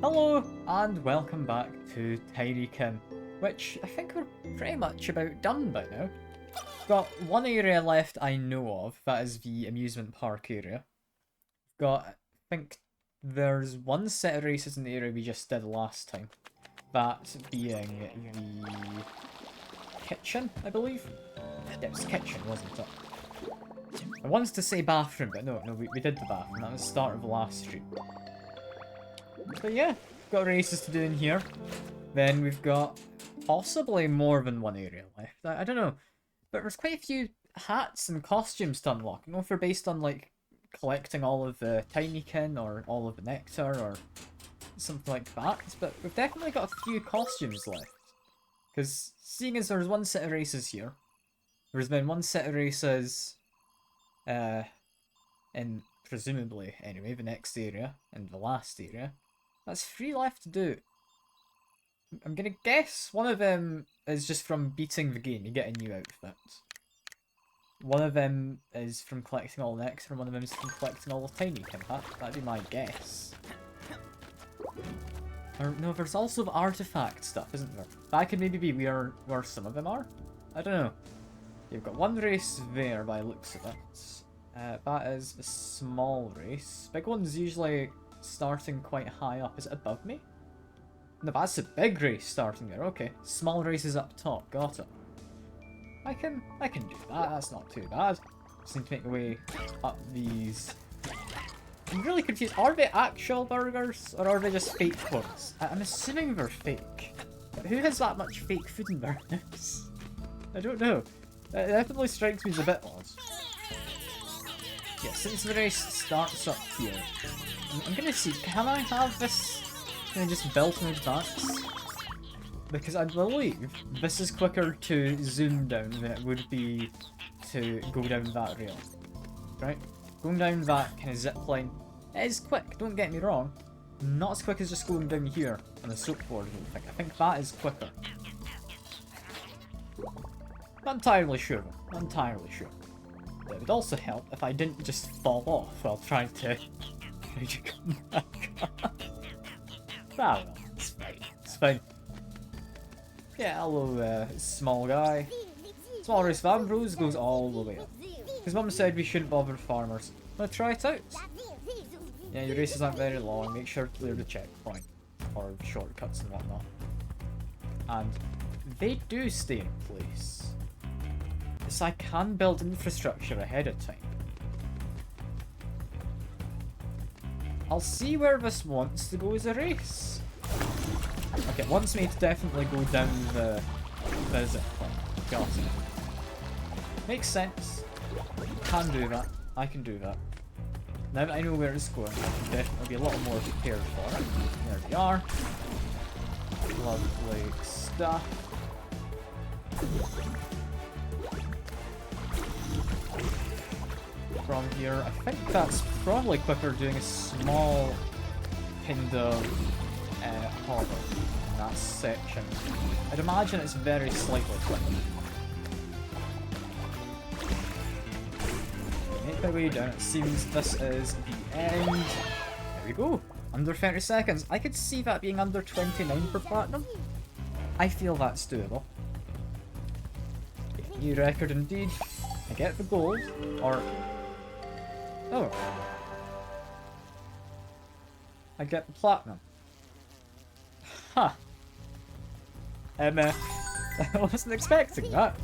Hello and welcome back to Tinykin, which I think we're pretty much about done by now. Got one area left I know of, that is the amusement park area. Got, I think there's one set of races in the area we just did last time. That being the kitchen, I believe? Yeah, it was kitchen, wasn't it? I wanted to say bathroom, but no, we did the bathroom. That was the start of the last stream. But yeah, got races to do in here. Then we've got possibly more than one area left. I don't know. But there's quite a few hats and costumes to unlock. I don't know if they're based on like collecting all of the Tinykin or all of the nectar or something like that. But we've definitely got a few costumes left. Because seeing as there's one set of races here, there's been one set of races in presumably anyway the next area and the last area. That's 3 left to do. I'm gonna guess one of them is just from beating the game, you get a new outfit. One of them is from collecting all the nectar, and one of them is from collecting all the Tinykin. That'd be my guess. Or no, there's also the artifact stuff, isn't there? That could maybe be where some of them are? I don't know. You've got one race there by the looks of it. That is the small race. Big one's usually starting quite high up. Is it above me? No, that's a big race starting there. Okay, small race is up top. Got it. I can do that. That's not too bad. Just need to make my way up these. I'm really confused. Are they actual burgers or are they just fake ones? I'm assuming they're fake. But who has that much fake food in their house? I don't know. It definitely strikes me as a bit odd. Yeah, since the race starts up here, I'm gonna see, can I have this kind of just built in advance? Because I believe this is quicker to zoom down than it would be to go down that rail. Right? Going down that kind of zip line, it is quick, don't get me wrong. Not as quick as just going down here on the soapboard, I think that is quicker. Not entirely sure, not entirely sure. It would also help if I didn't just fall off while trying to come back up. Ah well, it's fine, it's fine. Yeah, hello small guy. Small race of Ambrose goes all the way up. His mum said we shouldn't bother farmers. Wanna try it out? Yeah, your races aren't very long, make sure to clear the checkpoint. Or shortcuts and whatnot. And they do stay in place. So I can build infrastructure ahead of time. I'll see where this wants to go as a race. Okay, it wants me to definitely go down the zip line. Got it. Makes sense. Can do that. I can do that. Now that I know where it's going, I can definitely be a lot more prepared for it. There we are. Lovely stuff. From here, I think that's probably quicker doing a small kind of hover in that section. I'd imagine it's very slightly quicker. Make my way down, it seems this is the end. There we go, under 30 seconds. I could see that being under 29 for platinum. I feel that's doable. Okay, new record indeed. I get the gold, or... oh. I get the platinum. Huh. I wasn't expecting that.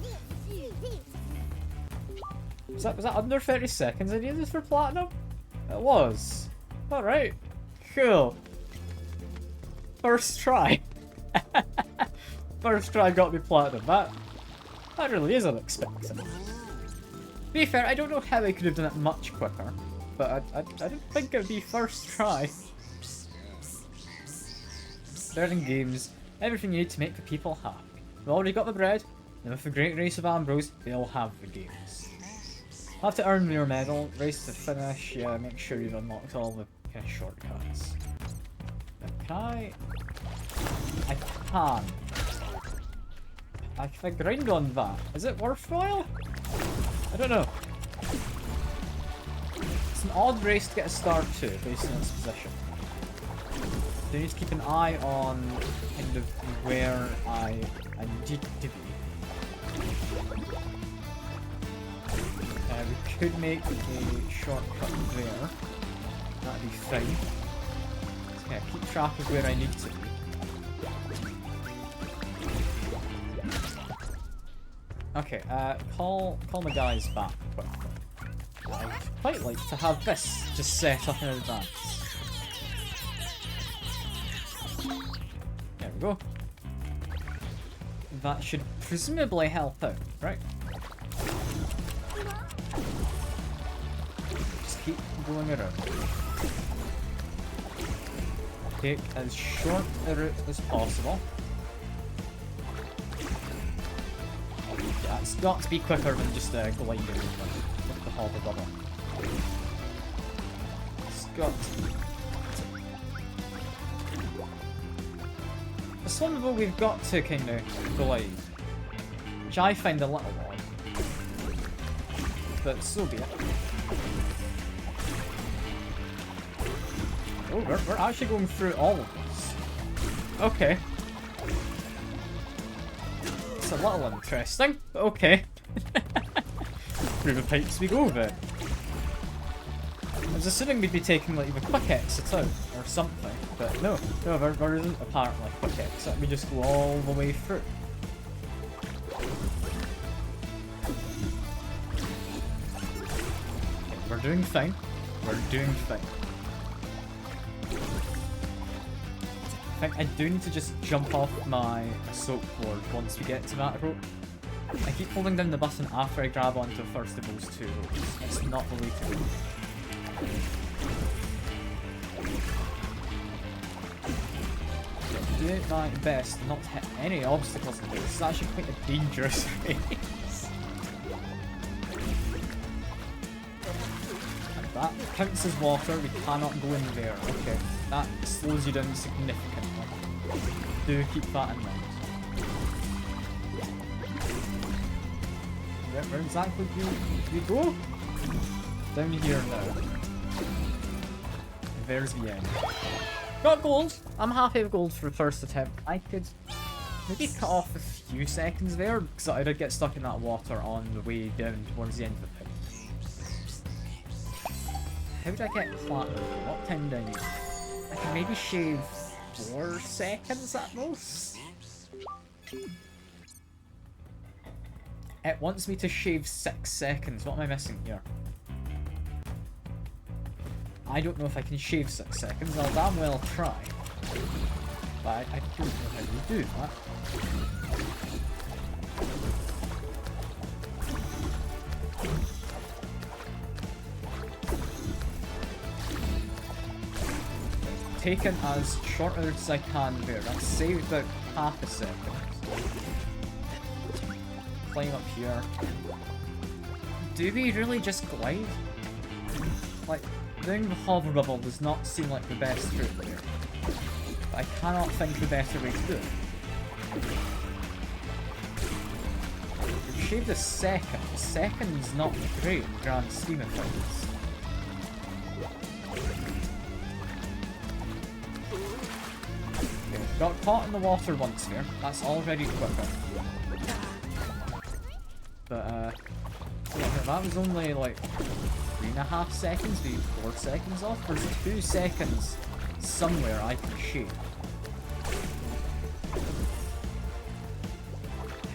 Was that under 30 seconds I needed for platinum? It was. Alright. Cool. First try. First try got me platinum. That really is unexpected. To be fair, I don't know how I could have done it much quicker, but I didn't think it would be first try. Learning games, everything you need to make the people happy. We've already got the bread, and with the great race of Ambrose, they'll have the games. Have to earn your medal, race to finish, yeah, make sure you've unlocked all the kind of shortcuts. Now, can I can. I grind on that. Is it worthwhile? I don't know. It's an odd race to get a start to, based on its position. do need to keep an eye on kind of where I need to be. We could make a shortcut there. That'd be fine. So yeah, keep track of where I need to be. Okay, call my guys back quickly. I'd quite like to have this just set up in advance. There we go. That should presumably help out, right? Just keep going around. Take as short a route as possible. Yeah, it's got to be quicker than just gliding with the hobble bubble. It's got to be. This one though, we've got to kind of glide, which I find a little odd, but so be it. Oh, we're actually going through all of this. Okay. It's a little interesting, but okay. Through the pipes we go then. I was assuming we'd be taking like the quick exit out or something, but no, there isn't apparently a quick exit. We just go all the way through. Okay, we're doing fine. We're doing fine. I think I do need to just jump off my soapboard once we get to that rope. I keep holding down the button after I grab onto the first of those two ropes. It's not the way to go. Do my best not to hit any obstacles in this. It's actually quite a dangerous race. And that counts as water. We cannot go in there. Okay, that slows you down significantly. Do keep that in mind. Where exactly do we go? Down here now. There's the end. Got gold! I'm happy with gold for the first attempt. I could maybe cut off a few seconds there, because I did get stuck in that water on the way down towards the end of the pipe. How did I get platinum? What time did I need? I can maybe shave 4 seconds at most? It wants me to shave 6 seconds. What am I missing here? I don't know if I can shave 6 seconds. I'll damn well try. But I don't know how you do that. Taken as short as I can there. I've saved about half a second. Climb up here. Do we really just glide? Like, doing the hover bubble does not seem like the best route here. But I cannot think of a better way to do it. We've shaved a second. A second's not great in the grand scheme of things. Okay, got caught in the water once here. That's already quicker. But, yeah, that was only like 3.5 seconds, maybe 4 seconds off. There's 2 seconds somewhere I can shave.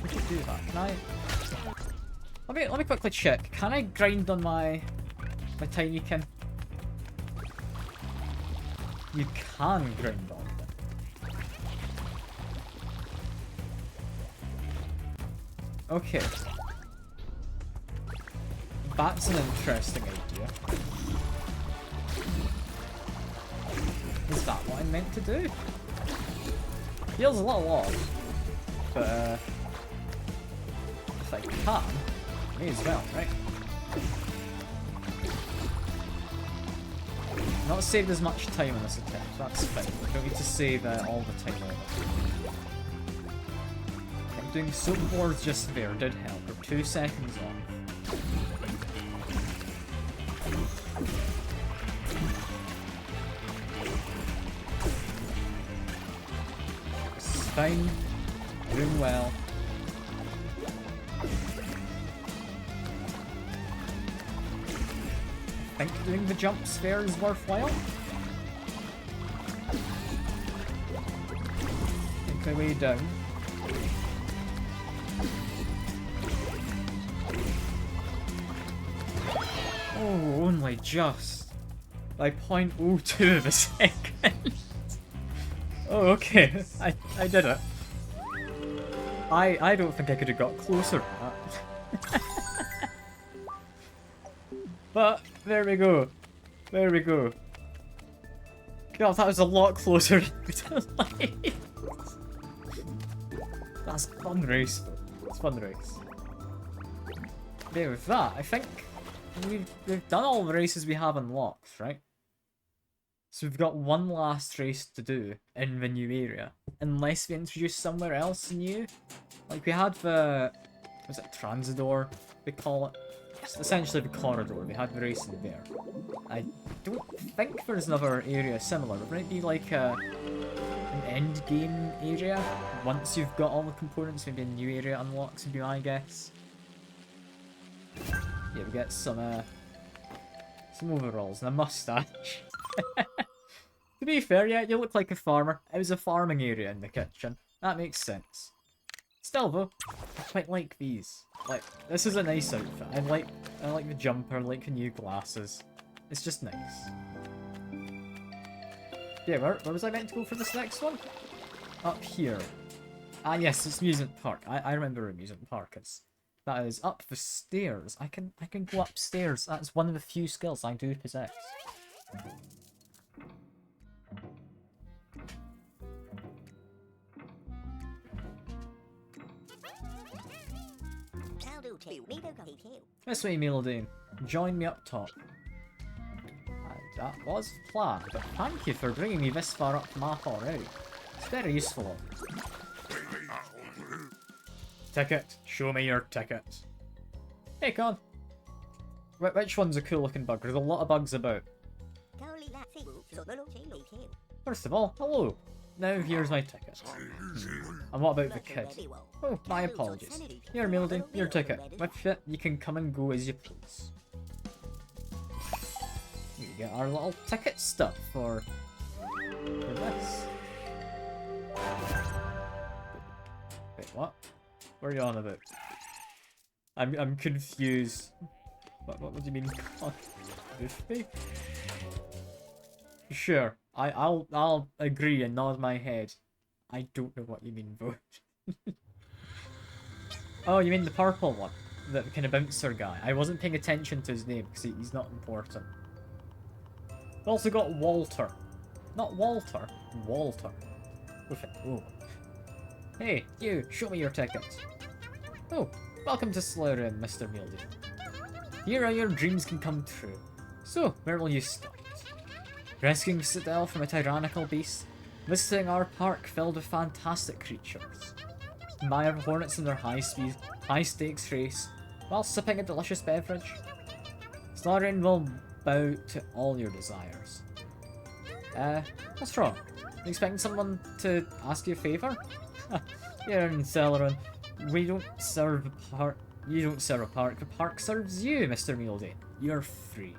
How do you do that? Can I... Let me quickly check. Can I grind on my Tinykin? You can grind on it. Okay. That's an interesting idea. Is that what I'm meant to do? Feels a little odd. But, if I can, may as well, right? Not saved as much time on this attempt, that's fine. I don't need to save all the time on it. Okay, doing soap boards just there did help. We're 2 seconds off. fine. Doing well. I think doing the jump sphere is worthwhile. Make my way down. Oh, only just. By 0.02 of a second. Oh, okay. I did it. I don't think I could have got closer to that. But, there we go. There we go. God, that was a lot closer to light. That's a fun race. It's a fun race. Yeah, with that, I think we've done all the races we have unlocked, right? So we've got one last race to do in the new area. Unless we introduce somewhere else new. Like we had the... was it Transidor, they call it? It's essentially the corridor, we had the race in there. I don't think there's another area similar. There might be like an end game area. Once you've got all the components, maybe a new area unlocks would be my guess. Yeah, we get some overalls and a mustache. To be fair, yeah, you look like a farmer. It was a farming area in the kitchen. That makes sense. Still though, I quite like these. Like, this is a nice outfit. I like the jumper, I like the new glasses. It's just nice. Yeah, where was I meant to go for this next one? Up here. Ah yes, it's Amusement Park. I remember where Amusement Park is. That is up the stairs. I can go upstairs. That's one of the few skills I do possess. This way, Melody. Join me up top. That was flat, but thank you for bringing me this far up the map already. It's very useful. Ticket. Show me your ticket. Hey, Con. Which one's a cool looking bug? There's a lot of bugs about. First of all, hello. Now here's my ticket. And what about the kid? Oh, my apologies. Here, Melody, your ticket. With it, you can come and go as you please. We get our little ticket stuff for this. Wait, what? What are you on about? I'm confused. What do you mean? Goofy? Sure, I'll agree and nod my head. I don't know what you mean, though. Oh, you mean the purple one? The kind of bouncer guy. I wasn't paying attention to his name because he's not important. We've also got Walter. Not Walter. Walter. Oh. Hey, you, show me your ticket. Oh, welcome to Slaughter, Mr. Mildew. Here are your dreams can come true. So, where will you start? Rescuing Citadel from a tyrannical beast, visiting our park filled with fantastic creatures, admire hornets in their high-stakes race, while sipping a delicious beverage. Slaughter will bow to all your desires. What's wrong? You expecting someone to ask you a favour? Here in Celeron, we don't serve a park. You don't serve a park. The park serves you, Mr. Mealdane. You're free.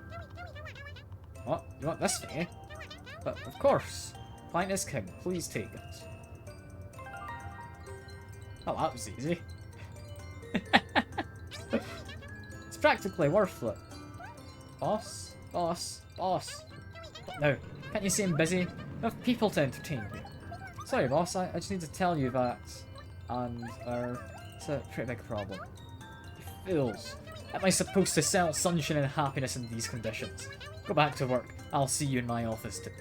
What? You want this thing, eh? But of course. Client is king. Please take it. Oh, that was easy. It's practically worth it. Boss? Boss? Boss? Now, can't you see I'm busy? I have people to entertain me. Sorry, boss. I just need to tell you that. And, it's a pretty big problem. You fools. How am I supposed to sell sunshine and happiness in these conditions? Go back to work. I'll see you in my office tonight.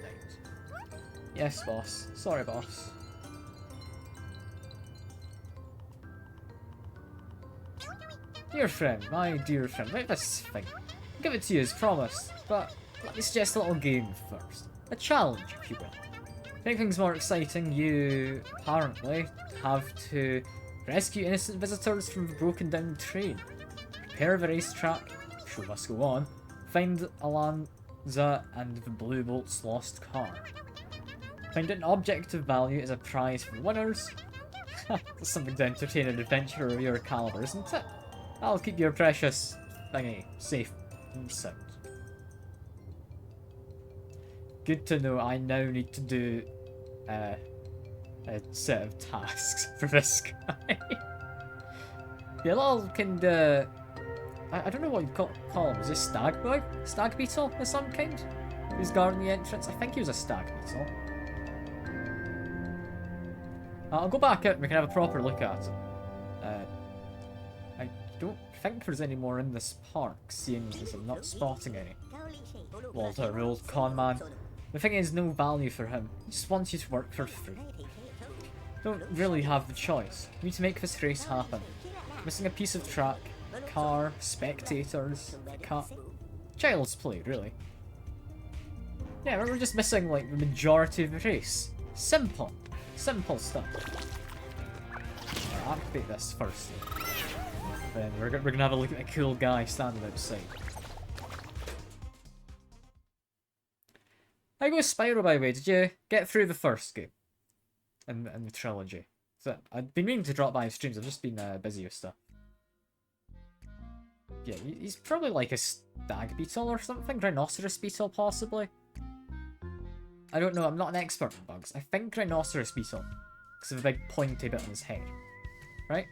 Yes, boss. Sorry, boss. Dear friend, my dear friend, write this thing. I'll give it to you as promised, but let me suggest a little game first. A challenge, if you will. To make things more exciting, you apparently have to rescue innocent visitors from the broken down train, prepare the racetrack, show must go on, find Alonza and the Blue Bolt's lost car. Find an object of value as a prize for winners. That's something to entertain an adventurer of your caliber, isn't it? I'll keep your precious thingy safe and sound. Good to know. I now need to do a set of tasks for this guy. Yeah, little kind of... I don't know what you call him. Is he stag boy? Stag beetle of some kind? Who's guarding the entrance? I think he was a stag beetle. I'll go back out and we can have a proper look at it. I don't think there's any more in this park, seeing as I'm not spotting any. Walter, an old con man. The thing is, no value for him. He just wants you to work for free. Don't really have the choice. We need to make this race happen. Missing a piece of track, car, spectators, cut. Child's play, really. Yeah, we're just missing, like, the majority of the race. Simple. Simple stuff. I'll activate this first. Then we're gonna have a look at a cool guy standing outside. How goes Spyro, by the way? Did you get through the first game? In the trilogy? So, I've been meaning to drop by streams, I've just been busy with stuff. Yeah, he's probably like a stag beetle or something? Rhinoceros beetle, possibly? I don't know, I'm not an expert in bugs. I think rhinoceros beetle. Because of a big pointy bit on his head. Right?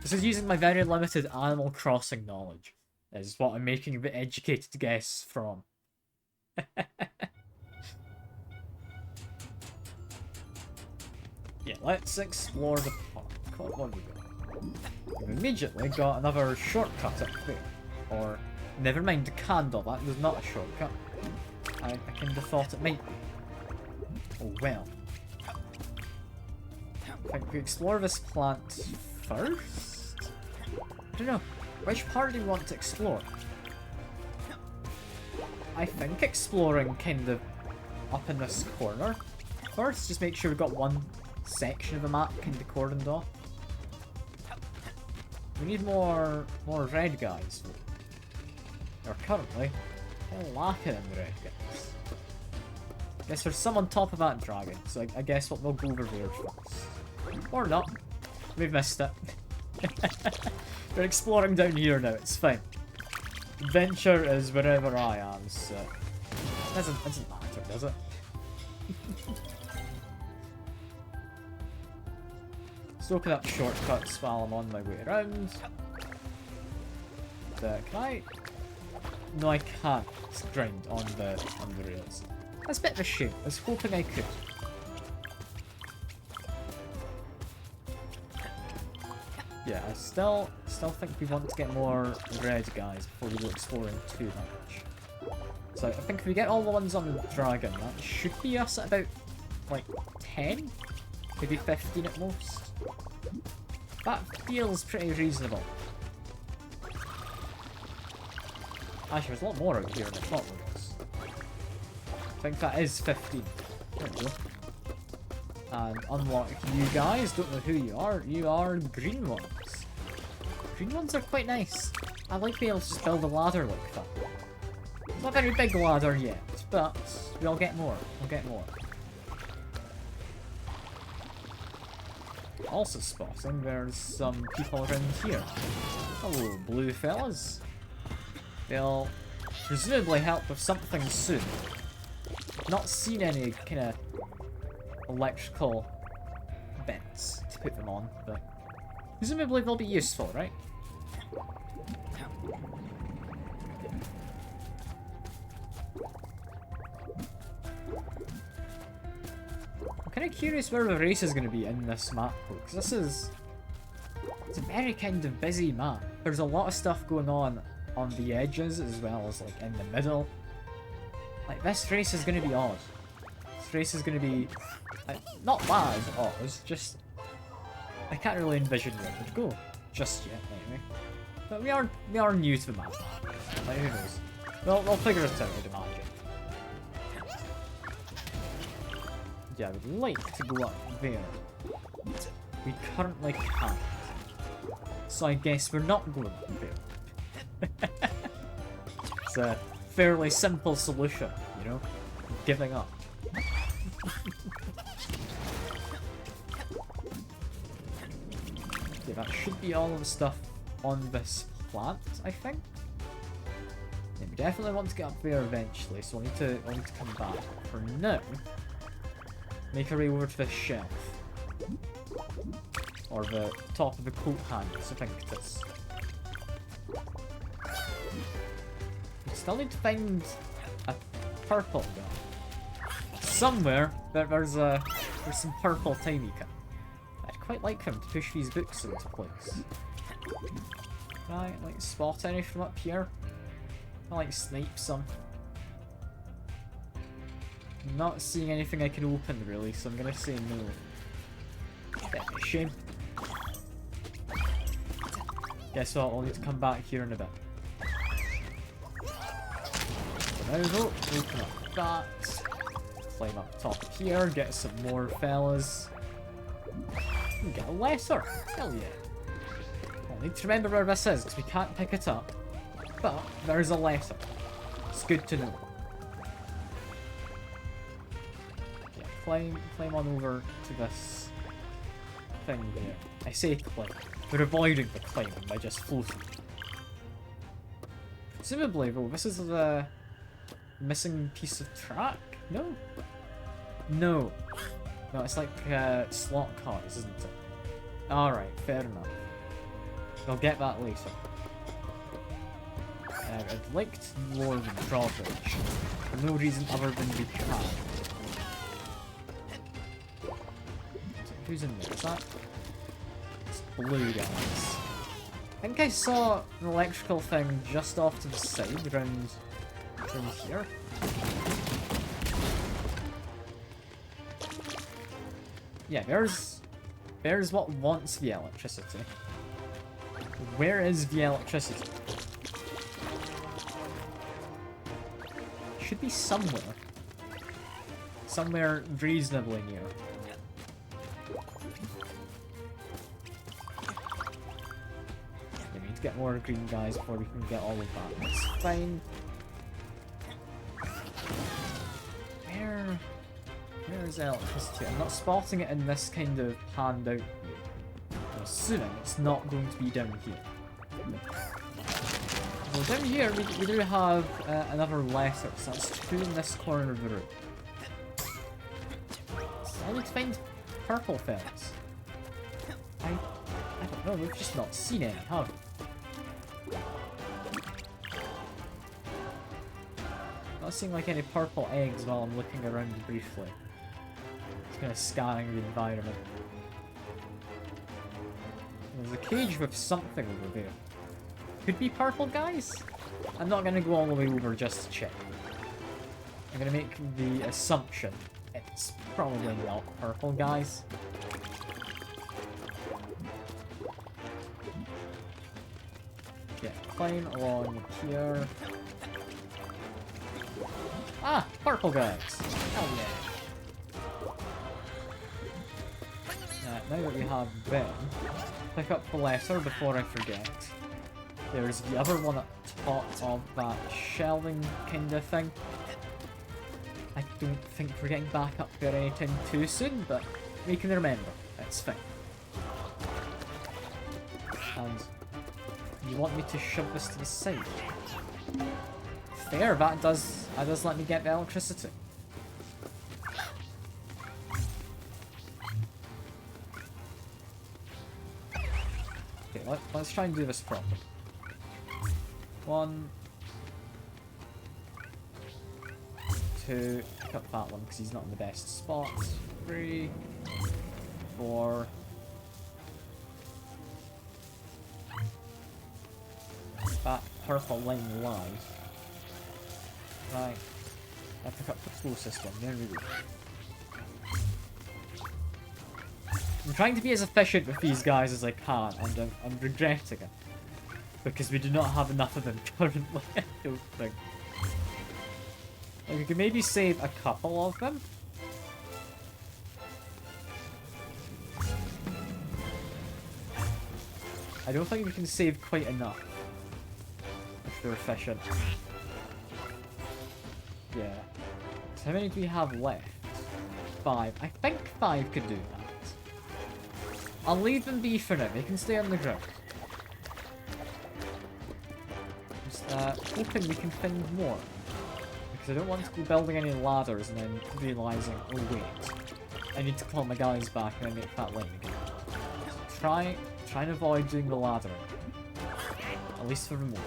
This is using my very limited Animal Crossing knowledge. Is what I'm making the educated guess from. Yeah, let's explore the park. What have we got? We've immediately got another shortcut up there. Or, never mind, the candle. That was not a shortcut. I kind of thought it might be. Oh well. I think we explore this plant first? I don't know. Which part do you want to explore? I think exploring kind of up in this corner. First, just make sure we've got one section of the map kind of cordoned off. We need more red guys. Or currently, I'm lacking in the red guys. Guess there's some on top of that dragon, so I guess we'll go over there first. Or not. We've missed it. We're exploring down here now, it's fine. Adventure is wherever I am, so... Doesn't matter, does it? Soaking up shortcuts while I'm on my way around. Can I... No, I can't grind on the rails. That's a bit of a shame. I was hoping I could. Yeah, I still think we want to get more red guys before we go exploring too much. So I think if we get all the ones on the dragon, that should be us at about, like, 10? Maybe 15 at most. That feels pretty reasonable. Actually, there's a lot more out here than I thought there was. I think that is 15. There we go. And unlock you guys. Don't know who you are. You are green ones. Green ones are quite nice. I like being able to just build a ladder like that. It's not a very big ladder yet, but we'll get more. We'll get more. Also spotting there's some people around here. Hello, blue fellas. They'll presumably help with something soon. Not seen any kind of electrical bits to put them on, but presumably they'll be useful, right? I'm kind of curious where the race is going to be in this map, because it's a very kind of busy map. There's a lot of stuff going on the edges as well as like in the middle. Like, this race is going to be odd. This race is going to be like, not bad odd, it's just I can't really envision where it would go just yet anyway. But we are new to the map. Like, who knows? We'll figure it out, I'd imagine. Yeah, I would like to go up there. We currently can't. So I guess we're not going up there. It's fairly simple solution, you know? Giving up. Okay, that should be all of the stuff on this plant, I think. Yeah, we definitely want to get up there eventually, so I need to come back. For now, make our way over to this shelf. Or the top of the coat hangers, I think it is. We still need to find a purple guy. Somewhere there's some purple Tinykin. I'd quite like him to push these books into place. Right, like spot any from up here? I like snipe some. I'm not seeing anything I can open really, so I'm gonna say no. Bit of a shame. Guess what, I'll need to come back here in a bit. So now though, open up that. Climb up top here, get some more fellas. And get a lesser. Hell yeah. I'll need to remember where this is, because we can't pick it up. But there's a lesser. It's good to know. Yeah, climb on over to this thing here. I say climb. We're avoiding the climbing by just floating. Presumably though, this is the missing piece of track? No? No. No, it's like slot cars, isn't it? Alright, fair enough. We'll get that later. I'd like to lower the drawbridge for no reason other than we can. So who's in there? Is that? It's blue guys. I think I saw an electrical thing just off to the side, around here. Yeah, there's what wants the electricity. Where is the electricity? Should be somewhere. Somewhere reasonably near. We need to get more green guys before we can get all of that. That's fine. Where's electricity? I'm not spotting it in this kind of panned out view. I'm assuming it's not going to be down here. Well, down here we do have another letter, so that's two in this corner of the room. So I need to find purple fellas. I don't know, we've just not seen any, have we? Not seeing like any purple eggs while I'm looking around briefly. Just kind of scanning the environment. There's a cage with something over there. Could be purple guys? I'm not gonna go all the way over just to check. I'm gonna make the assumption it's probably not purple guys. Yeah, climb along here. Ah, purple guys! Hell yeah! Now that we have them, pick up the letter before I forget. There's the other one at the top of that shelving kind of thing. I don't think we're getting back up there anytime too soon, but we can remember. It's fine. And you want me to shove this to the side? Fair, that does let me get the electricity. Okay, let's try and do this properly. 1, 2, pick up that one because he's not in the best spot. 3, 4. That purple line lies. Right. I pick up the closest one. There we go. I'm trying to be as efficient with these guys as I can, and I'm regretting it. Because we do not have enough of them currently, I don't think. Like, we could maybe save a couple of them. I don't think we can save quite enough. If they're efficient. Yeah. So how many do we have left? 5. I think 5 could do that. I'll leave them be for now. They can stay on the ground. Just hoping we can find more. Because I don't want to go building any ladders and then realising, oh wait, I need to call my guys back and then make that line again. So try and avoid doing the laddering. At least for the moment.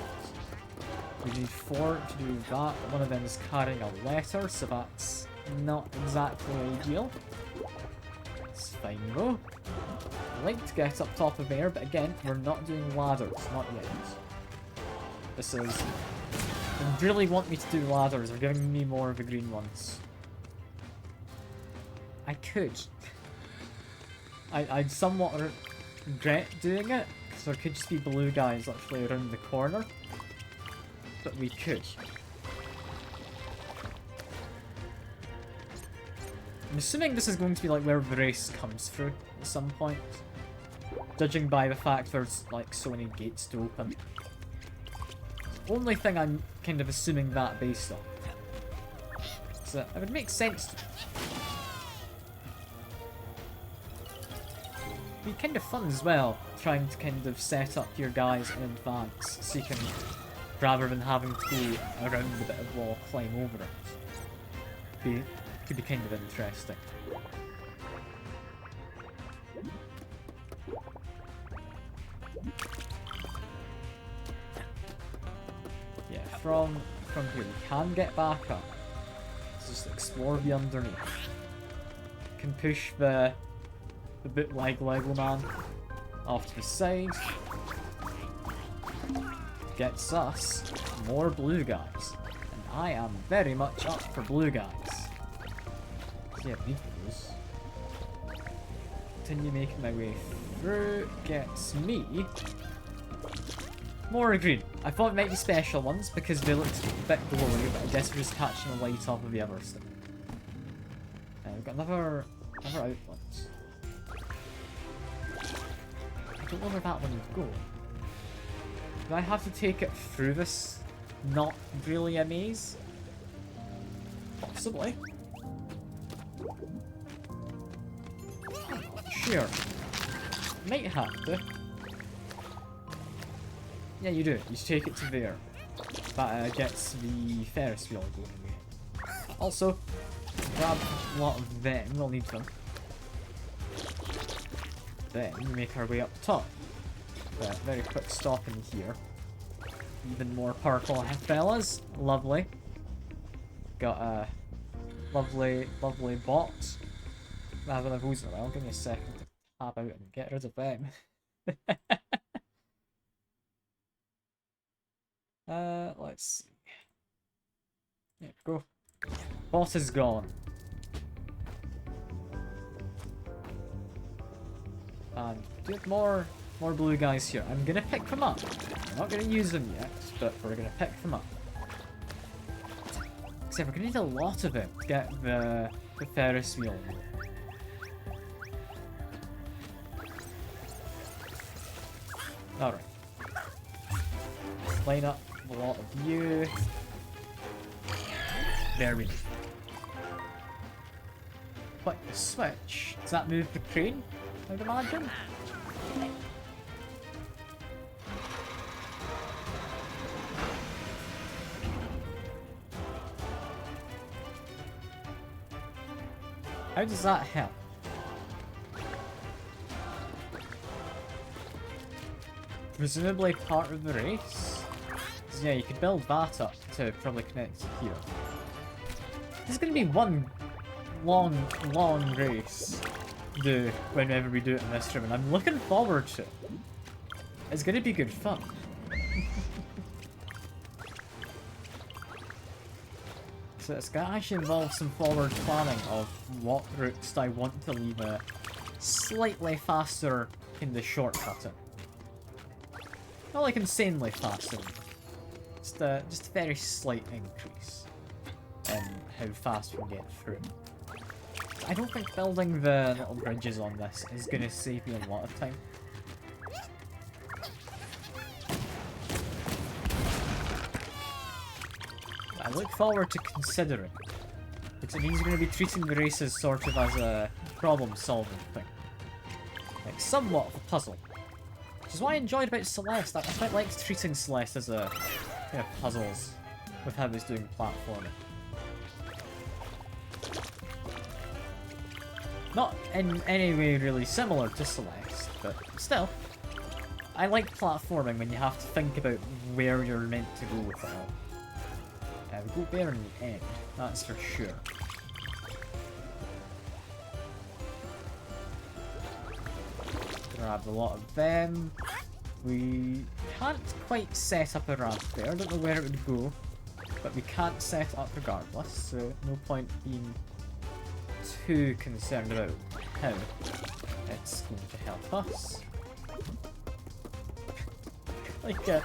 We need 4 to do that. One of them is carrying a letter, so that's not exactly ideal. It's fine though. I'd like to get up top of there, but again, we're not doing ladders, not yet. This is... They really want me to do ladders, they're giving me more of the green ones. I could. I'd somewhat regret doing it, because there could just be blue guys literally around the corner. But we could. I'm assuming this is going to be like where the race comes through at some point. Judging by the fact there's like so many gates to open. It's the only thing I'm kind of assuming that based on. So it would make sense. It'd be kind of fun as well, trying to kind of set up your guys in advance so you can, rather than having to go around a bit of wall, climb over it. Could be kind of interesting. Yeah, from here we can get back up. Let's just explore the underneath. Can push the bootleg Lego man off to the side. Gets us more blue guys. And I am very much up for blue guys. Yeah, need those. Continue making my way through. Gets me more green. I thought it might be special ones because they looked a bit glowy, but I guess we're just catching the light off of the other stuff. We've got another outlet. I don't know where that one would go. Do I have to take it through this not really a maze? Possibly. Sure. Might have to. Yeah, you do. You just take it to there. That gets the Ferris wheel going away. Also, grab a lot of them. We'll need them. Then we make our way up top. Very quick stop in here. Even more purple fellas. Lovely. Got a lovely box. Rather than those around. Give me a second to tab out and get rid of them. Let's see. There we go. Boss is gone. And do have more blue guys here. I'm gonna pick them up. I'm not gonna use them yet, but we're gonna pick them up. Except we're gonna need a lot of it to get the Ferris wheel. Alright. Line up a lot of you. There we go. Click the switch. Does that move the crane? I'd imagine. How does that help? Presumably part of the race? Yeah, you could build that up to probably connect to here. This is going to be one long race do whenever we do it in this room, and I'm looking forward to it. It's going to be good fun. So it's going to actually involve some forward planning of what routes I want to leave a slightly faster in the shortcut in. Not like insanely faster, just a very slight increase in how fast we get through. I don't think building the little bridges on this is going to save me a lot of time. I look forward to considering. Because it means you're going to be treating the races sort of as a problem-solving thing. Like, somewhat of a puzzle. Which is what I enjoyed about Celeste. I quite liked treating Celeste as a kind of puzzles with how it's doing platforming. Not in any way really similar to Celeste, but still. I like platforming when you have to think about where you're meant to go with it all. We go there in the end, that's for sure. Grab a lot of them. We can't quite set up a ramp there, I don't know where it would go. But we can't set it up regardless, so no point being too concerned about how it's going to help us. Like a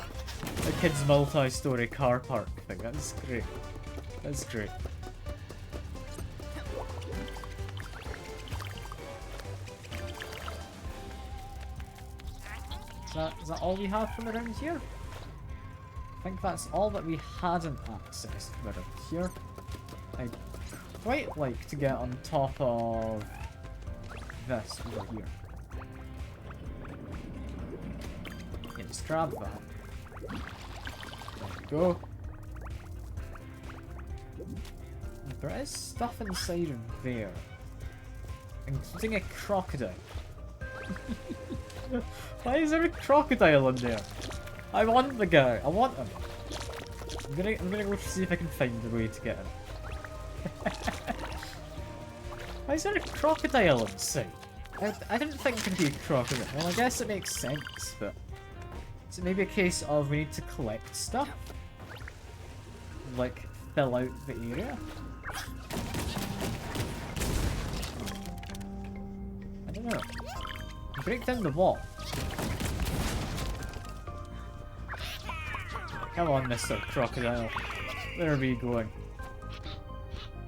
kid's multi-story car park thing, that's great. That's great. Is that all we have from around here? I think that's all that we hadn't accessed from around here. I'd quite like to get on top of this over here. Yeah, just grab that. There we go. There is stuff inside of there. Including a crocodile. Why is there a crocodile in there? I want the guy. I want him. I'm gonna go see if I can find a way to get him. Why is there a crocodile inside? I didn't think there'd be a crocodile. Well, I guess it makes sense, but is it maybe a case of we need to collect stuff? Like, fill out the area? I don't know. Break down the wall. Come on, Mr. Crocodile. Where are we going?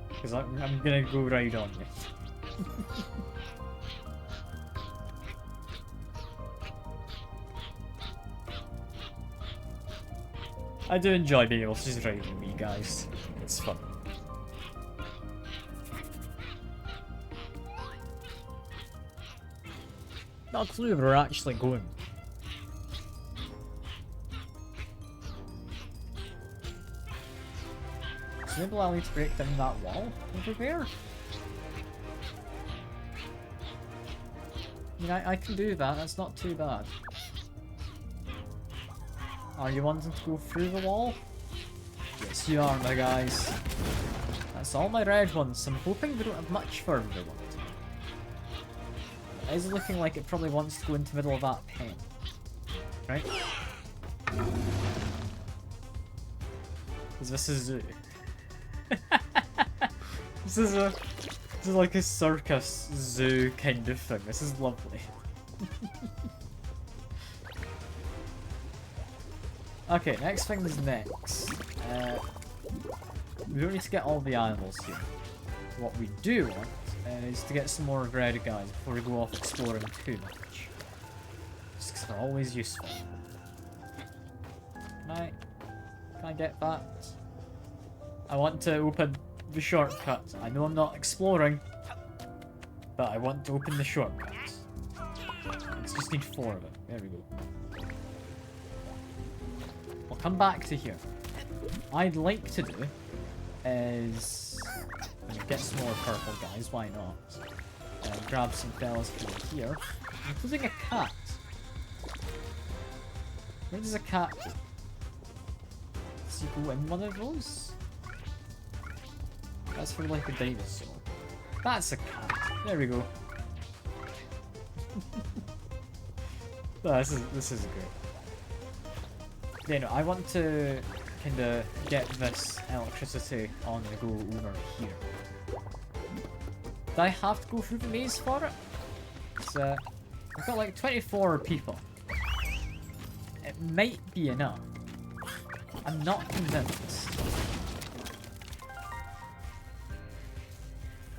Because I'm gonna go right on you. I do enjoy being able to just ride on me, guys. It's fun. Not a clue where we're actually going. So maybe I'll need to break down that wall over there. I mean, I can do that, that's not too bad. Are you wanting to go through the wall? Yes, you are, my guys. That's all my red ones. I'm hoping they don't have much further ones. It is looking like it probably wants to go into the middle of that pen. Right? Because this is... this is like a circus zoo kind of thing. This is lovely. Okay, next thing is next. We don't need to get all the animals here. What we do want is to get some more red guys before we go off exploring too much. Just because they're always useful. Can I get that? I want to open the shortcut. I know I'm not exploring, but I want to open the shortcut. Let's just need 4 of it. There we go. We'll come back to here. What I'd like to do is get some more purple guys, why not? Grab some fellas over here, including a cat. Where does a cat go? Does he go in one of those? That's for like a dinosaur. That's a cat. There we go. This is great. Yeah, no, I want to kind of get this electricity on the go over here. Do I have to go through the maze for it? I've got like 24 people. It might be enough. I'm not convinced.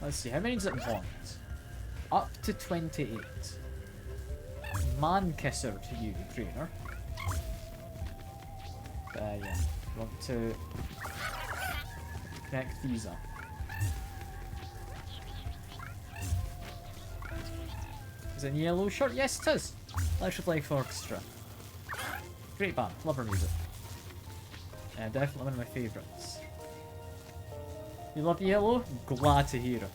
Let's see, how many does it want? Up to 28. Man kisser to you, trainer. Yeah, want to connect these up. Is it in yellow shirt? Yes, it is. Electric Life Orchestra. Great band. Love her music. Definitely one of my favourites. You love Yellow? Glad to hear it.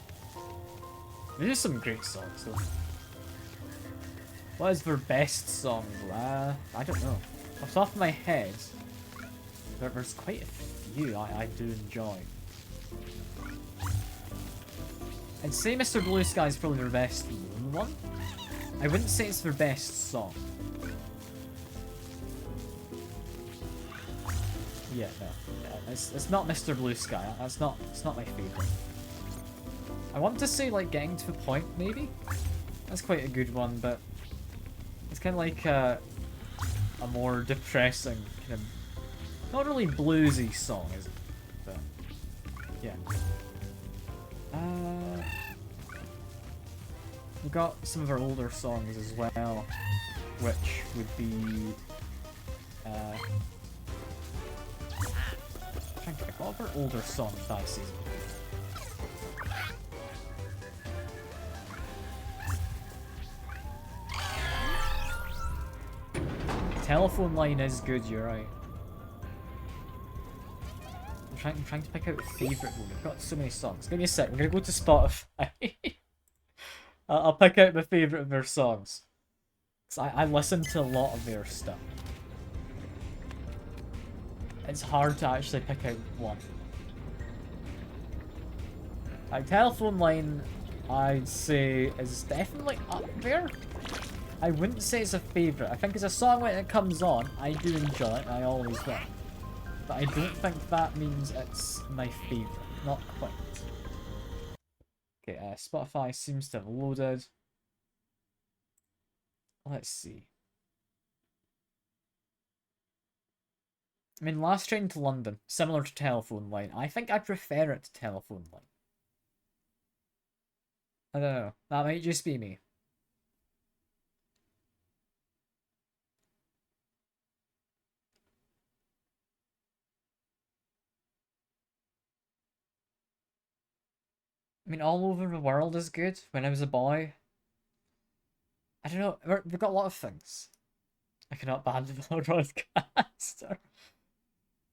There's some great songs though. What is their best song? I don't know. Off the top of my head, there's quite a few I do enjoy. I'd say Mr. Blue Sky is probably their best known one. I wouldn't say it's their best song. Yeah, no. Yeah, it's not Mr. Blue Sky. It's not my favourite. I want to say like Getting to the Point, maybe? That's quite a good one, but it's kind of like a more depressing, kind of, not really bluesy song, is it? But, yeah. We've got some of our older songs as well, which would be, I'm trying to think, what of our older songs that season? Telephone Line is good, you're right. I'm trying to pick out a favourite one. We've got so many songs. Give me a sec, I'm gonna go to Spotify. I'll pick out my favourite of their songs. Because I listen to a lot of their stuff. It's hard to actually pick out one. Like, Telephone Line, I'd say, is definitely up there. I wouldn't say it's a favourite. I think it's a song when it comes on, I do enjoy it, I always will. But I don't think that means it's my favourite. Not quite. Okay, Spotify seems to have loaded. Let's see. I mean, Last Train to London, similar to Telephone Line. I think I prefer it to Telephone Line. I don't know. That might just be me. I mean, All Over the World is good. When I was a boy. I don't know. We've got a lot of things. I cannot ban the broadcaster.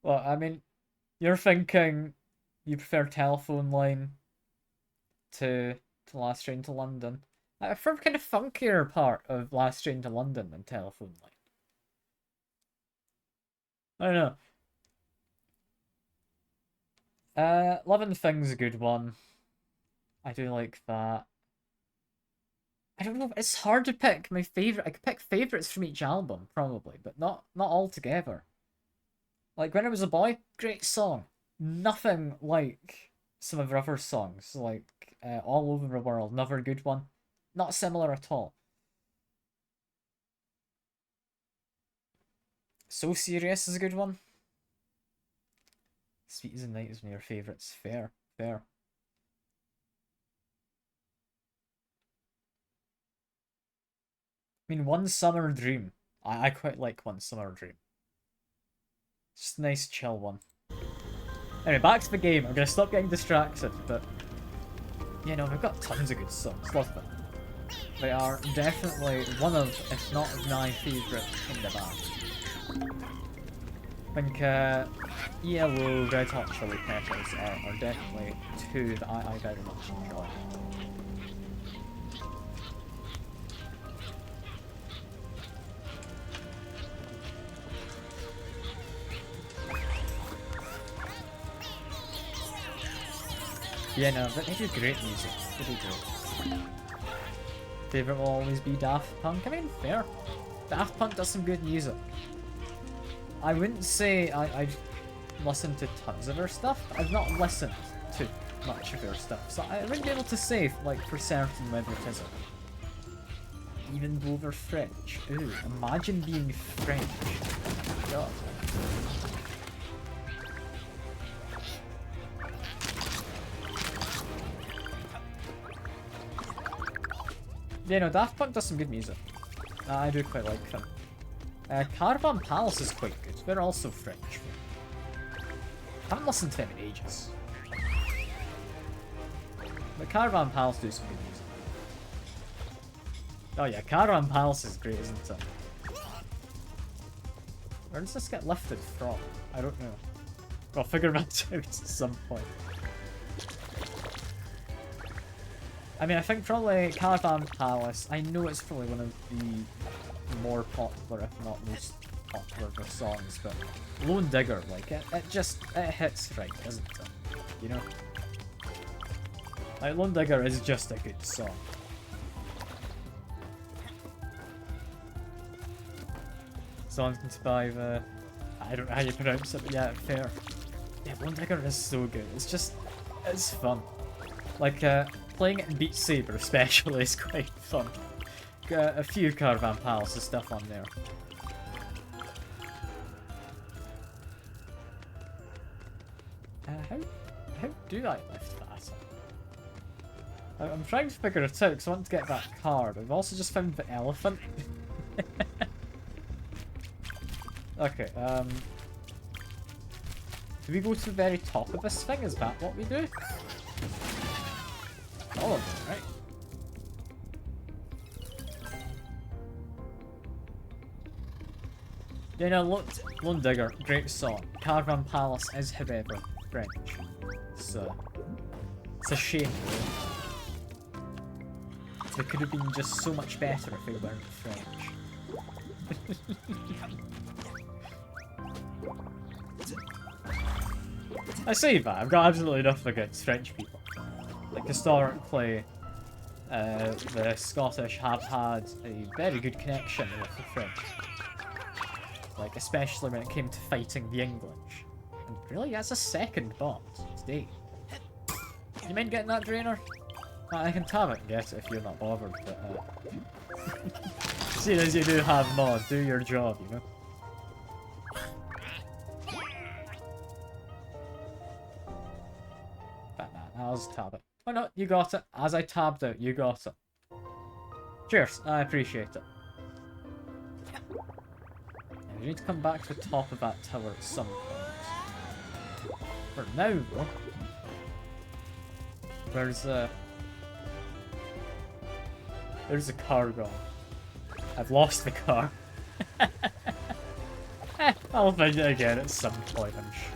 Well, I mean, you're thinking you prefer Telephone Line to Last Train to London. I prefer kind of funkier part of Last Train to London than Telephone Line. I don't know. Loving Thing's a good one. I do like that. I don't know, it's hard to pick my favourite. I could pick favourites from each album, probably, but not all together. Like, When I Was a Boy, great song. Nothing like some of their other songs, like All Over the World, another good one. Not similar at all. So Serious is a good one. Sweet as a Night is one of your favourites. Fair, fair. I mean, One Summer Dream. I quite like One Summer Dream. Just a nice chill one. Anyway, back to the game. I'm gonna stop getting distracted, but yeah, no, we've got tons of good songs. Lots of them. They are definitely one of, if not my favourite in the band. I think ELO, Red Hot Chili Peppers are definitely two that I very much enjoy. Yeah, no, but they do great music. They do great. Favourite will always be Daft Punk. I mean, fair. Daft Punk does some good music. I wouldn't say I've listened to tons of their stuff. I've not listened to much of their stuff, so I wouldn't be able to say, like, for certain whether it is. Even though they're French. Ooh, imagine being French. God. Yeah, no, Daft Punk does some good music. I do quite like them. Caravan Palace is quite good. They're also French. I haven't listened to them in ages. But Caravan Palace do some good music. Oh yeah, Caravan Palace is great, isn't it? Where does this get lifted from? I don't know. I'll figure that out at some point. I mean, I think probably Caravan Palace, I know it's probably one of the more popular, if not most popular of their songs, but Lone Digger, like, it hits right, doesn't it? You know? Like, Lone Digger is just a good song. Songs can survive, I don't know how you pronounce it, but yeah, fair. Yeah, Lone Digger is so good, it's fun. Like, playing it in Beat Saber especially is quite fun. Got a few Caravan Palace stuff on there. How do I lift that? I'm trying to figure it out because I want to get that card. I've also just found the elephant. Okay, do we go to the very top of this thing? Is that what we do? All of them, right? Yeah, no, Lone Digger, great song. Caravan Palace is, however, French. So, it's a shame. They could have been just so much better if they weren't French. I say that, I've got absolutely nothing against French people. Like, historically, the Scottish have had a very good connection with the French. Like, especially when it came to fighting the English. And really, that's a second bot today. You mind getting that drainer? I can tab it and get it if you're not bothered, but seeing as you do have mod, do your job, you know? I'll just tab it. Oh no, you got it. As I tabbed it, you got it. Cheers, I appreciate it. We need to come back to the top of that tower at some point. For now, though, there's a car gone. I've lost the car. I'll find it again at some point, I'm sure.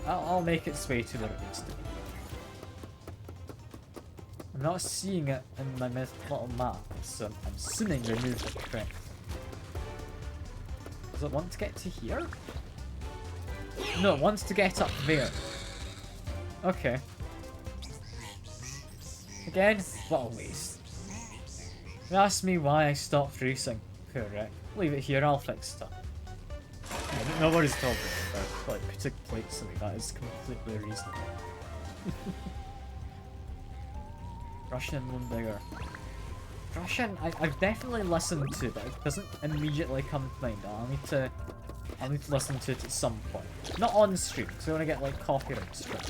I'll make its way to where it needs to be. I'm not seeing it in my little map, so I'm assuming they moved it correct. Does it want to get to here? No, it wants to get up there. Okay. Again, what a waste. You asked me why I stopped racing. Correct. Leave it here, I'll fix stuff. Yeah, no worries talking about like putting plates like that is completely reasonable. Russian Lone Digger. Russian, I've definitely listened to, but it doesn't immediately come to mind. I'll need to listen to it at some point. Not on stream, because I want to get like copyright strike.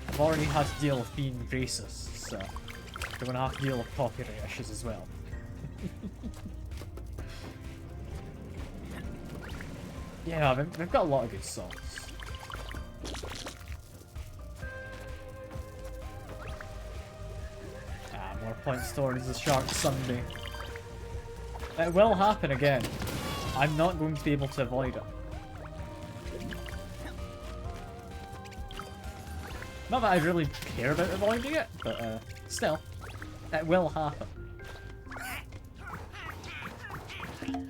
I've already had to deal with being racist, so I'm going to have to deal with copyright issues as well. Yeah, they've got a lot of good songs. More points towards the Shark Sunday. It will happen again. I'm not going to be able to avoid it. Not that I really care about avoiding it, but still, it will happen. There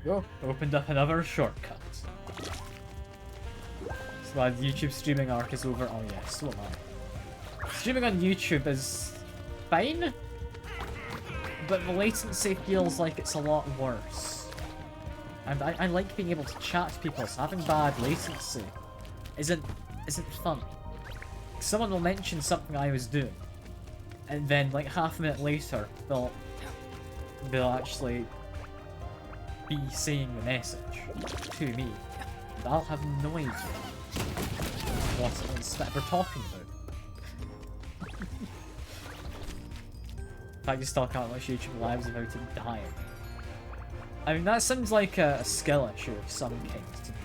we go. Opened up another shortcut. So the YouTube streaming arc is over. Oh yeah, so am I. Streaming on YouTube is fine, but the latency feels like it's a lot worse. And I like being able to chat to people, so having bad latency isn't fun. Someone will mention something I was doing, and then like half a minute later they'll actually be saying the message to me, and I'll have no idea what it is that we're talking about. In fact, you still can't watch YouTube lives without it dying. I mean, that sounds like a skill issue of some kind to me.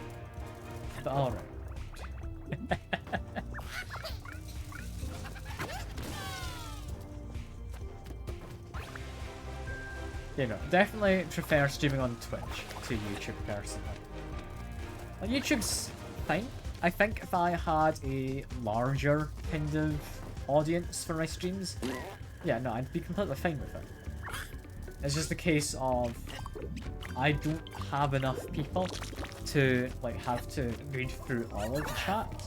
But alright. You know, definitely prefer streaming on Twitch to YouTube personally. Like, YouTube's fine. I think if I had a larger kind of audience for my streams, yeah, no, I'd be completely fine with it. It's just a case of I don't have enough people to like have to read through all of the chat.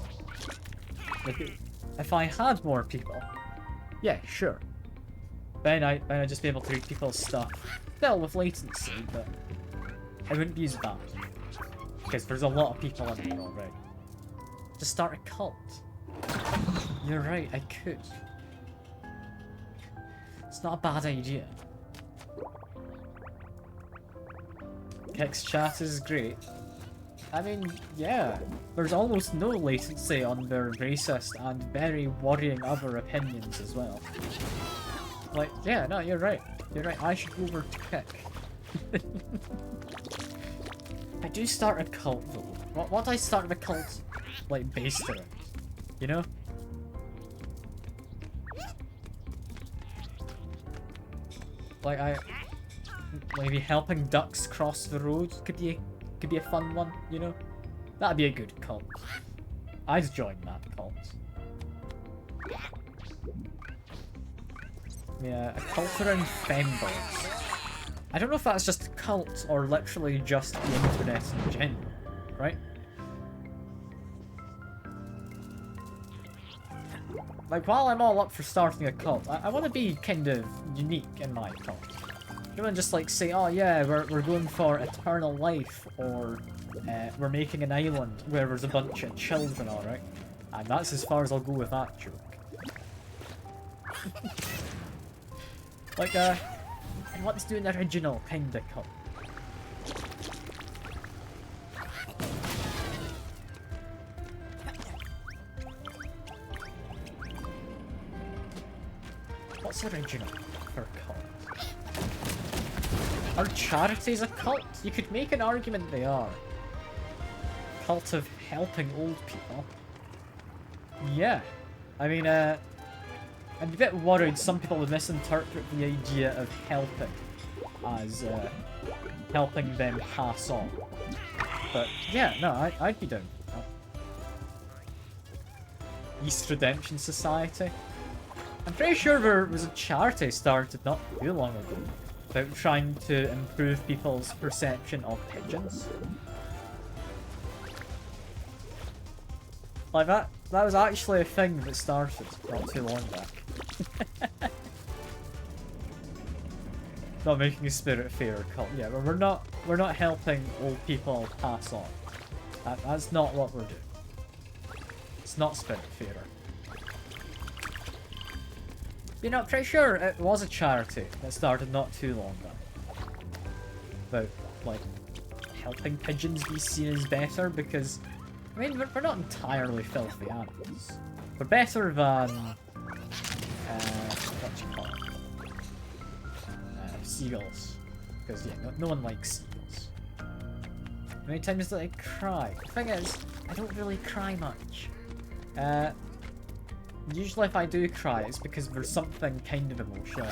Like, if I had more people, yeah, sure. Then I'd just be able to read people's stuff, still with latency, but it wouldn't be as bad. Because there's a lot of people in there already. Just start a cult. You're right, I could. It's not a bad idea. Kix chat is great. I mean, yeah, there's almost no latency on their racist and very worrying other opinions as well. Like, yeah, no, you're right. You're right, I should go over to Kick. I do start a cult though. What do I start a cult, like, based around? You know? Like, maybe helping ducks cross the road could be a fun one, you know? That'd be a good cult. I'd join that cult. Yeah, a cult around femboys. I don't know if that's just a cult or literally just the internet in general, right? Like, while I'm all up for starting a cult, I want to be kind of unique in my cult. I don't want to just like say, oh yeah, we're going for eternal life, or we're making an island where there's a bunch of children, alright? And that's as far as I'll go with that joke. Like, I want to do an original kind of cult. What's original for a cult? Are charities a cult? You could make an argument they are. Cult of helping old people. Yeah. I mean, I'm a bit worried some people would misinterpret the idea of helping as helping them pass on. But yeah, no, I'd be down with that. East Redemption Society. I'm pretty sure there was a charity started not too long ago about trying to improve people's perception of pigeons. Like that was actually a thing that started not too long back. Not making a spirit fair cult. Yeah, but we're not helping old people pass on. That's not what we're doing. It's not spirit fairer. You know, I'm pretty sure it was a charity that started not too long ago. About, like, helping pigeons be seen as better because, I mean, we're not entirely filthy animals. We're better than, what do you call it? Seagulls. Because, yeah, no one likes seagulls. How many times do I cry? The thing is, I don't really cry much. Usually if I do cry, it's because there's something kind of emotional.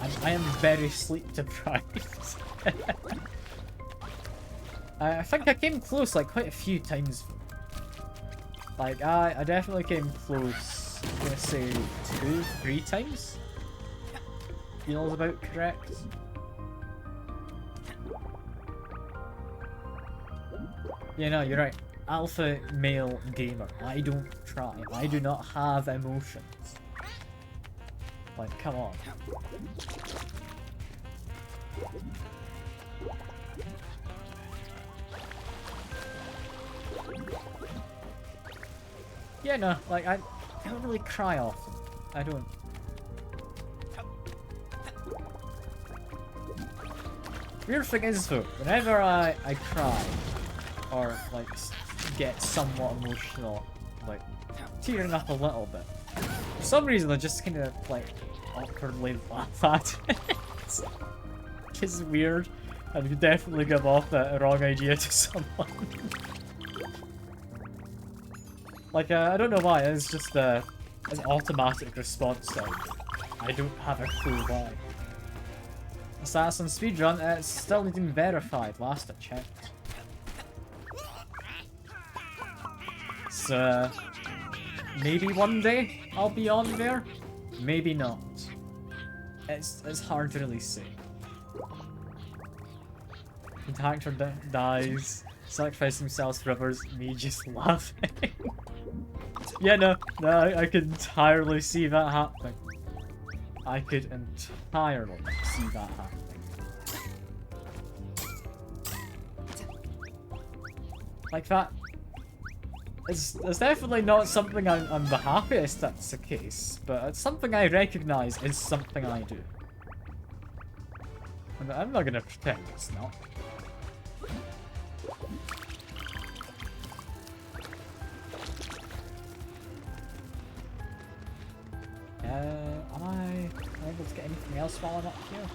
And I am very sleep deprived. I think I came close like quite a few times. Like, I definitely came close, I'm gonna say 2-3 times. Feels about correct. Yeah, no, you're right. Alpha male gamer. I don't cry. I do not have emotions. Like, come on. Yeah, no, like, I don't really cry often. I don't. Weird thing is, though, whenever I cry, or, like, get somewhat emotional, like, tearing up a little bit, for some reason I just kind of, like, awkwardly laugh at it. It's weird. And you definitely give off the wrong idea to someone. Like, I don't know why, it's just an automatic response to I don't have a clue why. Assassin speedrun, it's still needing verified, last I checked. So, maybe one day I'll be on there, maybe not. It's hard to really say. The character dies, sacrificing themselves for others, me just laughing. Yeah, no, I could entirely see that happening. I could entirely see that happening. Like that. It's definitely not something I'm the happiest that's the case, but it's something I recognise is something I do. And I'm not gonna pretend it's not. Am I able to get anything else while I'm up here?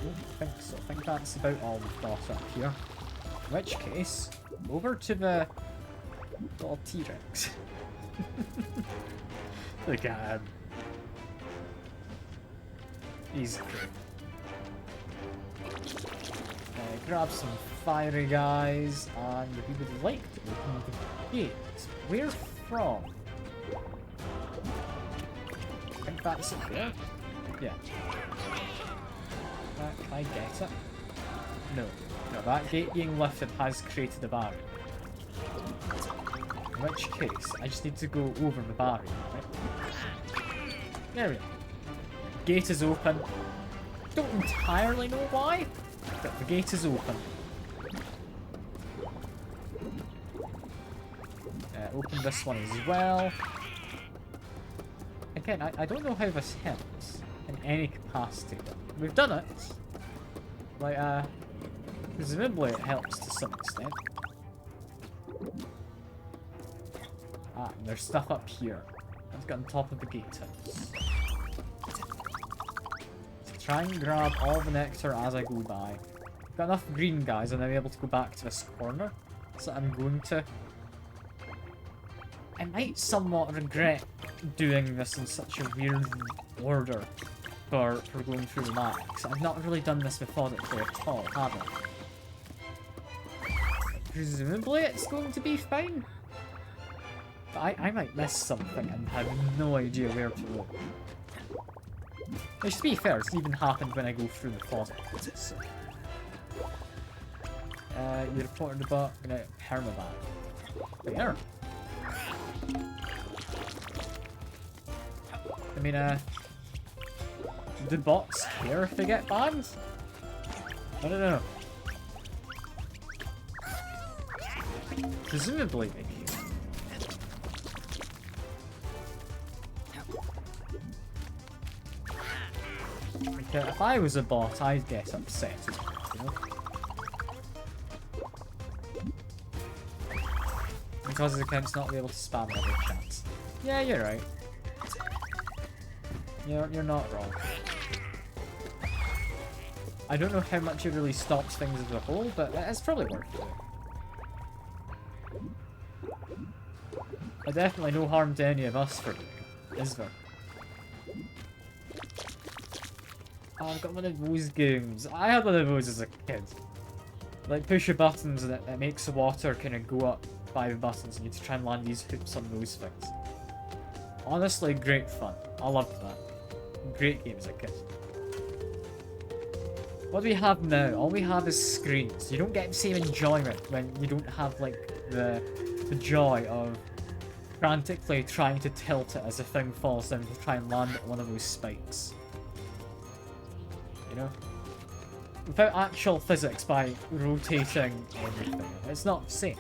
I don't think so. I think that's about all we've got up here. In which case, over to the little T-Rex. Look at him. He's great. Grab some fiery guys, and we would like to open the gate. Where from? I think that's it there. Yeah. Can I get it? No. No, that gate being lifted has created a barrier. In which case, I just need to go over the barrier, right? There we go. Gate is open. Don't entirely know why, but the gate is open. Open this one as well. Again, I don't know how this helps in any capacity, but we've done it. Like, presumably it helps to some extent. Ah, and there's stuff up here. Let's get on top of the gatehouse. So try and grab all the nectar as I go by. I've got enough green guys and I'm able to go back to this corner. So I'm going to... I might somewhat regret doing this in such a weird order for going through the map, because I've not really done this methodically at all, have I? Presumably it's going to be fine. But I might miss something and have no idea where to look. Which, to be fair, it's even happened when I go through the closet. So. You reported about permaban. There. I mean, do bots care if they get banned? I don't know. Presumably they do. Like, if I was a bot, I'd get upset as well, you know? Because his account's not be able to spam other chats. Yeah, you're right. You're not wrong. I don't know how much it really stops things as a whole, but it's probably worth it. Definitely no harm to any of us for doing it, is there? Oh, I've got one of those games. I had one of those as a kid. Like, push your buttons and it makes the water kind of go up 5 buttons and you have to try and land these hoops on those things. Honestly, great fun. I loved that. Great game as a kid. What do we have now? All we have is screens. You don't get the same enjoyment when you don't have, like, the joy of frantically trying to tilt it as the thing falls down to try and land at one of those spikes. You know? Without actual physics by rotating everything. It's not the same.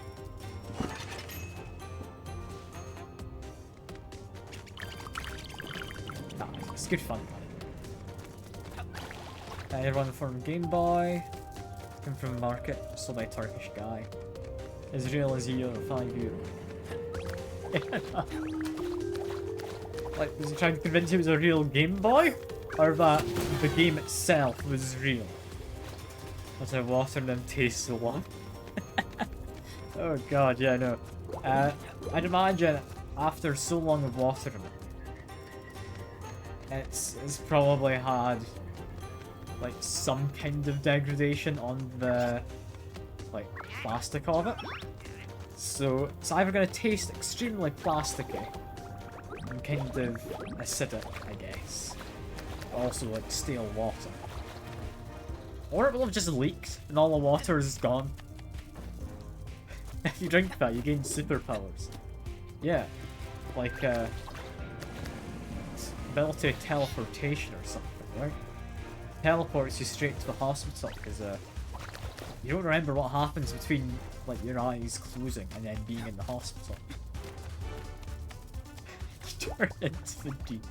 It's good fun. Everyone from Game Boy. Came from market, sold by a Turkish guy. As real as €5. Like, was he trying to convince you it was a real Game Boy? Or that the game itself was real? But I watered them taste so long. Oh god, yeah, no. I'd imagine after so long of watering it, it's probably had like some kind of degradation on the like plastic of it. So it's either gonna taste extremely plasticky and kind of acidic, I guess. But also like stale water. Or it will have just leaked and all the water is gone. If you drink that, you gain superpowers. Yeah. Like, ability of teleportation or something, right? Teleports you straight to the hospital, because, you don't remember what happens between, like, your eyes closing and then being in the hospital. You turn into the deep.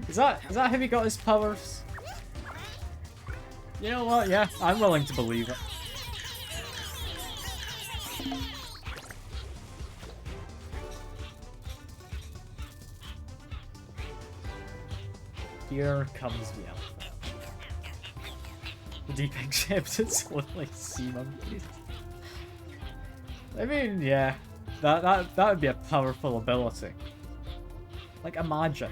Is that how he got his powers? You know what, yeah, I'm willing to believe it. Here comes the elephant. The deep acceptance only sea monkeys. I mean, yeah, that would be a powerful ability. Like, imagine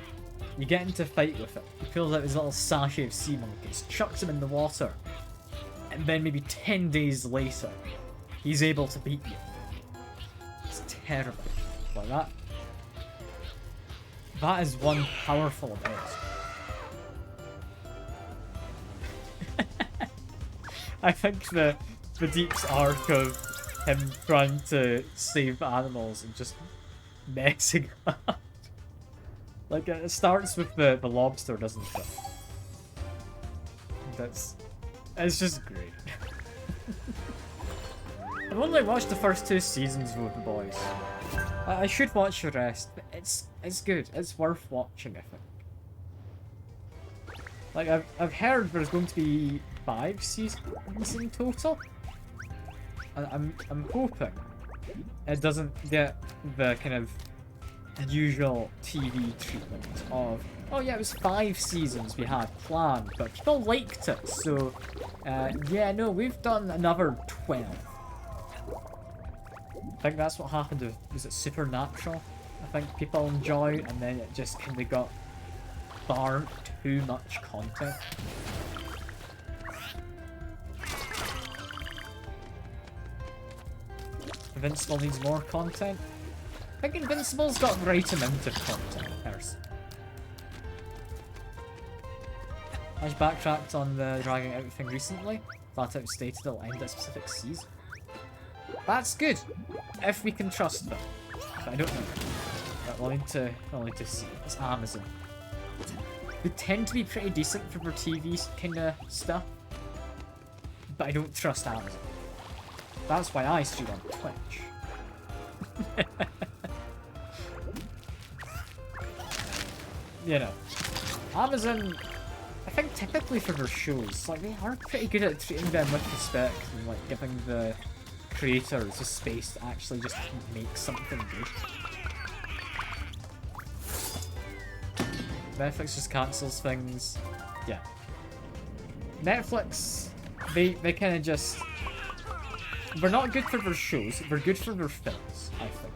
you get into a fight with it. He pulls out his little sachet of sea monkeys, chucks them in the water, and then maybe 10 days later, he's able to beat you. It's terrible. Like that. That is one powerful ability. I think the Deep's arc of him trying to save animals and just messing up. Like, it starts with the lobster, doesn't it? It's just great. I've only watched the first 2 seasons of The Boys. I should watch the rest, but it's good. It's worth watching, I think. Like, I've heard there's going to be 5 seasons in total. And I'm hoping it doesn't get the kind of usual TV treatment of, oh yeah, it was 5 seasons we had planned, but people liked it, so yeah, no, we've done another 12. I think that's what happened with, was it Supernatural? I think people enjoyed, and then it just kind of got far too much content. Invincible needs more content. I think Invincible's got the right amount of content, personally. I just backtracked on the dragging out thing recently. Flat out stated it'll end at a specific season. That's good, if we can trust them. But I don't know. But we'll need to see. It's Amazon. They tend to be pretty decent for their TV kind of stuff. But I don't trust Amazon. That's why I stream on Twitch. You know, Amazon, I think typically for their shows, like, they are pretty good at treating them with respect and like giving the creators the space to actually just make something good. Netflix just cancels things. Yeah. Netflix, they kind of just, they're not good for their shows, they're good for their films, I think.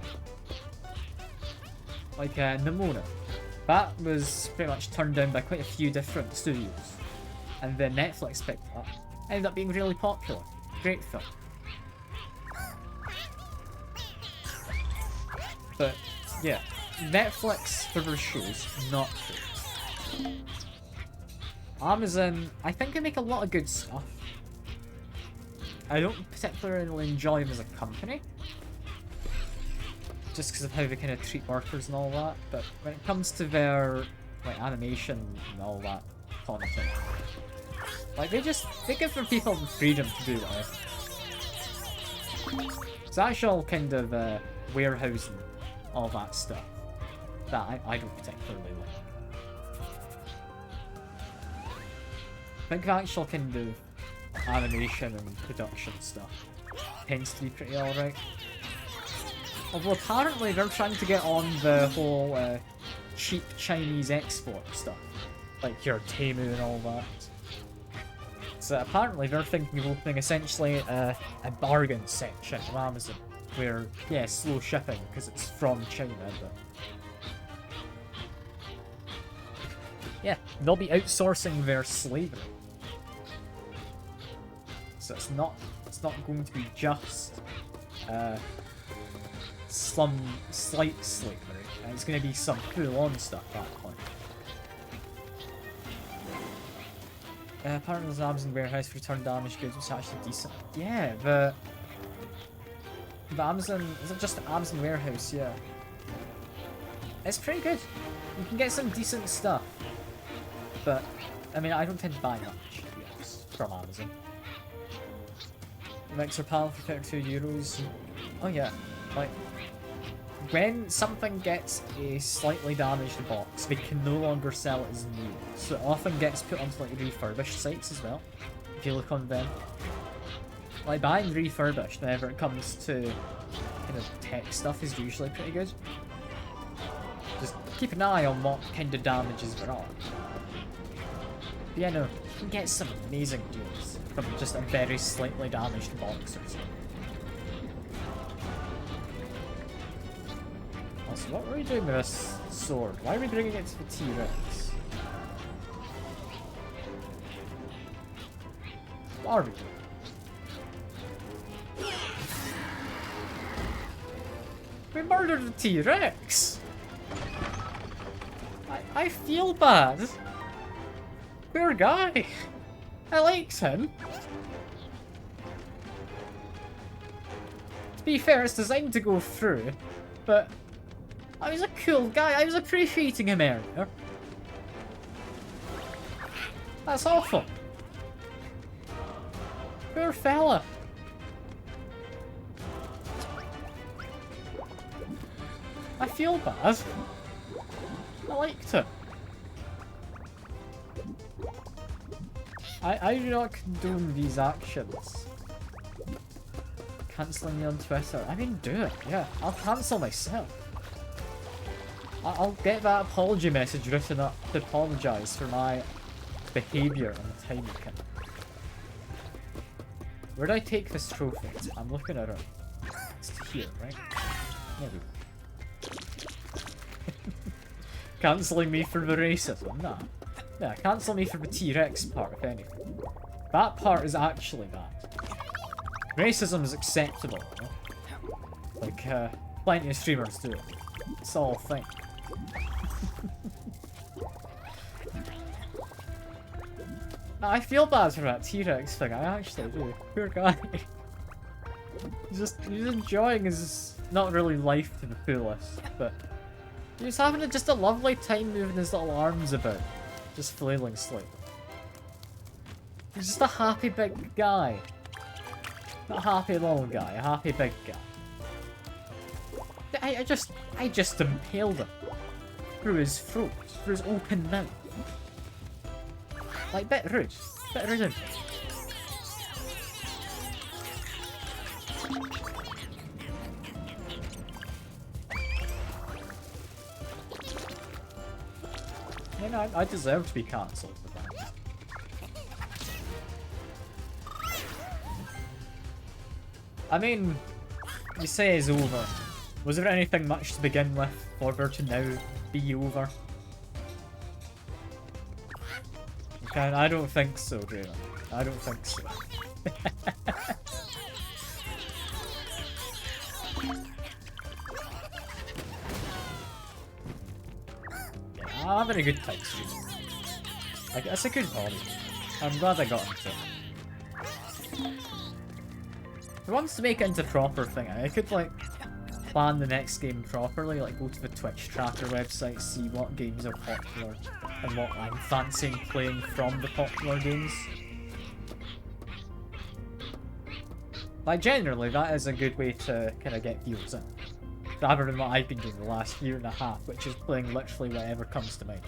Like Nimona. That was pretty much turned down by quite a few different studios. And then Netflix picked it up. Ended up being really popular. Great film. But, yeah. Netflix for their shows, not great. Amazon, I think they make a lot of good stuff. I don't particularly enjoy them as a company. Just because of how they kind of treat workers and all that, but when it comes to their like animation and all that content, like they give their people the freedom to do whatever. It's actual kind of warehousing, all that stuff that I don't particularly like. I think the actual kind of animation and production stuff tends to be pretty alright. Although apparently they're trying to get on the whole cheap Chinese export stuff. Like your Temu and all that. Because apparently they're thinking of opening essentially a bargain section of Amazon. Where, yeah, slow shipping because it's from China, but... yeah, they'll be outsourcing their slavery. So it's not going to be just some slight slavery. It's going to be some full-on stuff at that point. Apparently there's an Amazon warehouse for return damaged goods, which is actually decent. Yeah, the Amazon... is it just the Amazon warehouse? Yeah. It's pretty good. You can get some decent stuff. But, I mean, I don't tend to buy much, yes, from Amazon. Mixer panel for €32. Oh yeah, like, when something gets a slightly damaged box, they can no longer sell it as new. So it often gets put onto like refurbished sites as well, if you look on them. Like buying refurbished whenever it comes to kind of tech stuff is usually pretty good. Just keep an eye on what kind of damages there are. But yeah, no, you can get some amazing deals from just a very slightly damaged box or something. Also, what were we doing with this sword? Why are we bringing it to the T-Rex? What are we doing? We murdered the T-Rex! I feel bad. Poor guy. I liked him. To be fair, it's designed to go through, but I was a cool guy. I was appreciating him earlier. That's awful. Poor fella. I feel bad. I liked him. I do not condone these actions. Cancelling me on Twitter. I mean, do it. Yeah, I'll cancel myself. I'll get that apology message written up to apologise for my behaviour on the Tinykin. Where do I take this trophy? I'm looking at it. It's here, right? There we go. Cancelling me for the racism? Nah. Yeah, cancel me for the T-Rex part, if anything. That part is actually bad. Racism is acceptable, you know? Like, plenty of streamers do it. It's all a thing. I feel bad for that T-Rex thing, I actually do. Poor guy. He's enjoying his, not really life to the fullest, but he's having just a lovely time moving his little arms about. Just flailing slightly. He's just a happy big guy. Not a happy little guy, a happy big guy. I just impaled him. Through his throat, through his open mouth. Like, bit rude. Bit rude of me. You know, I deserve to be cancelled for that. I mean, you say it's over. Was there anything much to begin with for there to now be over? Okay, I don't think so, Draven. I don't think so. I'm having a good time streaming. Like, that's a good hobby. I'm glad I got into it. If I wanted to make it into a proper thing, I could, like, plan the next game properly, like go to the Twitch tracker website, see what games are popular, and what I'm fancying playing from the popular games. Like, generally, that is a good way to kind of get views in. Rather than what I've been doing the last year and a half, which is playing literally whatever comes to mind.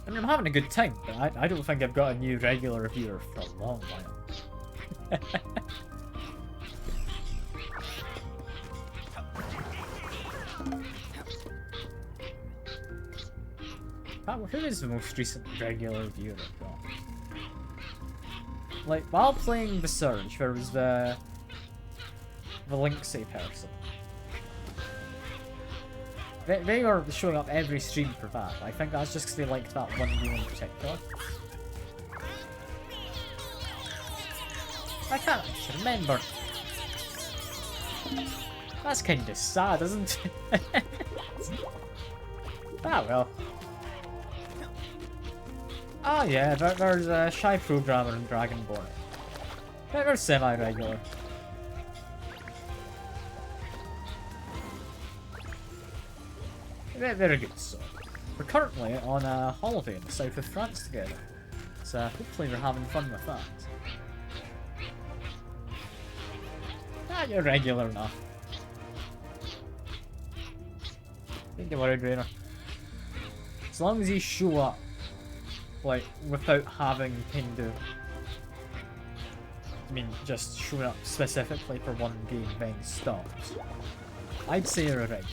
I mean, I'm having a good time, but I don't think I've got a new regular reviewer for a long while. Who is the most recent regular viewer I've got? Like, while playing The Surge, there was the Linksy person. They were showing up every stream for that. I think that's just because they liked that one game in particular. I can't actually remember. That's kind of sad, isn't it? Ah, well. Ah, yeah, there's a Shy Programmer and Dragonborn. They're semi-regular. Very good, so. We're currently on a holiday in the south of France together. So hopefully we're having fun with that. Ah, you're regular enough. Don't you worry, Drainer. As long as you show up, like, without having kind of... I mean, just showing up specifically for one game, then stops. I'd say you're a regular.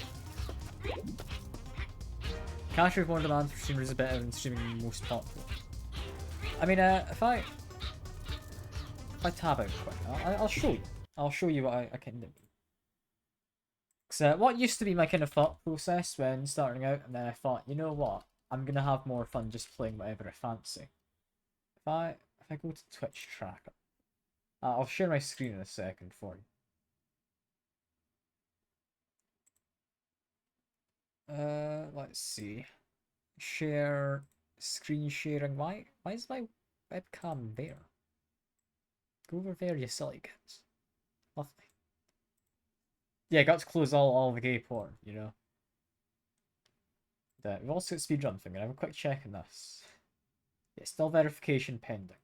Cash with more demand for streamers is better than streaming the most popular. I mean, if I tab out quick, I'll show you. I'll show you what I can do. Because what used to be my kind of thought process when starting out, and then I thought, you know what? I'm gonna have more fun just playing whatever I fancy. If I go to Twitch tracker, I'll share my screen in a second for you. Let's see. Share screen sharing. Why is my webcam there? Go over there, you silly kids. Lovely. Yeah, got to close all the gay porn, you know. We've also got speedrun thing, and I have a quick check on this. Yeah, still verification pending.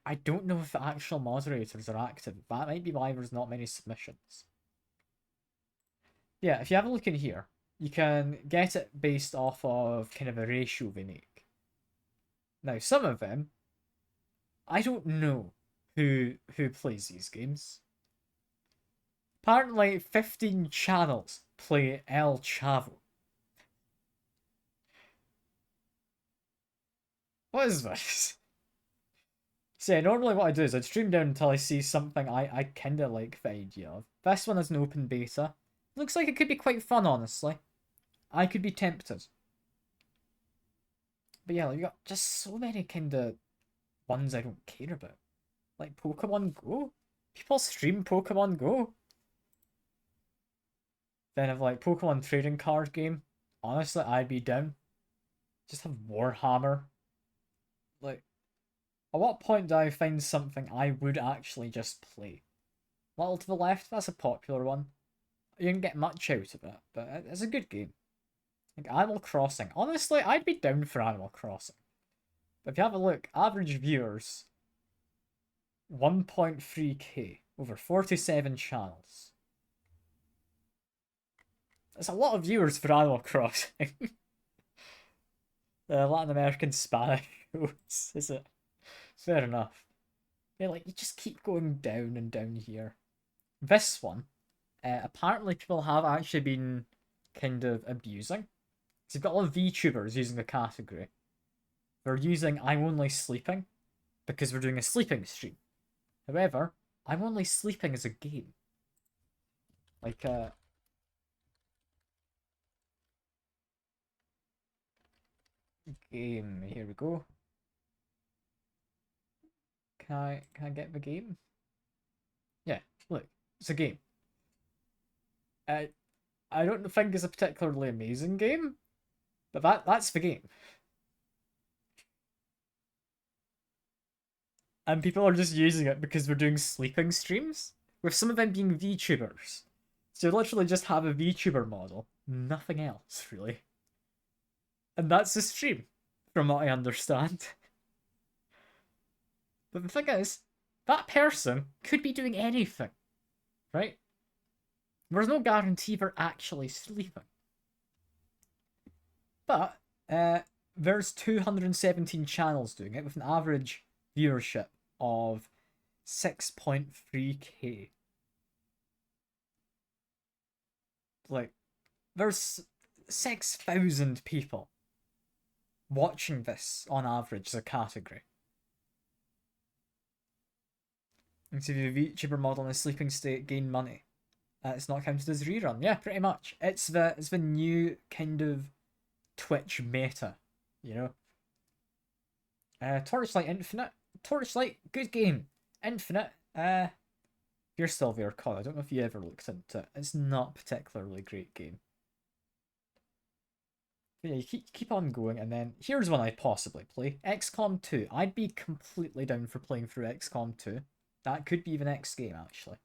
I don't know if the actual moderators are active. That might be why there's not many submissions. Yeah, if you have a look in here, you can get it based off of kind of a ratio they make. Now, some of them, I don't know who plays these games. Apparently, 15 channels play El Chavo. What is this? So yeah, normally what I do is I'd stream down until I see something I kinda like the idea of. This one is an open beta. Looks like it could be quite fun, honestly. I could be tempted. But yeah, like, you got just so many kinda ones I don't care about. Like Pokemon Go? People stream Pokemon Go. Then have like Pokemon trading card game. Honestly, I'd be down. Just have Warhammer. Like, at what point do I find something I would actually just play? Little to the Left, that's a popular one. You didn't get much out of it, but it's a good game. Like Animal Crossing. Honestly, I'd be down for Animal Crossing. But if you have a look, average viewers 1.3k over 47 channels. That's a lot of viewers for Animal Crossing. Latin American Spanish shows, is it? Fair enough. Yeah, like you just keep going down and down here. This one, apparently people have actually been kind of abusing. So you've got a lot of VTubers using the category. They're using I'm Only Sleeping because we're doing a sleeping stream. However, I'm Only Sleeping is a game. Like, game, here we go. Can I get the game? Yeah, look, it's a game. I don't think it's a particularly amazing game, but that's the game. And people are just using it because we're doing sleeping streams, with some of them being VTubers. So you literally just have a VTuber model, nothing else, really. And that's the stream, from what I understand. But the thing is, that person could be doing anything, right? There's no guarantee they're actually sleeping. But there's 217 channels doing it with an average viewership of 6.3k. Like, there's 6,000 people watching this on average as a category. And so if you have a VTuber model in a sleeping state, gain money. It's not counted as rerun. Yeah, pretty much. It's the new kind of Twitch meta, you know. Torchlight Infinite. Torchlight, good game. Infinite, you're still there, Con. I don't know if you ever looked into it. It's not a particularly great game. But yeah, you keep on going, and then here's one I'd possibly play. XCOM 2. I'd be completely down for playing through XCOM 2. That could be the next game, actually.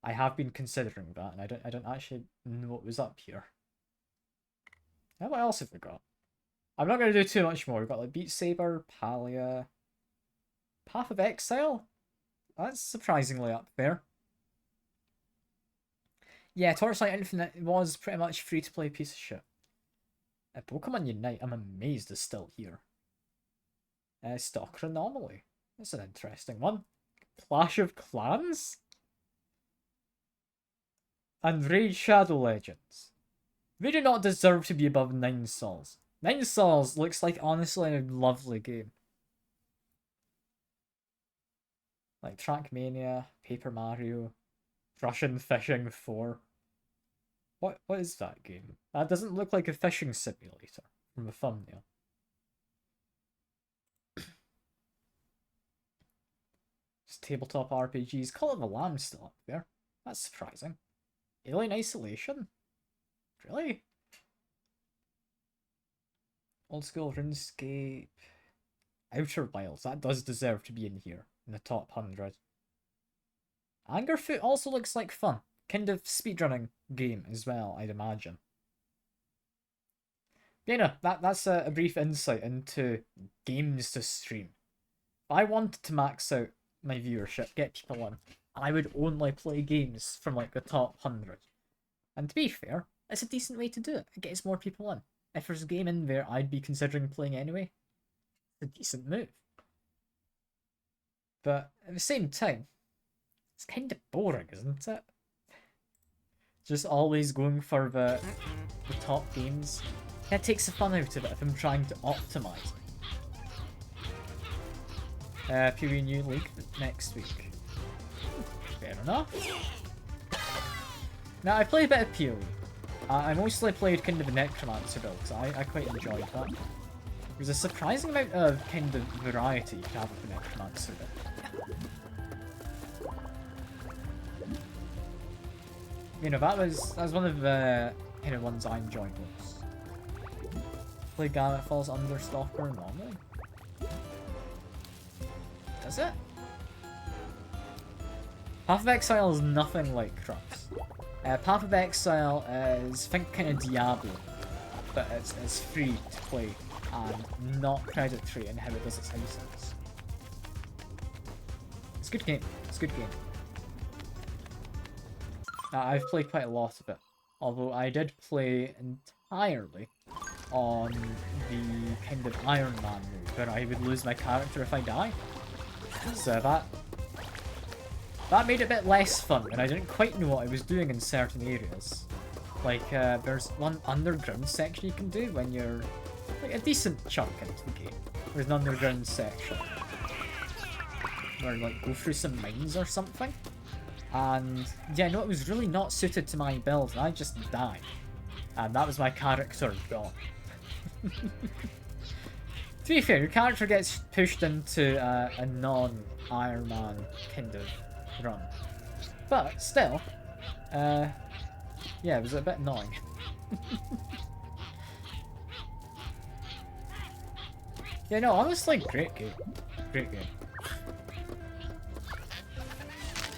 I have been considering that, and I don't actually know what was up here. Now, what else have we got? I'm not going to do too much more. We've got like Beat Saber, Palia, Path of Exile. That's surprisingly up there. Yeah, Torchlight Infinite was pretty much free-to-play piece of shit. Pokemon Unite, I'm amazed is still here. Stalker Anomaly. That's an interesting one. Clash of Clans? And Raid Shadow Legends. They do not deserve to be above 9 Sols. 9 Sols looks like, honestly, a lovely game. Like Trackmania, Paper Mario, Russian Fishing 4. What is that game? That doesn't look like a fishing simulator from the thumbnail. Just tabletop RPGs. Call of the Lamb still up there. That's surprising. Alien Isolation? Really? Old School RuneScape. Outer Wilds. That does deserve to be in here. In the top 100. Angerfoot also looks like fun. Kind of speedrunning game as well, I'd imagine. But, you know, that's a brief insight into games to stream. If I wanted to max out my viewership, get people in, I would only play games from like the top 100. And to be fair, it's a decent way to do it. It gets more people in. If there's a game in there I'd be considering playing anyway, it's a decent move. But at the same time, it's kind of boring, isn't it? Just always going for the top games. That takes the fun out of it if I'm trying to optimize. PoE New League next week. Fair enough. Now, I play a bit of PoE. I mostly played kind of the Necromancer build, because I quite enjoyed that. There's a surprising amount of kind of variety you can have with the Necromancer build. You know, that was one of the kind of ones I enjoyed most. Play Gamut falls under Stalker normally. Does it? Path of Exile is nothing like Crux. Path of Exile is, think, kind of Diablo, but it's free to play and not predatory in how it does its items. It's a good game. It's a good game. I've played quite a lot of it, although I did play entirely on the kind of Iron Man mode, where I would lose my character if I die. So that made it a bit less fun, and I didn't quite know what I was doing in certain areas. Like, there's one underground section you can do when you're like a decent chunk into the game. There's an underground section where like go through some mines or something. And yeah, no, it was really not suited to my build, and I just died. And that was my character gone. To be fair, your character gets pushed into a non-Iron Man kind of run. But still, yeah, it was a bit annoying. Yeah, no, honestly, great game. Great game.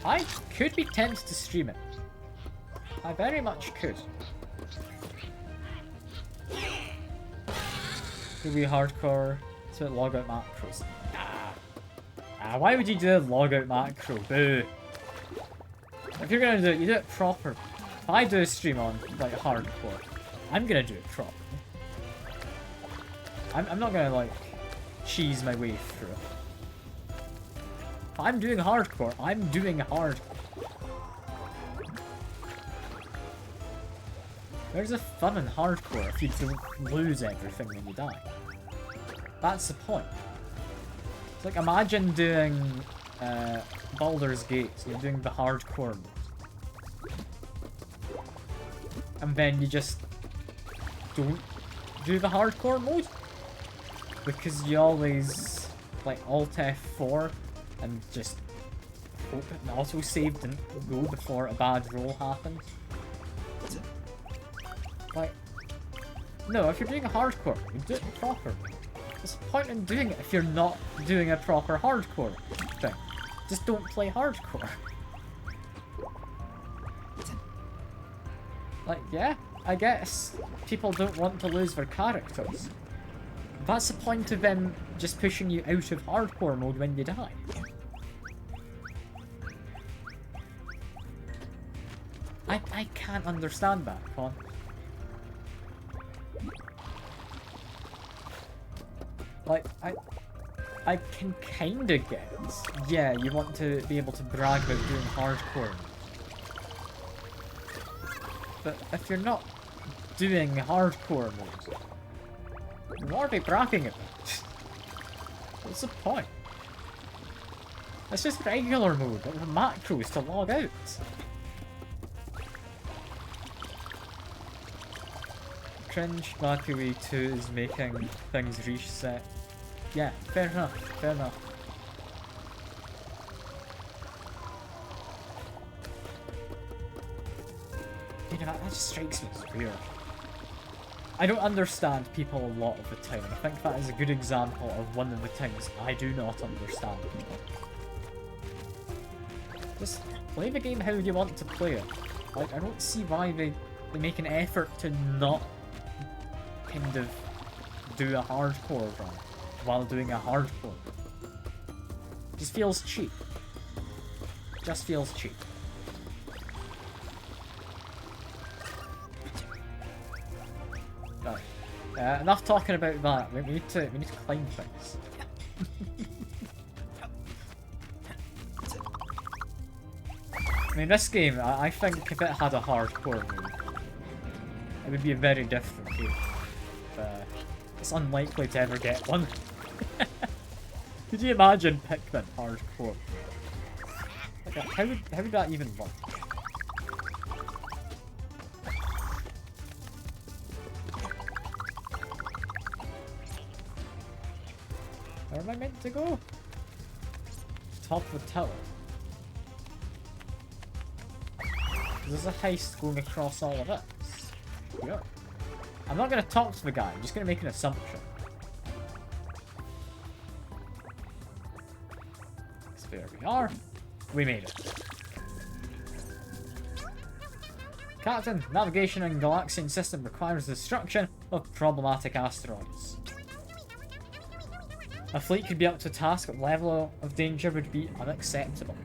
I could be tempted to stream it. I very much could. Could be hardcore to logout macros. Why would you do a logout macro? Boo. If you're gonna do it, you do it proper. If I do a stream on like hardcore, I'm gonna do it properly. I'm not gonna like cheese my way through it. If I'm doing hardcore, I'm doing hardcore. Where's the fun in hardcore if you don't lose everything when you die? That's the point. It's like, imagine doing Baldur's Gate, so you're doing the hardcore mode. And then you just don't do the hardcore mode? Because you always, like, Alt F4 and just hope it auto-saved and go before a bad roll happens. Like, no, if you're doing a hardcore, you do it properly. What's the point in doing it if you're not doing a proper hardcore thing? Just don't play hardcore. Like, yeah, I guess people don't want to lose their characters. That's the point of them just pushing you out of hardcore mode when you die. I can't understand that, Con. Like, I can kinda get, yeah, you want to be able to brag about doing hardcore. But if you're not doing hardcore mode, what are they bragging about? What's the point? It's just regular mode, with macros to log out. Cringe, luckily 2 is making things reset. Yeah, fair enough, fair enough. You know, that just strikes me as weird. I don't understand people a lot of the time. I think that is a good example of one of the things I do not understand people. Just play the game how you want to play it. Like, I don't see why they make an effort to not kind of do a hardcore run while doing a hardcore. Just feels cheap. Just feels cheap. Right. Enough talking about that. We need to climb things. I mean, this game, I think if it had a hardcore mode, it would be a very different game. It's unlikely to ever get one. Could you imagine Pikmin hardcore? Like, how would that even work? Where am I meant to go? Top of the tower. There's a heist going across all of this. Yeah. I'm not going to talk to the guy, I'm just going to make an assumption. So there we are. We made it. Captain, navigation in Galaxian system requires the destruction of problematic asteroids. A fleet could be up to a task, but level of danger would be unacceptable.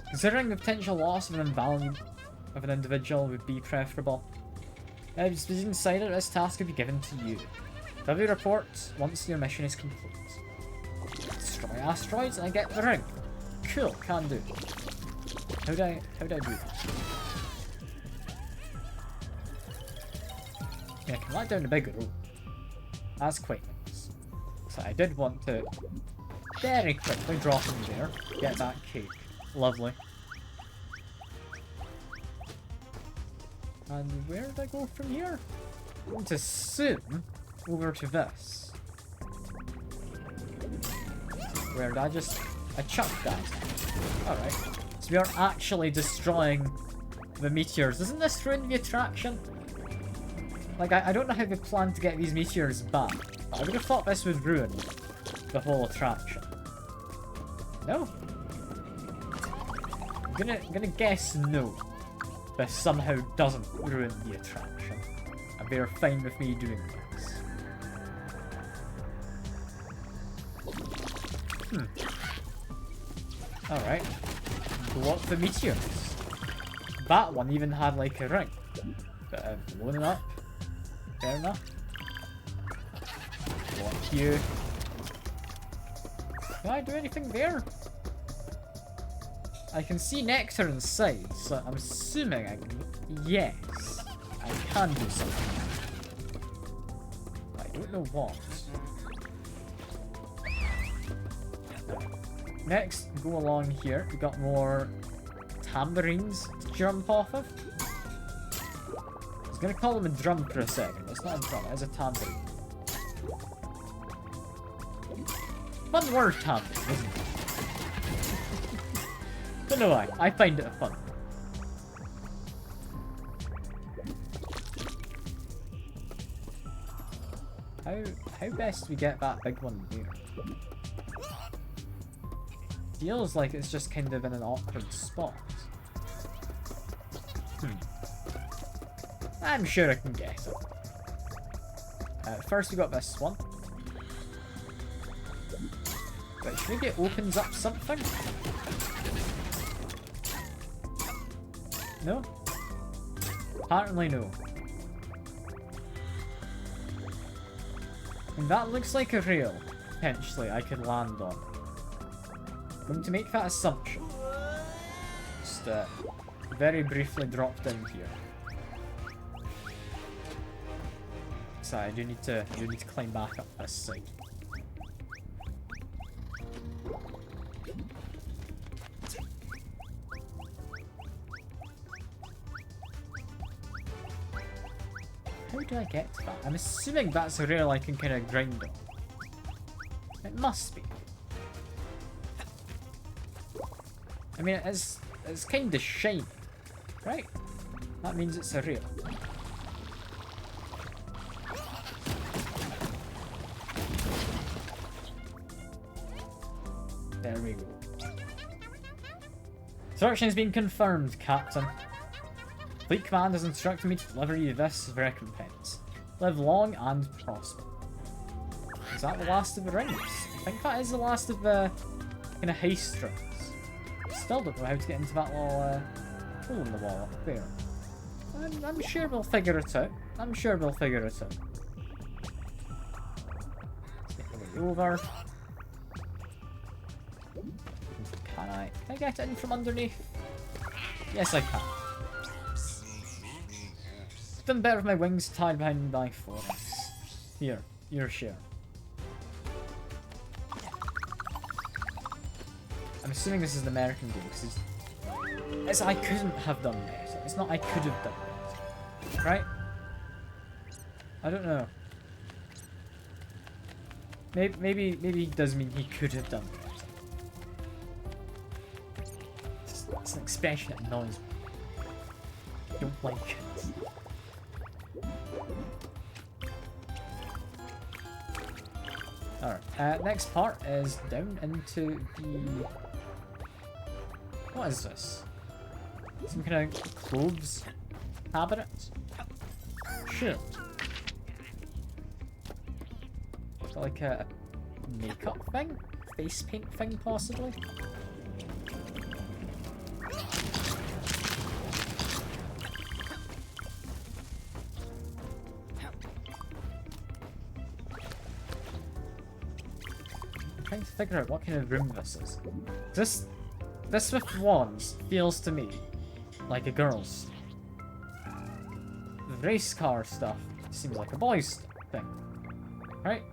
Considering the potential loss of an invalue of an individual would be preferable. It's been decided this task will be given to you. W reports once your mission is complete. Destroy asteroids and I get the ring. Cool, can do. How'd I do that? Yeah, I can let down the big rope. That's quite nice. So I did want to very quickly drop in there, get that cake. Lovely. And where did I go from here? I want to assume over to this. Where did I chucked that. Alright. So we are actually destroying the meteors. Doesn't this ruin the attraction? Like, I don't know how they plan to get these meteors back. But I would have thought this would ruin the whole attraction. No? I'm gonna guess no. This somehow doesn't ruin the attraction. And they're fine with me doing this. Alright. Blow up the meteors. That one even had like a ring. But blown it up. Fair enough. Blow up you. Can I do anything there? I can see nectar inside, so I'm assuming yes, I can do something. I don't know what. Next, go along here. We got more tambourines to jump off of. I was gonna call them a drum for a second, but it's not a drum, it's a tambourine. Fun word, tambourine, isn't it? Don't know why, I find it fun. How best we get that big one there? Feels like it's just kind of in an awkward spot. I'm sure I can get it. First we got this one. Which maybe it opens up something? No? Apparently no. And that looks like a rail, potentially, I could land on. I'm going to make that assumption. Just very briefly dropped in here. So I do need to climb back up this side. How do I get to that? I'm assuming that's a rail I can kind of grind on. It must be. I mean, it's kind of shiny, right? That means it's a rail. There we go. Instruction has been confirmed, Captain. Fleet Command has instructed me to deliver you this recompense. Live long and prosper. Is that the last of the rings? I think that is the last of the kind of heist rings. Still don't know how to get into that little hole in the wall up there. I'm sure we'll figure it out. I'm sure we'll figure it out. Let's make the way over. Can I get it in from underneath? Yes, I can. Done better with my wings tied behind my forelegs. Here, your share. I'm assuming this is the American game, because it's I couldn't have done better. It's not I could have done better. Right? I don't know. Maybe it does mean he could have done better. It's an expression that annoys me. I don't like it. Alright, next part is down into the... What is this? Some kind of clothes cabinet? Sure. Is that like a makeup thing? Face paint thing, possibly? Trying to figure out what kind of room this is. This with wands feels to me like a girl's. The race car stuff seems like a boy's thing, right?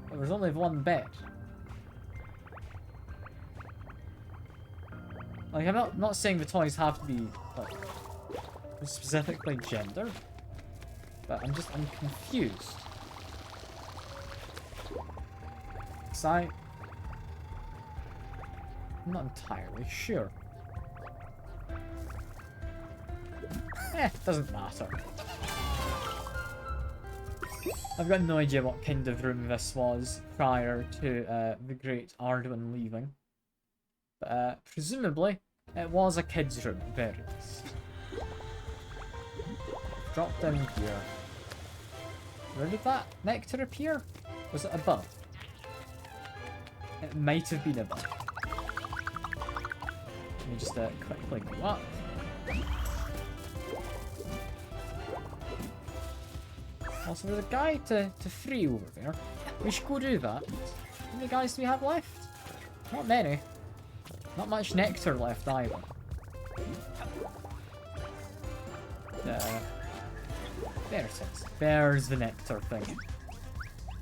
But there's only one bed. Like I'm not saying the toys have to be like specifically gendered, but I'm confused. I'm not entirely sure. Doesn't matter. I've got no idea what kind of room this was prior to the great Arduin leaving. But presumably, it was a kid's room at very least. Drop down here. Where did that nectar appear? Was it above? It might have been above. Let me just quickly go up. Also, there's a guy to free over there. We should go do that. How many guys do we have left? Not many. Not much nectar left either. There it is. There's the nectar thing.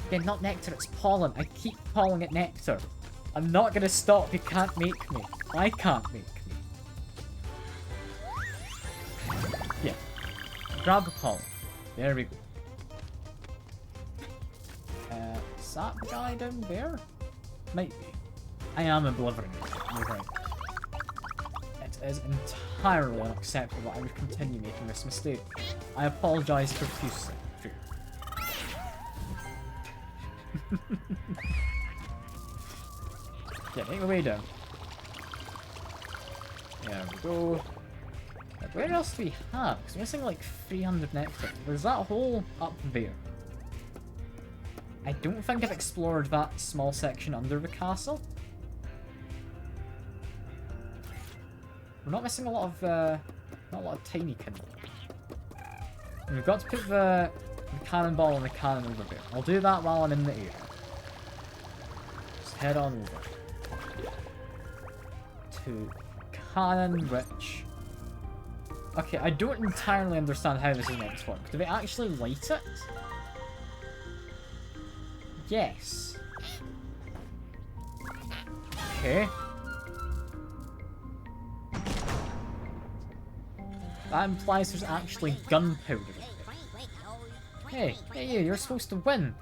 Again, not nectar, it's pollen. I keep calling it nectar. I'm not gonna stop. You can't make me. I can't make me. Yeah. Grab the pollen. There we go. Is that the guy down there? Might be. I am obliterating it. You're right. It is entirely unacceptable. I would continue making this mistake. I apologise profusely. Yeah, make my way down. There we go. Where else do we have? Because we're missing like 300 nectar. There's that hole up there. I don't think I've explored that small section under the castle. We're not missing a lot of, not a lot of Tinykin. We've got to put the cannonball and the cannon over there. I'll do that while I'm in the air. Just head on over. To cannon, which... Okay, I don't entirely understand how this is meant to work. Do they actually light it? Yes. Okay. That implies there's actually gunpowder. Hey, you're supposed to win.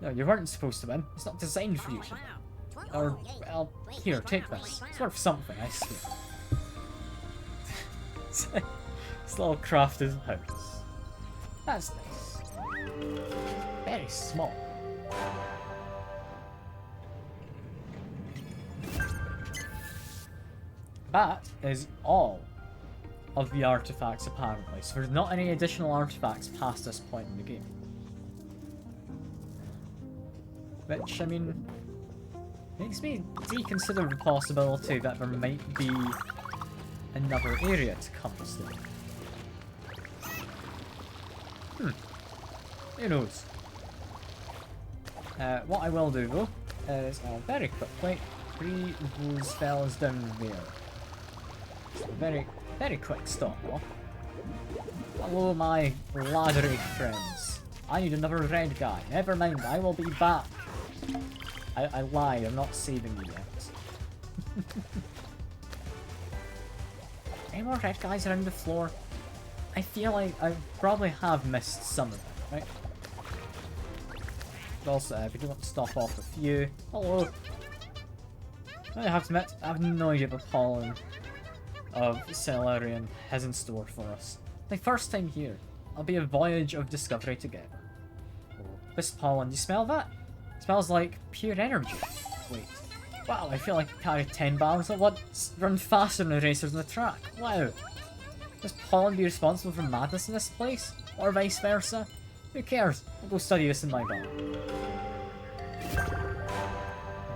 No, you weren't supposed to win. It's not designed for you to win. Or, well, here, take this. It's worth something, I swear. This little crafted house. That's nice. Very small. That is all of the artifacts, apparently. So there's not any additional artifacts past this point in the game. Which, I mean, makes me reconsider the possibility that there might be another area to come to. Who knows? What I will do, though, is I'll very quickly bring those fellas down there. So very, very quick stop off. Hello, my laddery friends. I need another red guy. Never mind, I will be back. I lied, I'm not saving you yet. Any more red guys around the floor? I feel like I probably have missed some of them, right? But also, if you do want to stop off with you. Hello. I have to admit, I have no idea what pollen of Celarian has in store for us. My first time here. I'll be a voyage of discovery together. Oh, this pollen, do you smell that? It smells like pure energy. Wait. Wow, I feel like I carry 10 barrels of blood. Run faster than the racers on the track. Wow. Does pollen be responsible for madness in this place? Or vice versa? Who cares? I'll go study this in my bar. And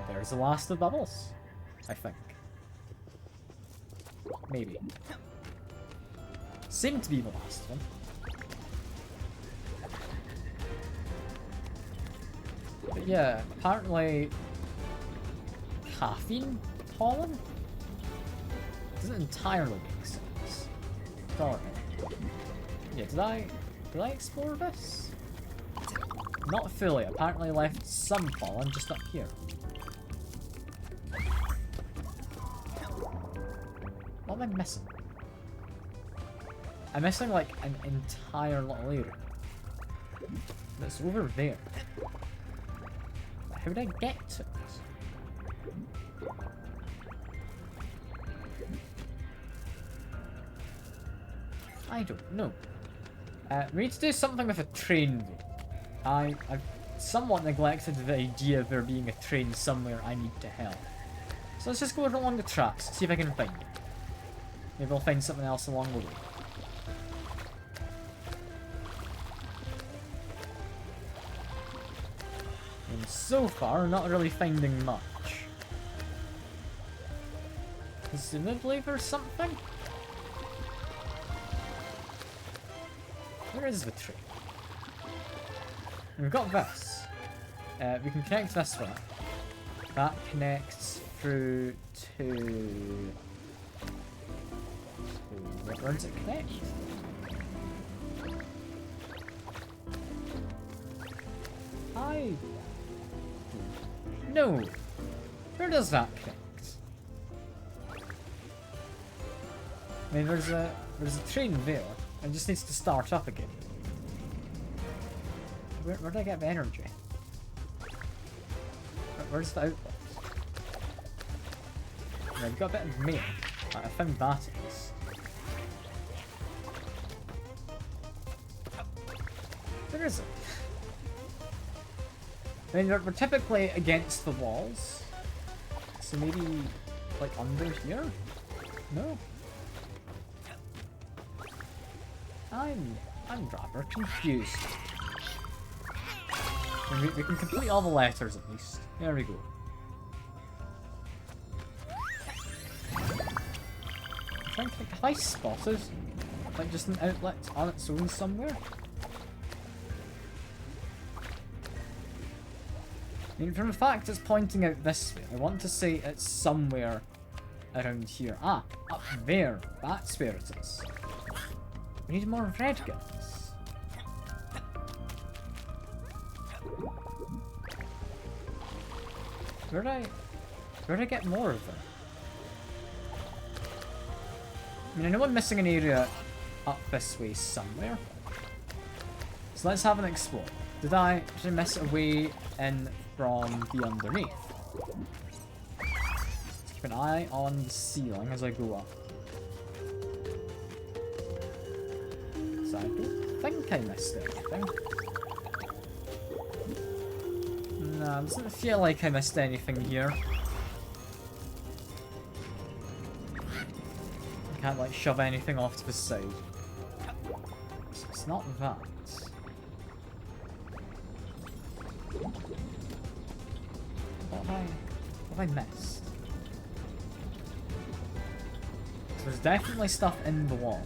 there's the last of bubbles. I think. Maybe. Seemed to be the last one. But yeah, apparently caffeine pollen doesn't entirely make sense. Alright. Yeah, did I explore this? Not fully. Apparently I left some pollen just up here. What am I missing? I'm missing like an entire little area. That's over there. How did I get to it? I don't know. We need to do something with a train though. I've somewhat neglected the idea of there being a train somewhere I need to help. So let's just go along the tracks, see if I can find it. Maybe I'll find something else along the way. And so far, not really finding much. Presumably there's something? Where is the tree? We've got this. We can connect this one. That connects through to... Where does it connect? No! Where does that connect? I mean, there's a train there. It just needs to start up again. Where did I get the energy? Where's the outlet? Yeah, I've got a bit of mail. I found that at least. Where is it? I mean, we're typically against the walls. So maybe, like, under here? No? I'm rather confused. And we can complete all the letters at least. There we go. I'm trying to think, have I spotted, like, just an outlet on its own somewhere? I mean, from the fact it's pointing out this way, I want to say it's somewhere around here. Ah, up there. That's where it is. We need more red guns. Where'd I get more of them? I mean, I know I'm missing an area up this way somewhere. So let's have an explore. Did I miss a way in from the underneath? Let's keep an eye on the ceiling as I go up. So I don't think I missed anything. No, it doesn't feel like I missed anything here. I can't, like, shove anything off to the side. It's not that. What have I missed? So there's definitely stuff in the wall.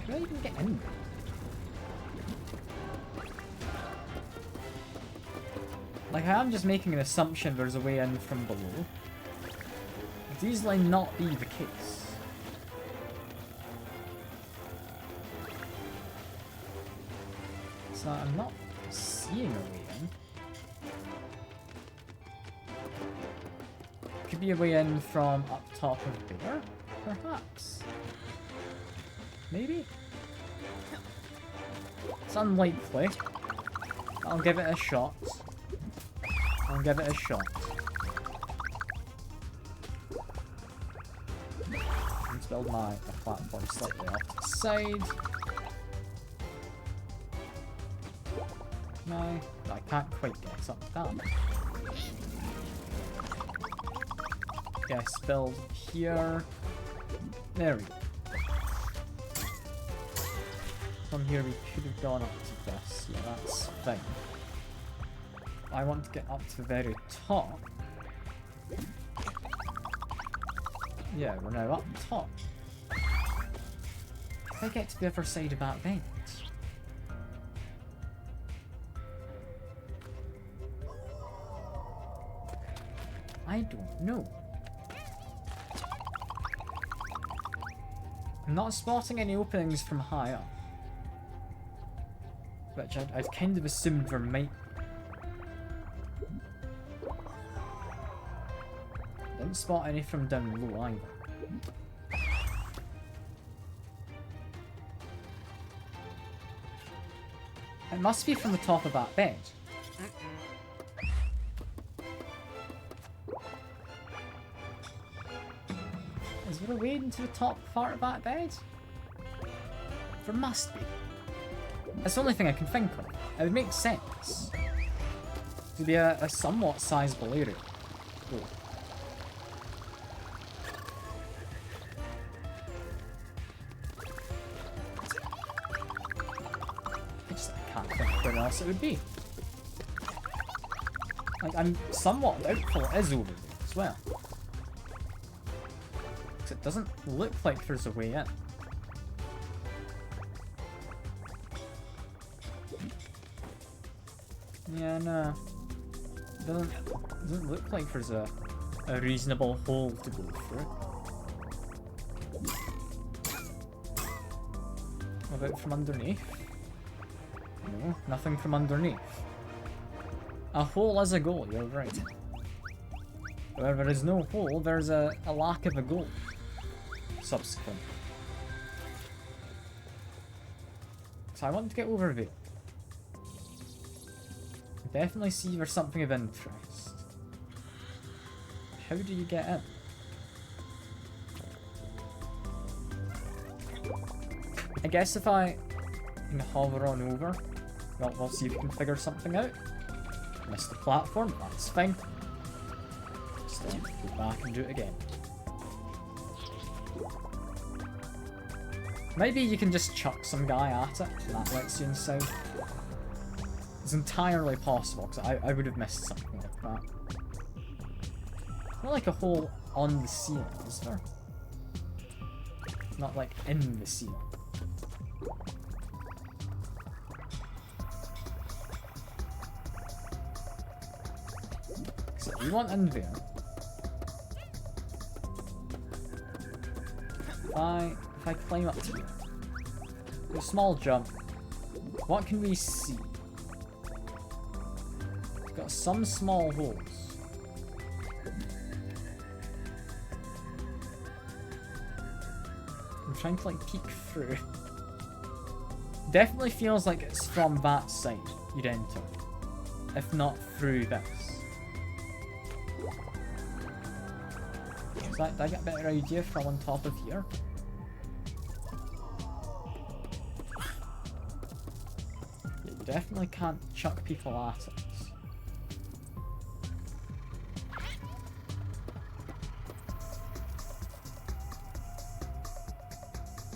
Can I even get in there? Like, I am just making an assumption there's a way in from below. It's easily not be the case. So I'm not seeing a way in. Could be a way in from up top of there, perhaps. Maybe? It's unlikely. I'll give it a shot. I'll give it a shot. Let's build my platform slightly off to the side. No, I can't quite get up that. Yes, build here. There we go. From here we could have gone up to this. Yeah, that's fine. I want to get up to the very top. Yeah, we're now up top. If I get to the other side of that vent. I don't know. I'm not spotting any openings from high up. Which I'd kind of assumed there might be. Didn't spot any from down low either. It must be from the top of that bed. Is there a way into the top part of that bed? There must be. That's the only thing I can think of. It would make sense to be a somewhat sizable area. Oh. I can't think where else it would be. Like, I'm somewhat doubtful it is over there as well. Because it doesn't look like there's a way in. Yeah, no. Doesn't look like there's a reasonable hole to go through. What about from underneath? No, nothing from underneath. A hole is a goal, you're right. Where there is no hole, there's a lack of a goal. Subsequent. So I want to get over there. Definitely see there's something of interest. How do you get in? I guess if I can hover on over, well, we'll see if we can figure something out. Missed the platform, that's fine. Just go back and do it again. Maybe you can just chuck some guy at it, and that lets you inside. It's entirely possible, because I would have missed something like that. Not like a hole on the ceiling, is there? Not like in the ceiling. So we want in there. If I climb up here, do a small jump, what can we see? It's got some small holes. I'm trying to like peek through. Definitely feels like it's from that side you'd enter, if not through this. So did I get a better idea from on top of here? Yeah, you definitely can't chuck people at it.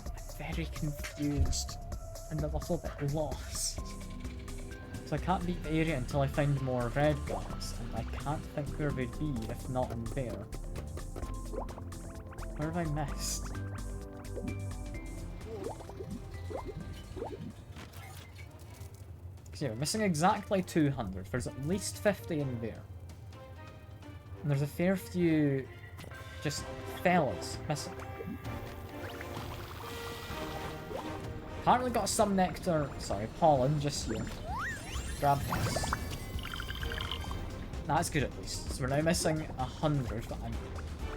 I'm very confused and a little bit lost. So I can't beat the area until I find more red guys, and I can't think where they'd be if not in there. Where have I missed? So yeah, we're missing exactly 200. There's at least 50 in there. And there's a fair few just fellas missing. Apparently got some nectar, sorry, pollen just here. Grab this. That's good at least. So we're now missing 100 that I'm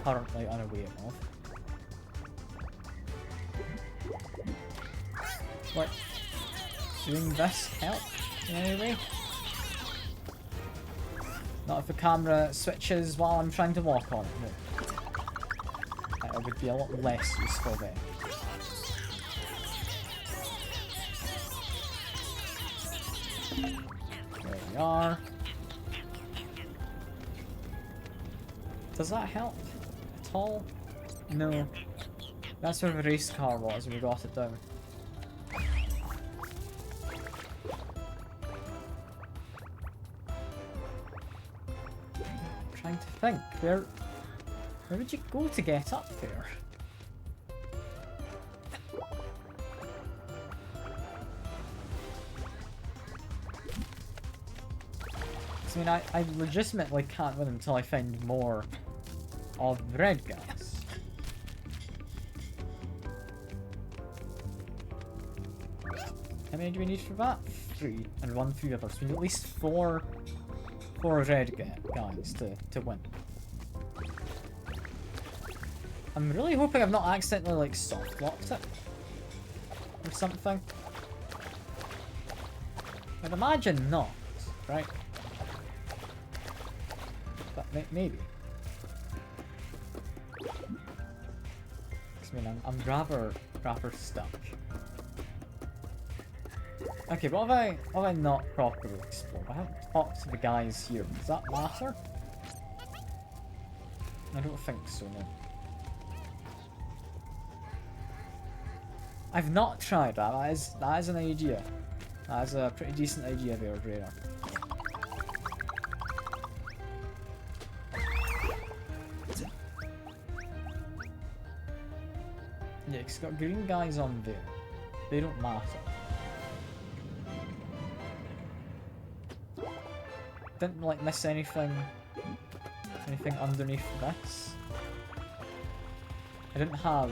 currently unaware of. What? Doing this help in any way? Not if the camera switches while I'm trying to walk on it. No. It would be a lot less useful there. There we are. Does that help at all? No. That's where the race car was when we got it down. I'm trying to think. Where would you go to get up there? I mean, I legitimately can't win until I find more of the red guys. How many do we need for that? 3, and 1 for the others. We need at least 4 red guys to win. I'm really hoping I've not accidentally like soft locked it or something. I'd imagine not, right? But maybe. I mean, I'm rather stuck. Okay, what have I not properly explored? I haven't talked to the guys here. Does that matter? I don't think so, no. I've not tried that. That is an idea. That is a pretty decent idea there, Raider. Yeah, it's got green guys on there. They don't matter. didn't like miss anything underneath this. I didn't have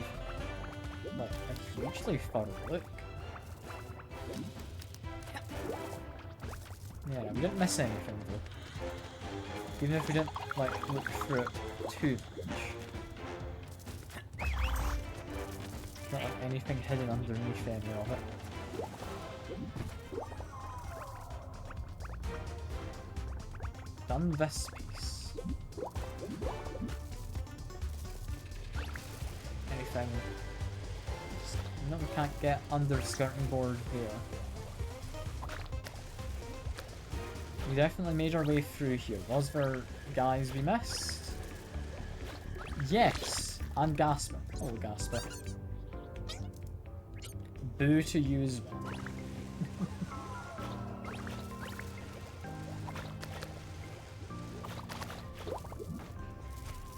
like a hugely thorough look. Yeah, we didn't miss anything though. Even if we didn't like look through it too much. Not like anything hidden underneath any of it. Done this piece. Anything? No, we can't get under the skirting board here. We definitely made our way through here. Was there guys we missed? Yes! And Gasper. Oh, Gasper. Boo to use one.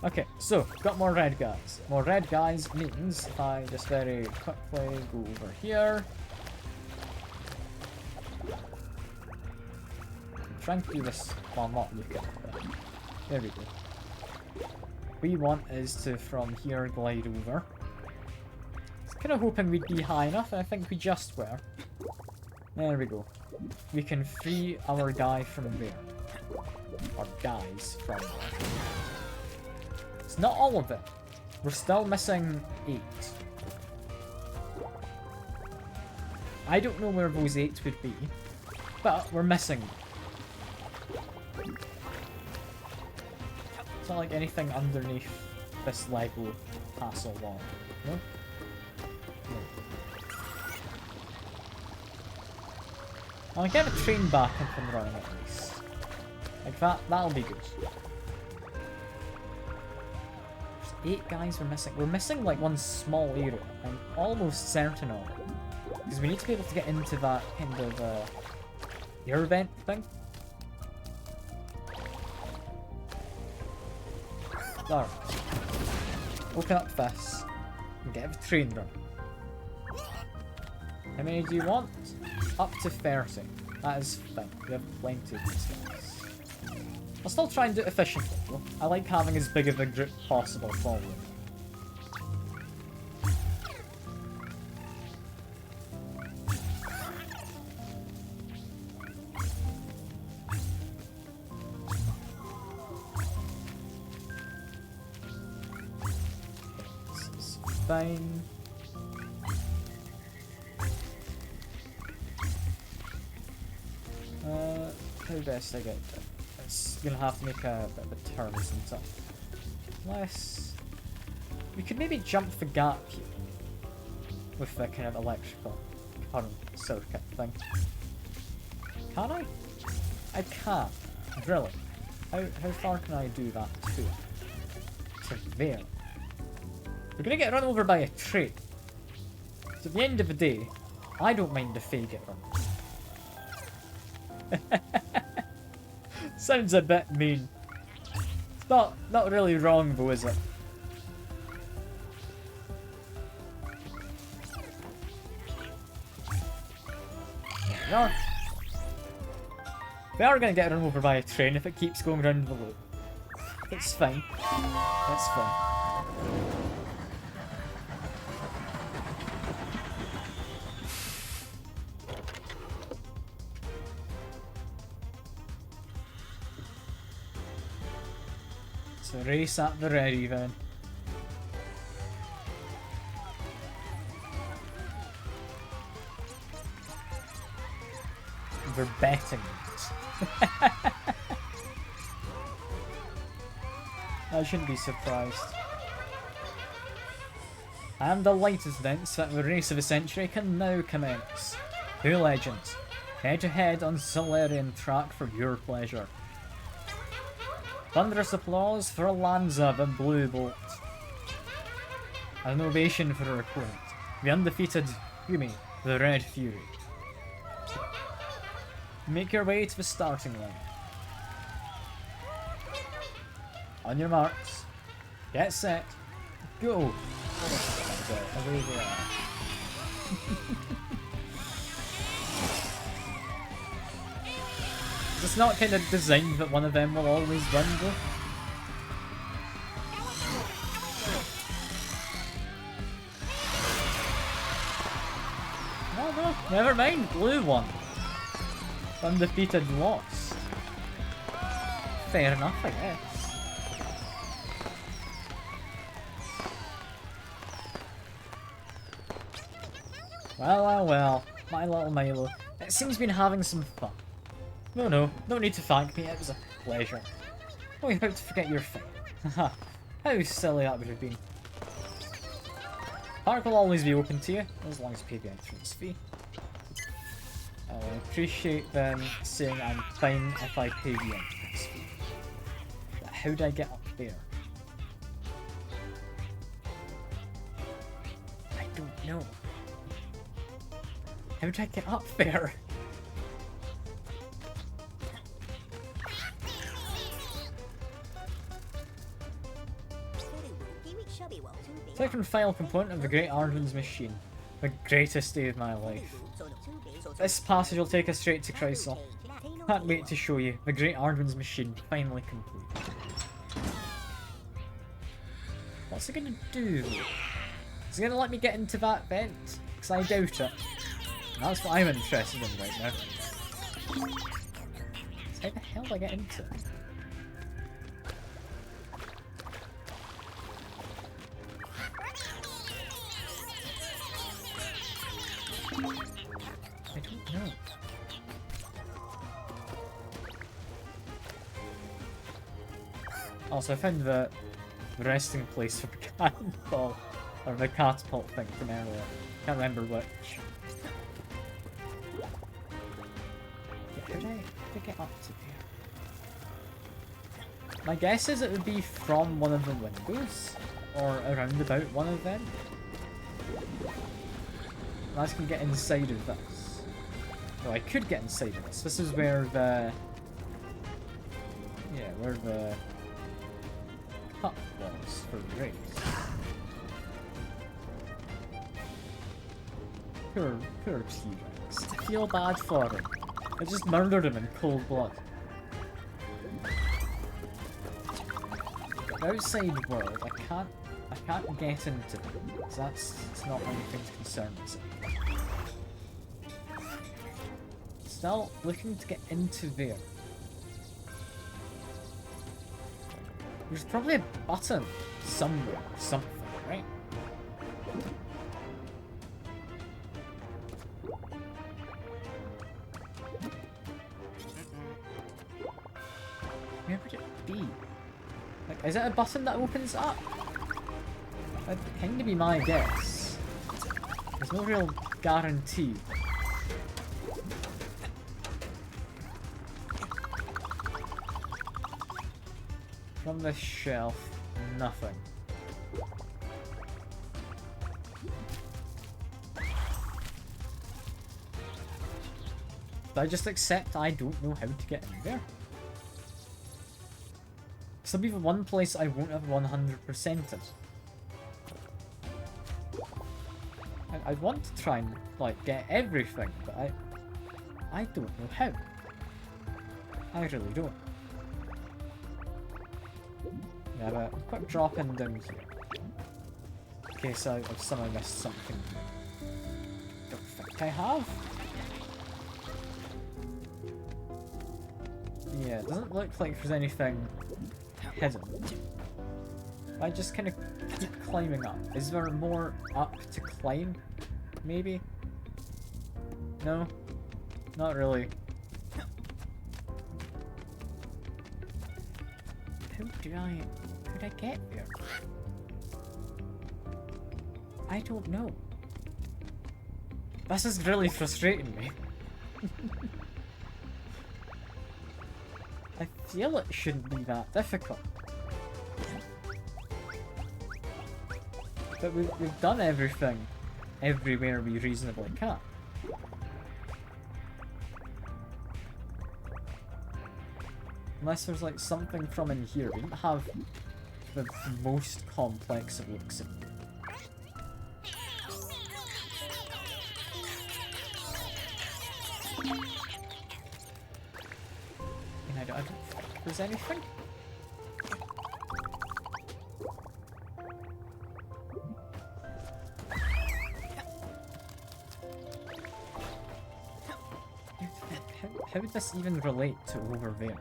Okay, so, got more red guys. More red guys means if I just very quickly go over here. I'm trying to do this while not looking at it. There we go. What we want is to, from here, glide over. I was kind of hoping we'd be high enough, and I think we just were. There we go. We can free our guy from there. Or guys from there. It's not all of it. We're still missing 8. I don't know where those 8 would be, but we're missing them. It's not like anything underneath this Lego castle wall. No? No. I'll get a train back and come running at least. Like that'll be good. 8 guys we're missing. We're missing like one small area. I'm almost certain of it. Because we need to be able to get into that kind of air vent thing. There. Open up this. And get the train running. How many do you want? Up to 30. That is fine. We have plenty of these guys. I'll still try and do it efficiently though. I like having as big of a group possible following. This is fine. How best I get there? It's gonna have to make a bit of a turn and stuff. Unless we could maybe jump the gap here with the kind of electrical current circuit thing. Can I? I can't. Really? How far can I do that to? To there. We're gonna get run over by a train. So at the end of the day, I don't mind if they get run. Sounds a bit mean. It's not really wrong though, is it? There we are. We are going to get run over by a train if it keeps going round the loop. It's fine. It's fine. So race at the ready then. We're betting it. I shouldn't be surprised. And the latest events that the race of the century can now commence. Two legends, head to head on Solarian track for your pleasure. Thunderous applause for Lanza, the Blue Bolt. An ovation for her opponent, the undefeated Yumi, the Red Fury. Make your way to the starting line. On your marks, get set, go! Away they are. Is this It's not kind of designed that one of them will always win though. Oh no, never mind, blue won. Undefeated lost. Fair enough, I guess. Well, my little Milo. It seems been having some fun. No need to thank me, it was a pleasure. Oh, you're about to forget your fight. Haha, how silly that would have been. Park will always be open to you, as long as you pay the entrance fee. I appreciate them saying I'm fine if I pay the entrance fee. But how do I get up there? I don't know. How do I get up there? Second final component of the Great Arden's machine. The greatest day of my life. This passage will take us straight to Chrysal. Can't wait to show you. The Great Arden's machine finally complete. What's it gonna do? Is it gonna let me get into that vent? Because I doubt it. That's what I'm interested in right now. So how the hell do I get into it? I don't know. Also, I found the resting place for the cannonball, or the catapult thing from earlier. Can't remember which. How did I get up to there? My guess is it would be from one of the windows, or around about one of them. I can get inside of this. Oh, I could get inside of this. This is where the... yeah, where the cup was for the race. Poor T-Rex. I feel bad for him. I just murdered him in cold blood. The outside world, I can't get into it. So it's not anything to concern myself. Still looking to get into there. There's probably a button somewhere or something, right? Where would it be? Like, is it a button that opens up? That'd kind of be my guess. There's no real guarantee. From this shelf, nothing. But I just accept I don't know how to get in there. This will be the one place I won't have 100%ed. I want to try and like get everything, but I don't know how. I really don't. Yeah, but quick drop in down here. In case I've somehow missed something. Don't think I have. Yeah, it doesn't look like there's anything hidden. I just kind of keep climbing up. Is there more up to climb? Maybe? No? Not really. How could I get there? I don't know. This is really frustrating me. I feel it shouldn't be that difficult. But we've done everything everywhere we reasonably can. Unless there's like something from in here. We didn't have the most complex it looks in here. I don't think there's anything. How would this even relate to over there?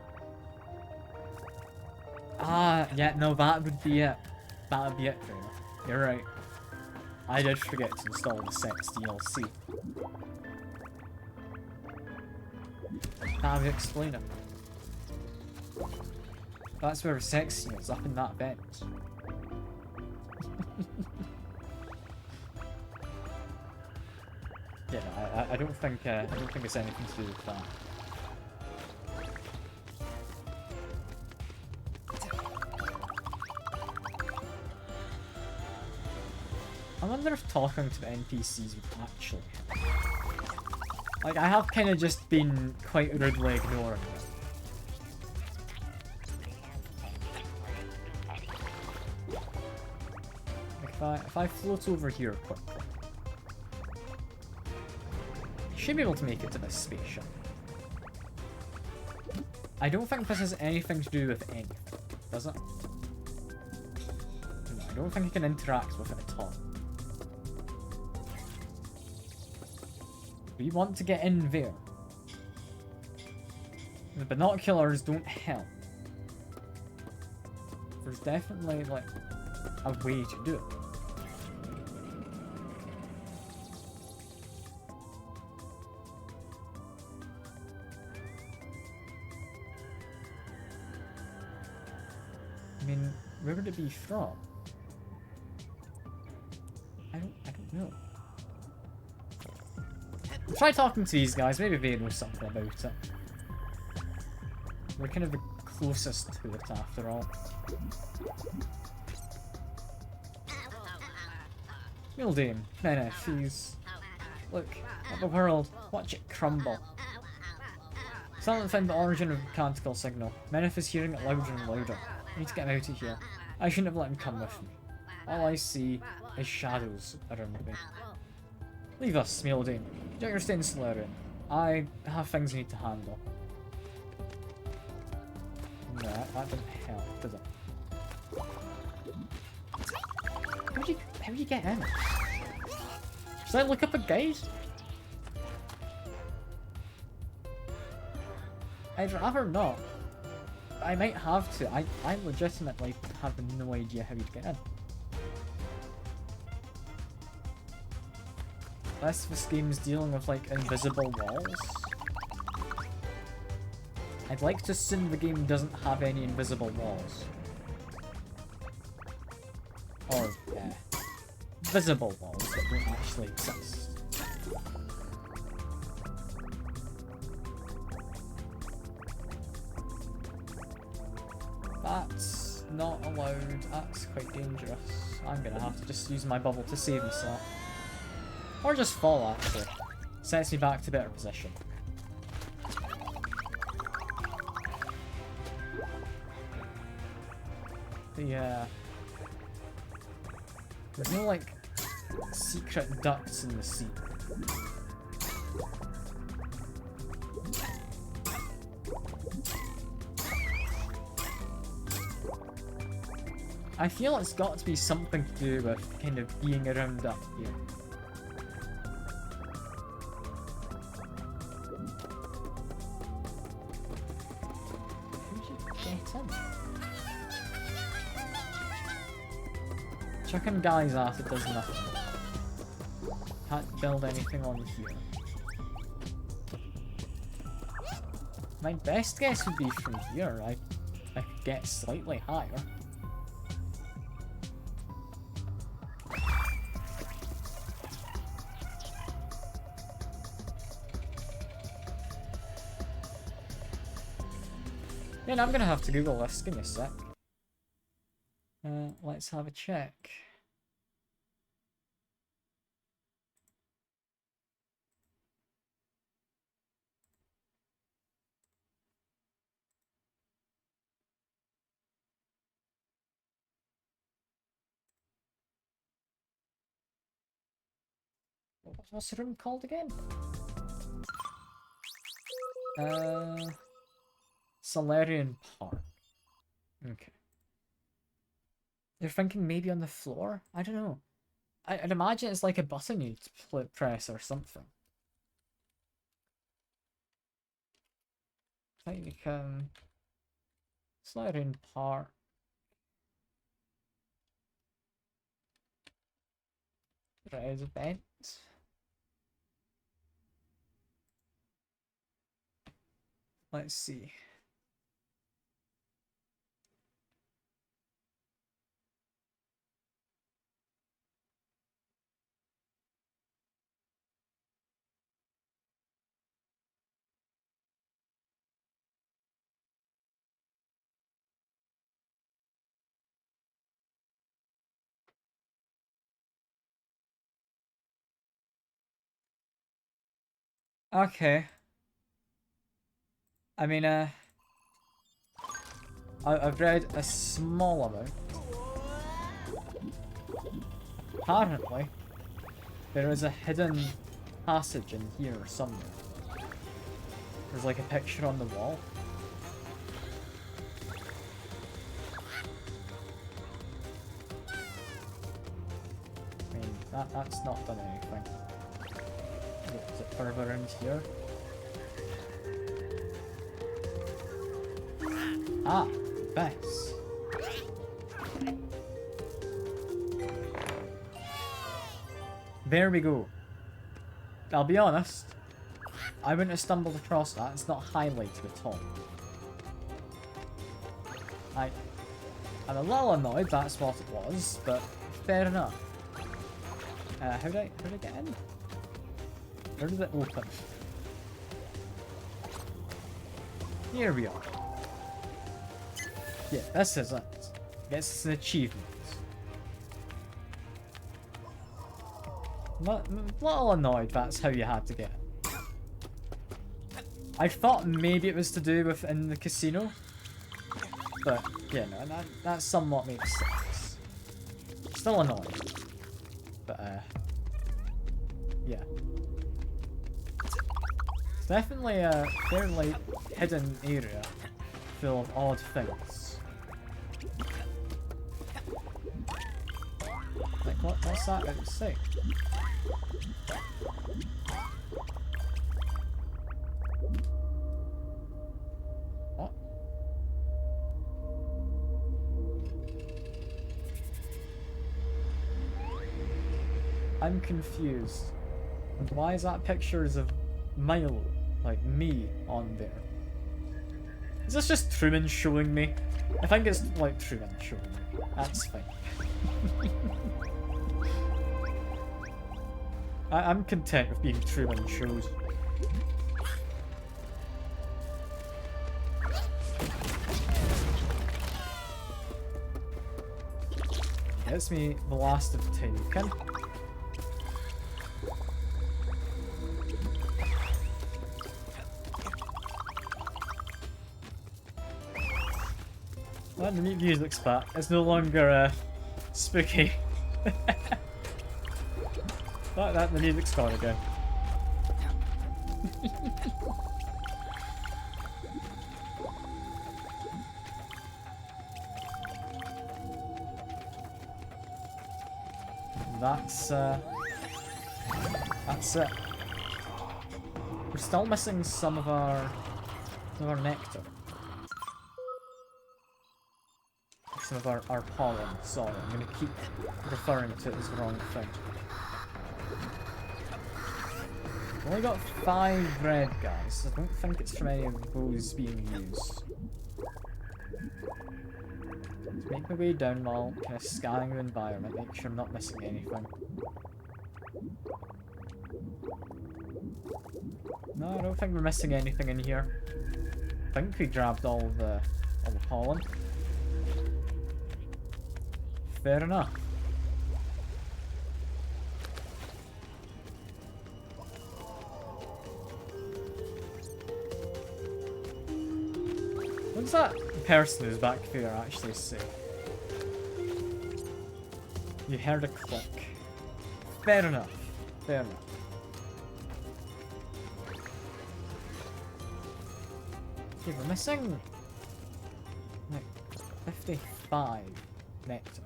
Ah, yeah, no, that would be it. That would be it, Trainer. You're right. I did forget to install the Sex DLC. That would explain it. That's where Sex is, up in that vent. Yeah, no, I don't think it's anything to do with that. I wonder if talking to the NPCs would actually help. Like, I have kind of just been quite rudely ignoring them. If I float over here quickly, I should be able to make it to this spaceship. I don't think this has anything to do with anything, does it? No, I don't think I can interact with it at all. We want to get in there. The binoculars don't help. There's definitely, like, a way to do it. I mean, where would it be from? I don't know. I'll try talking to these guys, maybe they know something about it. We're kind of the closest to it after all. Mildane, Mena, Fuse. Look, at the world, watch it crumble. Silent found the origin of the canticle signal. Meneth is hearing it louder and louder. I need to get him out of here. I shouldn't have let him come with me. All I see is shadows around me. Leave us, Mildane. Get your staying Solarian. I have things I need to handle. No, that didn't help, did it? How do you get in? Should I look up a guide? I'd rather not. I might have to. I legitimately have no idea how you'd get in. Unless this game's dealing with, like, invisible walls. I'd like to assume the game doesn't have any invisible walls. Or, visible walls that don't actually exist. That's not allowed. That's quite dangerous. I'm gonna have to just use my bubble to save myself. Or just fall, actually. Sets me back to better position. There's no, like, secret ducts in the sea. I feel it's got to be something to do with kind of being around up here. Chucking guys at it does nothing. Can't build anything on here. My best guess would be from here. I could get slightly higher. Man, I'm gonna have to Google this. Give me a sec. Let's have a check. What's the room called again? Solarian Park. Okay. You're thinking maybe on the floor? I don't know. I'd imagine it's like a button you'd press or something. Tinykin. Solarian Park. Red event. Let's see. Okay. I mean, I've read a small amount. Apparently, there is a hidden passage in here somewhere. There's like a picture on the wall. I mean, that's not done anything. Is it further in here? Ah, Bess. There we go. I'll be honest, I wouldn't have stumbled across that. It's not highlighted at all. I'm a little annoyed that's what it was, but fair enough. How did I get in? Where did it open? Here we are. Yeah, this is it. Guess it's an achievement. Little annoyed that's how you had to get it. I thought maybe it was to do with in the casino. But, yeah, no, that somewhat makes sense. Still annoying. But, yeah. It's definitely a fairly hidden area full of odd things. Like, what's that outside? What? I'm confused. And why is that pictures of Milo, like me, on there? Is this just Truman showing me? I think it's like Truman showing me. That's fine. I'm content with being Truman shows. Gets me the last of Tinykin. Well, the music's back. It's no longer spooky. Like that, the music's gone again. That's it. We're still missing some of our nectar. Some of our pollen, sorry, I'm gonna keep referring to it as the wrong thing. We've only got 5 red guys. I don't think it's from any of those being used. Let's make my way down while kind of scanning the environment, make sure I'm not missing anything. No, I don't think we're missing anything in here. I think we grabbed all the pollen. Fair enough. What does that person who's back there actually say? You heard a click. Fair enough. Fair enough. Okay, we're missing 55 nectar.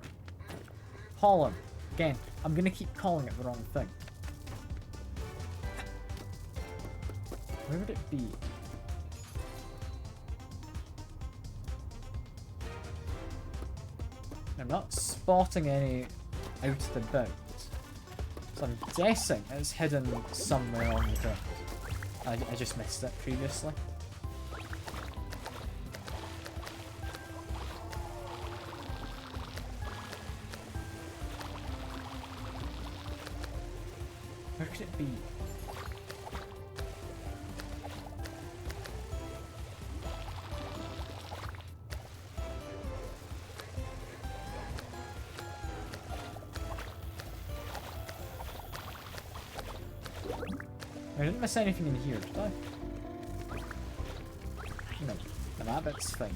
Pollen. Again, I'm gonna keep calling it the wrong thing. Where would it be? I'm not spotting any out and about. So I'm guessing it's hidden somewhere on the ground. I just missed it previously. Where could it be? I didn't miss anything in here, did I? No, the rabbit's fine.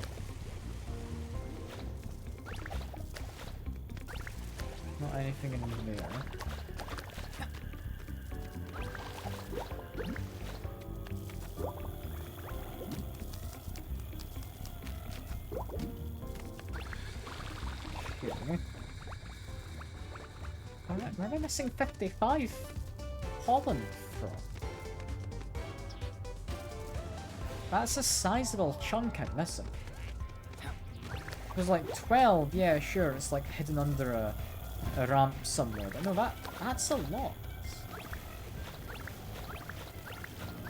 Not anything in there. Okay. Alright, where am I missing 55 pollen from? That's a sizable chunk I'm missing. There's like 12, yeah, sure, it's like hidden under a ramp somewhere, but no, that's a lot.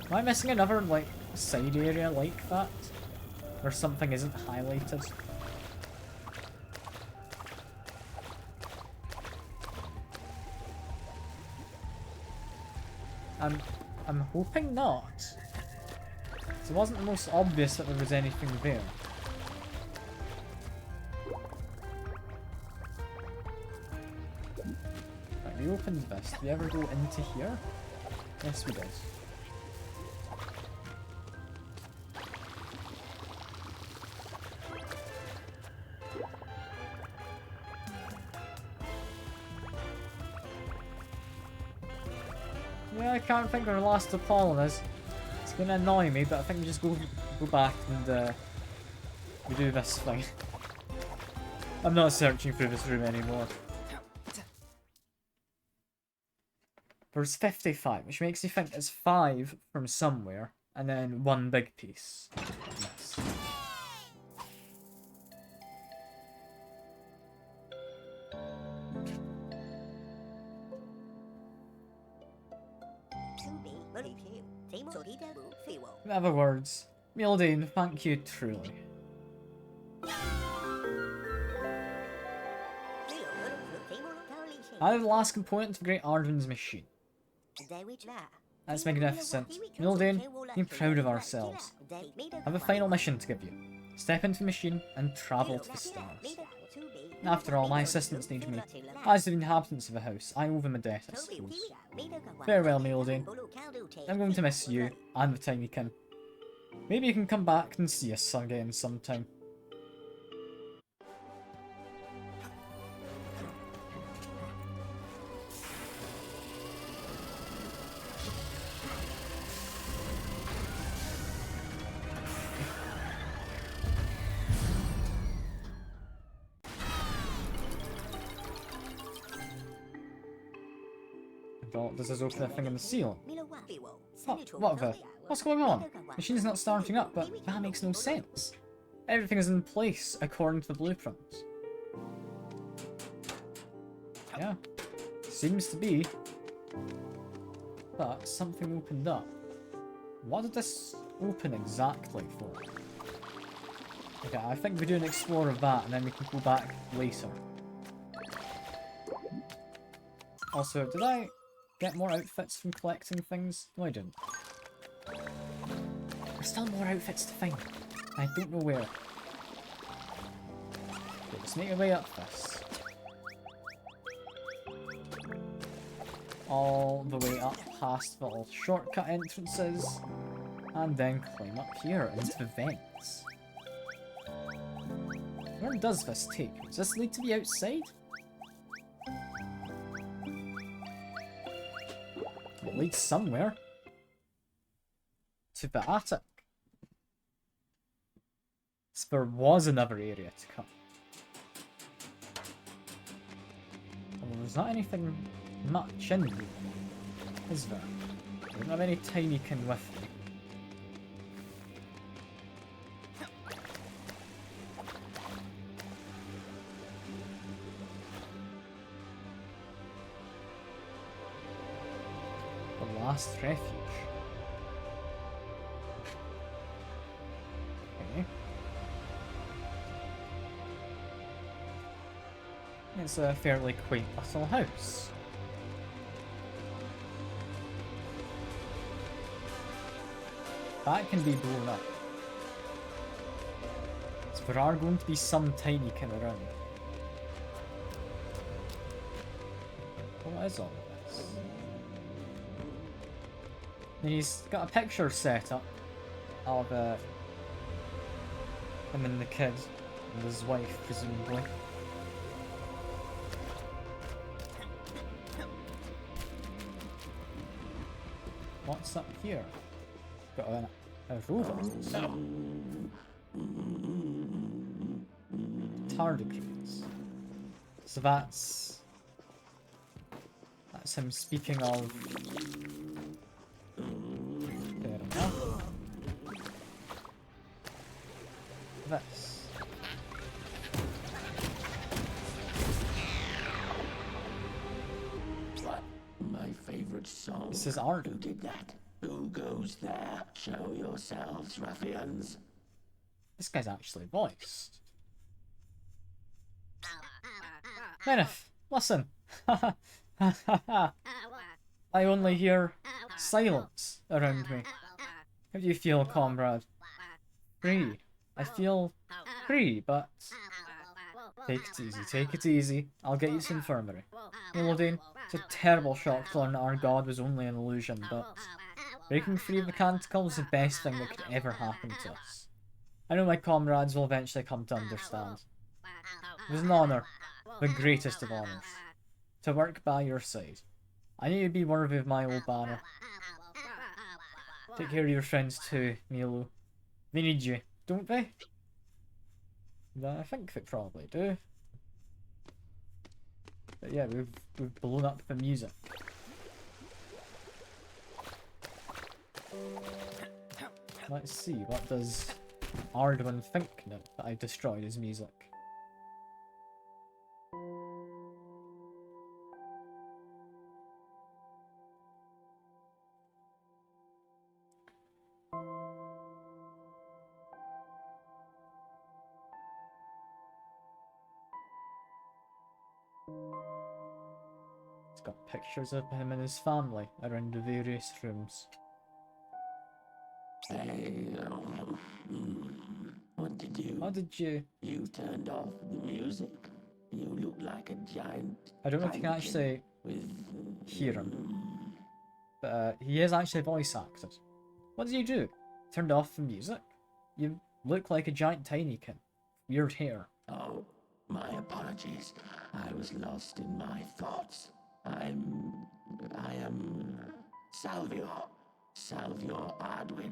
Am I missing another, like, side area like that? Where something isn't highlighted? I'm hoping not. It wasn't the most obvious that there was anything there. Right, we opened this. Did we ever go into here? Yes, we did. Yeah, I can't think where the last of pollen is. It's gonna annoy me, but I think we just go back and we do this thing. I'm not searching through this room anymore. There's 55, which makes me think it's 5 from somewhere, and then one big piece. Yes. In other words, Mildane, thank you truly. Added the last component to Great Arden's machine. That's magnificent. Mildane, be proud of ourselves. I have a final mission to give you. Step into the machine and travel to the stars. After all, my assistants need me. As the inhabitants of the house, I owe them a debt, I suppose. Farewell, Mildane. I'm going to miss you and the Tinykin. Maybe you can come back and see us again sometime. Does this open a thing in the ceiling? What's going on? The machine's not starting up, but that makes no sense. Everything is in place according to the blueprints. Yeah, seems to be. But something opened up. What did this open exactly for? Okay, I think we do an explore of that and then we can go back later. Also, did I get more outfits from collecting things? No, I didn't. There's still more outfits to find. I don't know where. Okay, let's make our way up this. All the way up past the little shortcut entrances. And then climb up here into the vents. Where does this take? Does this lead to the outside? It leads somewhere. To the attic. So there was another area to come. There's not anything much in here, is there? I don't have any Tinykin with me. The last refuge. Okay. It's a fairly quaint little house. That can be blown up. So there are going to be some Tinykin around. What is all of this? And he's got a picture set up of him and the kid and his wife, presumably. What's up here? Got a robot. Tardigrades. So that's him speaking of. Fair enough. This. My favorite song. This is art. Who did that? Who goes there? Show yourselves, ruffians. This guy's actually voiced. Meneth, listen. I only hear silence around me. How do you feel, comrade? Free. I feel free, but... Take it easy, take it easy. I'll get you to infirmary. Elodine, it's a terrible shock to learn that our god was only an illusion, but... Breaking free of the canticle is the best thing that could ever happen to us. I know my comrades will eventually come to understand. It was an honour, the greatest of honours, to work by your side. I need to be worthy of my old banner. Take care of your friends too, Milo. They need you, don't they? I think they probably do. But yeah, we've blown up the music. Let's see, what does Ardwin think now that I destroyed his music? It's got pictures of him and his family around the various rooms. Hey, what did you... How did you... You turned off the music. You look like a giant... I don't know if you can actually with... hear him, but he is actually voice acted. What did you do? Turned off the music? You look like a giant Tinykin. Weird hair. Oh, my apologies. I was lost in my thoughts. I am... Salvio Ardwin.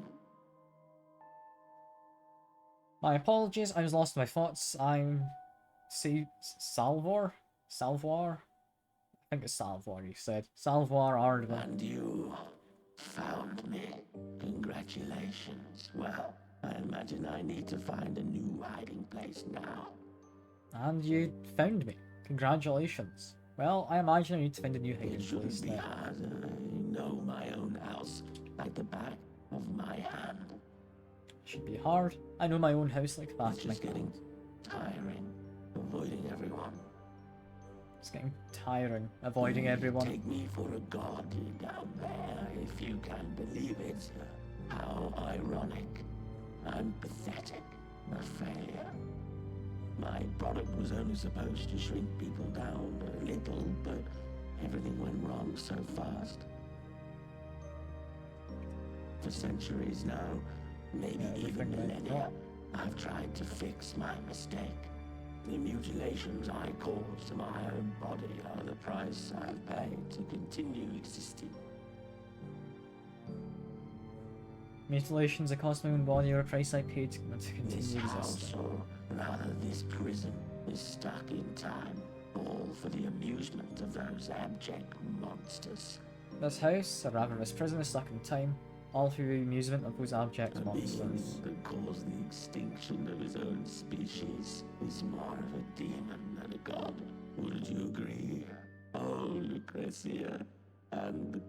My apologies, I was lost in my thoughts. I'm... Salvor? Salvar? I think it's Salvar, you said. Salvar Ardwin. And you found me. Congratulations. Well, I imagine I need to find a new hiding place now. And you found me. Congratulations. Well, I imagine I need to find a new hiding It shouldn't place be now. hard. I know my own house like the back of my hand. Should be hard. I know my own house like the back It's of my just getting hand. tiring, avoiding everyone. It's getting tiring, avoiding everyone. Take me for a god down there, if you can believe it. How ironic. I'm pathetic, a failure. My product was only supposed to shrink people down a little, but everything went wrong so fast. For centuries now, maybe even millennia, I've tried to fix my mistake. The mutilations I caused to my own body are the price I've paid to continue existing. Mutilations that cost my own body are a price I paid to This continue house, existing. or rather this prison, is stuck in time. all for the amusement of those abject monsters. This house, a ravenous prison stuck in time, all for the amusement of those abject A being monsters. that caused the extinction of his own species is more of a demon than a god. Would you agree? Oh, Lucrezia, and...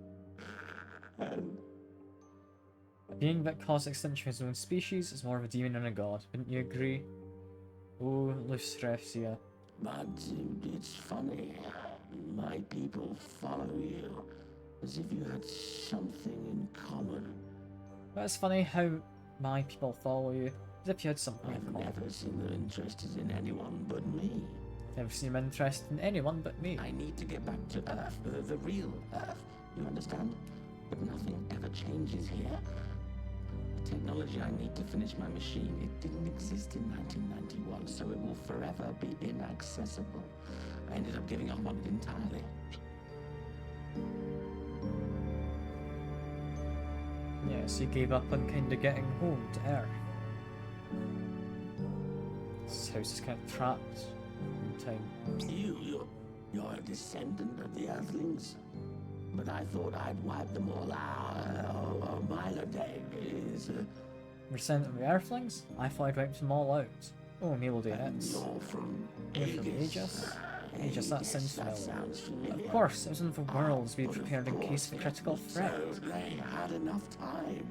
A being that caused extinction of his own species is more of a demon than a god, wouldn't you agree? Oh, Lucrezia. But it's funny. My people follow you, as if you had something in common. But it's funny how my people follow you, as if you had something in I've common. never seen them interested in anyone but me. Never seen them interested in anyone but me. I need to get back to Earth, the real Earth. You understand? But nothing ever changes here. The technology I need to finish my machine, it didn't exist in 1991, so it will forever be inaccessible. I ended up giving up on it entirely. Yes, you gave up on kinda getting home to Earth. This house is kind of trapped in time. You're a descendant of the Earthlings? But I thought I'd wipe them all out. Oh, Mylodane is... Descendant of the Earthlings? I thought I'd wiped them all out. Oh, Melody, it's... You're from You're from Aegis? Aegis, that sounds familiar. Of course, it was one of the worlds we prepared in case of a critical threat. So they had enough time.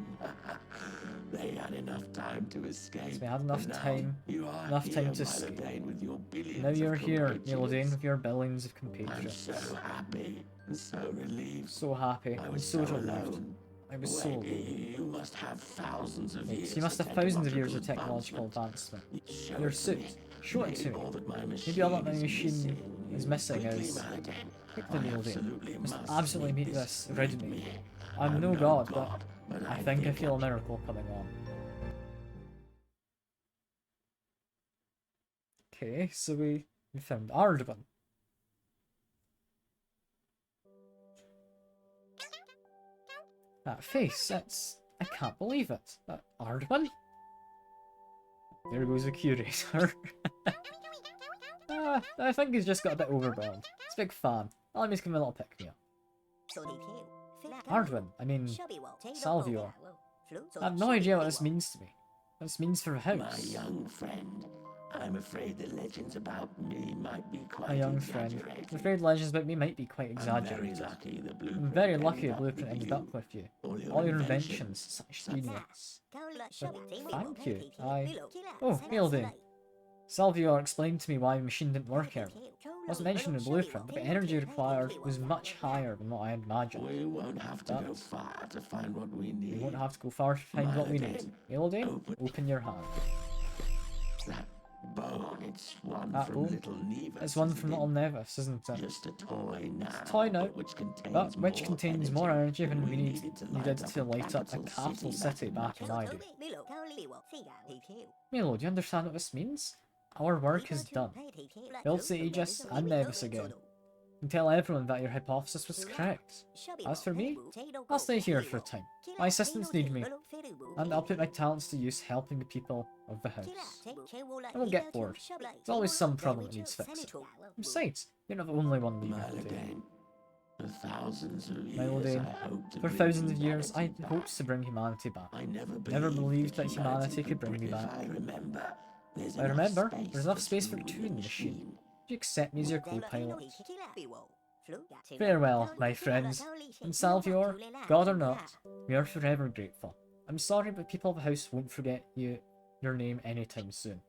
They had enough time to escape. So we had enough time to escape. With your billions Now you're of here, compatriots. Melody, with your billions of I'm compatriots. so happy and so relieved. So happy, I and was so relieved. alone. I was so Wait, relieved. you must have thousands of Yes, years. you must have thousands of years of technological advancement. Your suit, show it to me. Maybe all that my machine is missing is... Quickly, Melody. Must absolutely make this rid of me. I'm no god, but I think I feel a miracle coming on. Okay, so we found Ardaban. That face, that's... I can't believe it. That Ardaban? There goes the curator. I think he's just got a bit overwhelmed. He's a big fan. Let me just give him a little pick-me-up. Ardaban, I mean, Salvior. I have no idea what this means to me. What this means for the My house. young friend, I'm afraid the legends about me might be quite My young friend. exaggerated. I'm afraid legends about me might be quite I'm exaggerated. very lucky the I'm blueprint very lucky ended a up blueprint with ended you. up with you. All your inventions, such genius. But thank you. Oh, Melody. Salvior explained to me why the machine didn't work earlier. It wasn't mentioned in the blueprint, but the energy required was much higher than what I had imagined. We won't have to go far to find what we need. We won't have to go far to find what we need. Melody, open your hand. That bone, it's one That from bone? little Nevis. It's one isn't from it? Little Nevis, isn't it? Just a toy now. It's a toy now, but but which contains more energy than we needed needed to light up a capital city back in my day. Milo, do you understand what this means? Our work is done. Build the Aegis and Nevis again. And tell everyone that your hypothesis was correct. As for me, I'll stay here for a time. My assistants need me, and I'll put my talents to use helping the people of the house. I won't get bored. There's always some problem that needs fixing. Besides, you're not the only one leaving today. For thousands of years, Melody, I hoped to for bring thousands of years, I humanity hoped to bring humanity back. back. I Never believed that humanity could bring me If back. I remember, There's enough space for two in the machine. Do you accept me as your co-pilot? Farewell, my friends. And Salvior, God or not, we are forever grateful. I'm sorry, but people of the house won't forget your name anytime soon.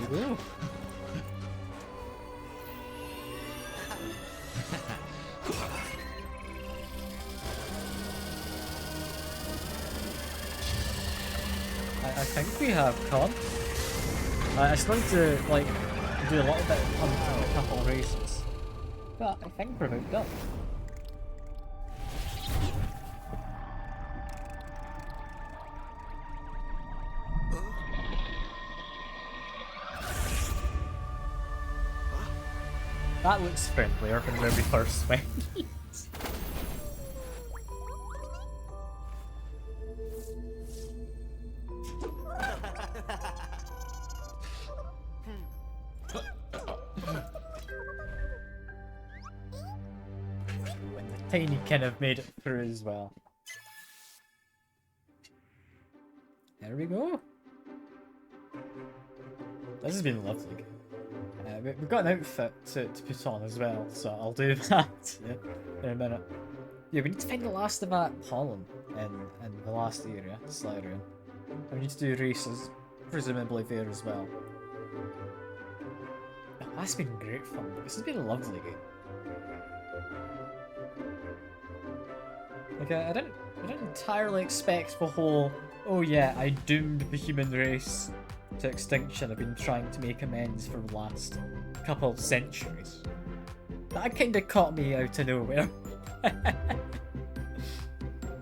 There you go. I think we have Con. I still need to, like, do a little bit of hunting a couple of races. But I think we're about done. That looks friendlier than when we first went. Tinykin have made it through as well. There we go. This has been lovely. We've got an outfit to put on as well, so I'll do that in a minute. Yeah, we need to find the last of that pollen in the last area, Slarian. And we need to do races, presumably there as well. Oh, that's been great fun. This has been a lovely game. Like, I didn't entirely expect the whole, oh yeah, I doomed the human race to extinction. I've been trying to make amends for the last couple of centuries. That kind of caught me out of nowhere.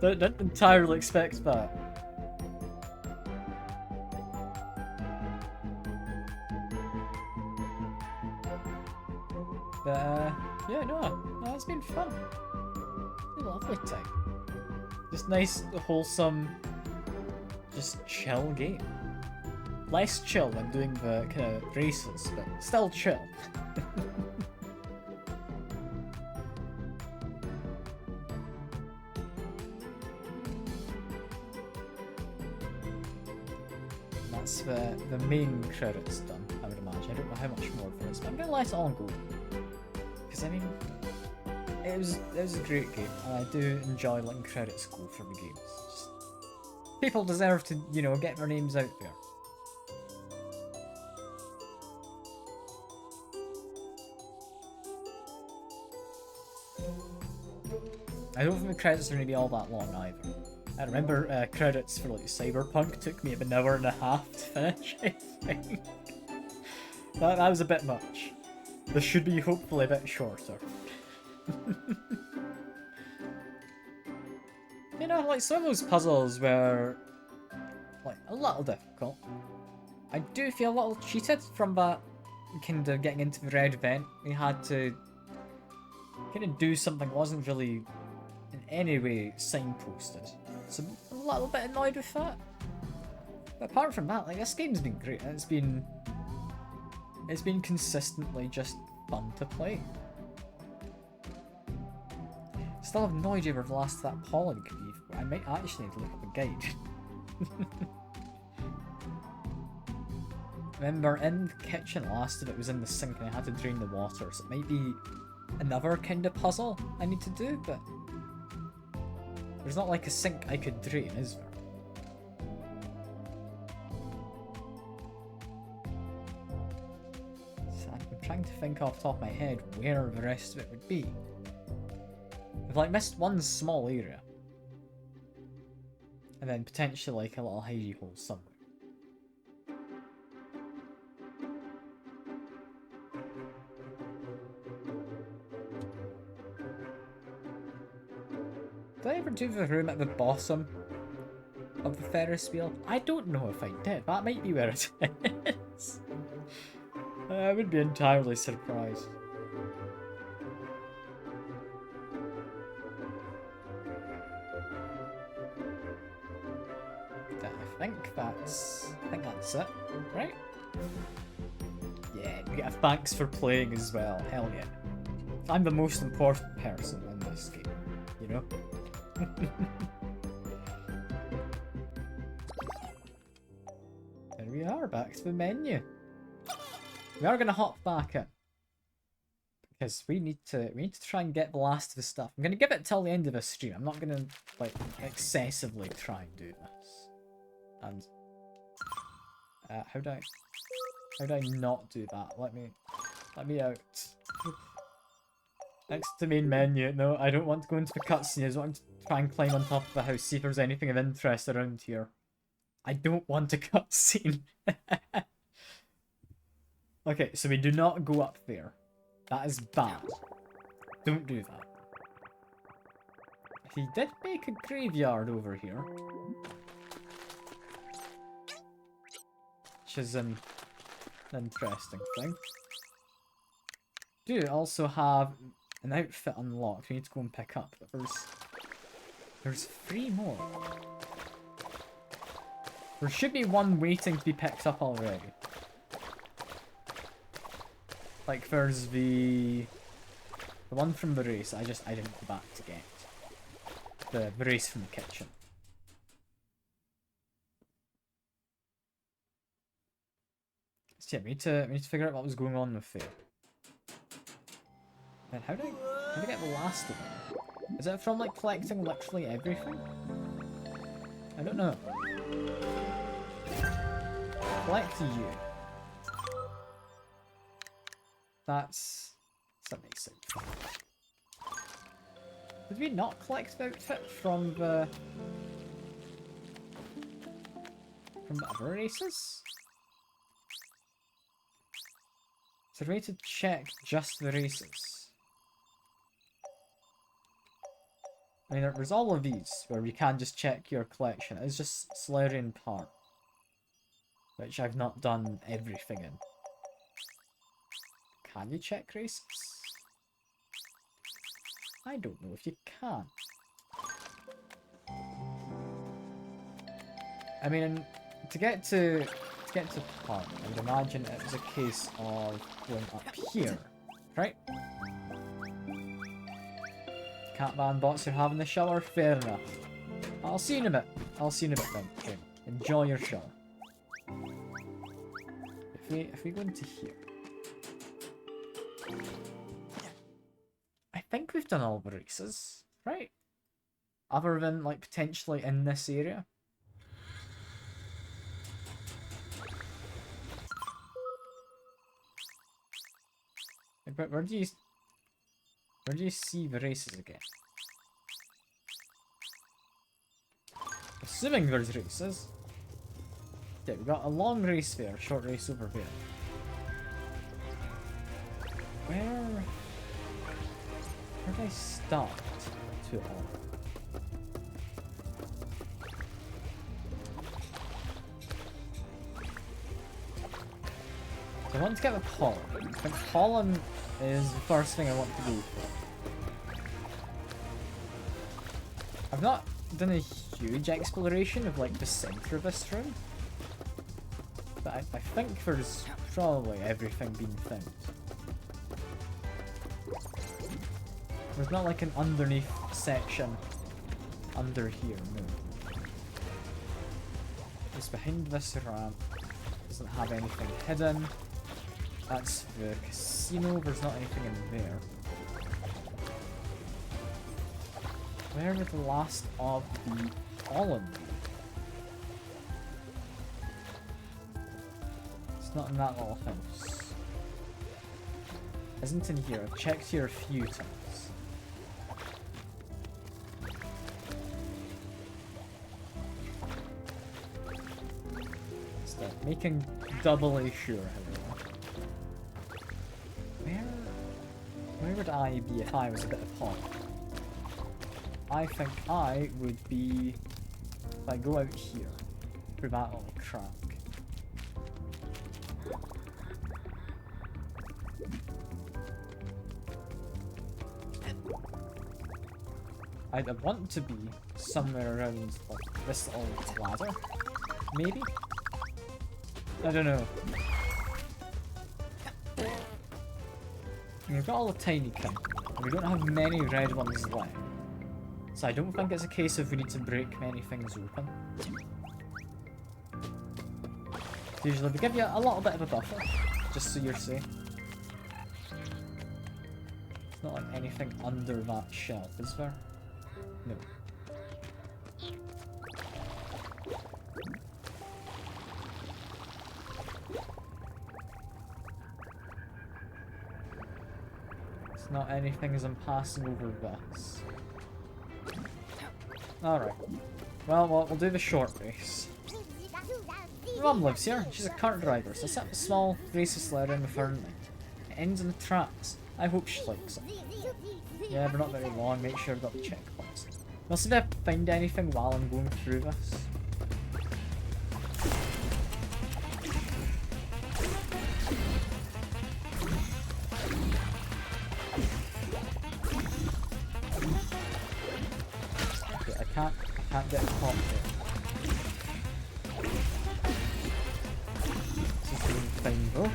Didn't entirely expect that. But, yeah, no, it's been fun. It's been a lovely time. Just nice, wholesome, just chill game. Less chill when doing the kind of races, but still chill. That's the main credits done, I would imagine. I don't know how much more for this, but I'm gonna let it all go. Because I mean, it was a great game, and I do enjoy letting credits go for the games. Just, people deserve to, you know, get their names out there. I don't think the credits are going to be all that long either. I remember credits for like Cyberpunk took me about an hour and a half to finish, I think. That was a bit much. This should be hopefully a bit shorter. You know, like some of those puzzles were like a little difficult. I do feel a little cheated from that kind of getting into the red vent. We had to kind of do something that wasn't really in any way signposted. So I'm a little bit annoyed with that. But apart from that, like, this game's been great. It's been consistently just fun to play. Still have no idea where the last of that pollen could be. I might actually need to look up a guide. Remember, in the kitchen, last of it was in the sink and I had to drain the water, so it might be another kind of puzzle I need to do, but there's not like a sink I could drain, is there? So I'm trying to think off the top of my head where the rest of it would be. I've like missed one small area. And then potentially like a little hidey hole somewhere. Did I ever do the room at the bottom of the Ferris wheel? I don't know if I did. That might be where it is. I would be entirely surprised. I think that's it, right? Yeah, we get a thanks for playing as well. Hell yeah. I'm the most important person in this game, you know? There we are, back to the menu. We are gonna hop back in. Because we need to try and get the last of the stuff. I'm gonna give it till the end of the stream. I'm not gonna like excessively try and do this. And how do I not do that? Let me out. Next to main menu. No, I don't want to go into the cutscene. I just want to try and climb on top of the house, see if there's anything of interest around here. I don't want a cutscene. Okay, so we do not go up there. That is bad. Don't do that. He did make a graveyard over here. Which is an interesting thing. Do also have an outfit unlocked we need to go and pick up, but there's 3 more. There should be one waiting to be picked up already. Like there's the The one from the race, I didn't go back to get. The race from the kitchen. So yeah, we need to figure out what was going on with there. And how do I get the last of it? Is it from like collecting literally everything? I don't know. Collect you. That's amazing. Did we not collect the outfit from the other races? Is there a way to check just the races? I mean, there's all of these where you can just check your collection. It's just Solarian Park, which I've not done everything in. Can you check races? I don't know if you can. I mean, to get to Park, I would imagine it was a case of going up here, right? Catman bots are having the shower, fair enough. I'll see you in a bit. I'll see you in a bit then. Okay. Enjoy your shower. If we go into here. I think we've done all the races, right? Other than like potentially in this area. But where do you see the races again? Assuming there's races. Yeah, we got a long race there, a short race over there. Where did I start to all? So I want to get the pollen. I think pollen is the first thing I want to do. I've not done a huge exploration of like the center of this room, but I think there's probably everything being found. There's not like an underneath section under here, no. It's behind this ramp. Doesn't have anything hidden. That's the casino, there's not anything in there. Where would the last of the pollen be? It's not in that little house. Isn't in here. I've checked here a few times. Stop making doubly sure, however. Where would I be if I was a bit of pollen? I think I would be if I go out here through that little crack. I'd want to be somewhere around like this little ladder, maybe? I don't know. We've got all the Tinykin, and we don't have many red ones left. So I don't think it's a case of we need to break many things open. Usually they give you a little bit of a buffer, just so you're safe. It's not like anything under that shelf, is there? No. It's not anything as I'm passing over this. Alright. Well, we'll do the short race. My mum lives here. She's a cart driver, so I set up a small races sled in with her and me. It ends in the tracks. I hope she likes it. Yeah, we're not very long. Make sure I've got the checkpoints. We'll see if I find anything while I'm going through this. I can't get caught there. This is doing fine though.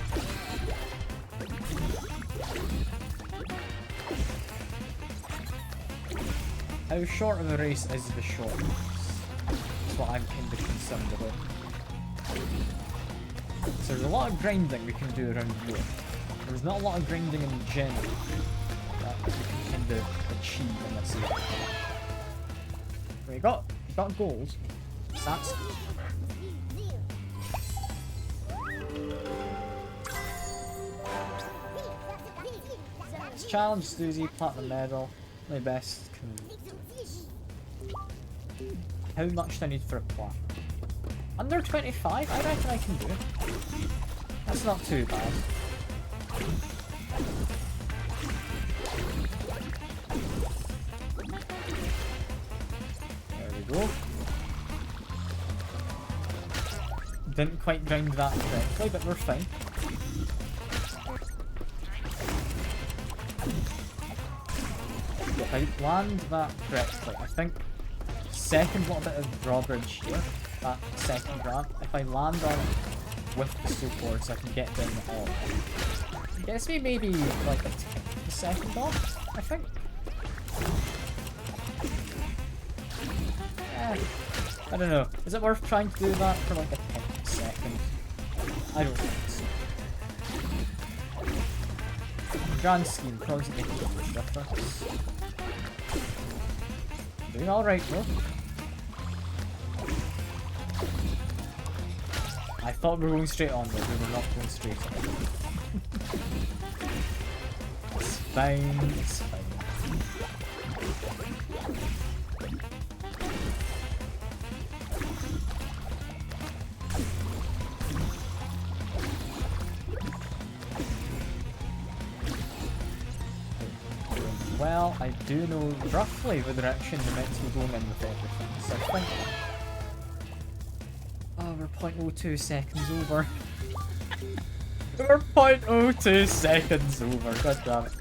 How short of a race is the short race? That's what I'm kind of concerned about. So there's a lot of grinding we can do around here. There's not a lot of grinding in general that we can kind of achieve in this area. We got gold. So that's good. Let's challenge Susie, platinum medal. My best can do. How much do I need for a plat? Under 25? I reckon I can do it. That's not too bad. There we go. Didn't quite grind that correctly, but we're fine. If I land that correctly, I think second little bit of drawbridge here, that second ramp, if I land on it with the supports, I can get down the hall. Gets me maybe like a 10th of a second off, I think. I don't know. Is it worth trying to do that for like a 10th of a second? I don't think so. In the grand scheme, probably doesn't make a huge difference. Doing alright though. I thought we were going straight on, but we were not going straight on. It's fine, it's fine. Well, I do know roughly the direction we're meant to be going in with everything, so I think... Oh, we're 0.02 seconds over. We're 0.02 seconds over, god damn it.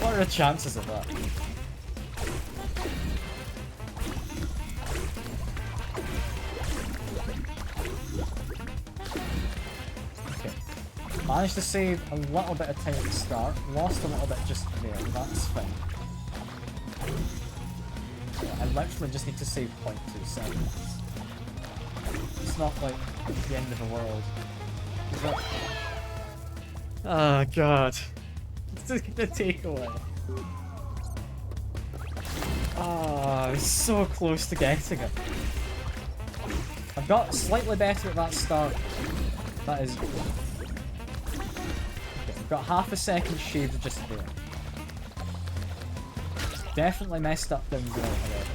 What are the chances of that? Okay. Managed to save a little bit of time at the start, lost a little bit just there, that's fine. I literally just need to save 0.2 seconds. It's not like the end of the world. Is it? Oh god. This is gonna take a while. Ah, I was so close to getting it. I've got slightly better at that start. That is good. Okay, I've got half a second shaved just there. Definitely messed up down below, however.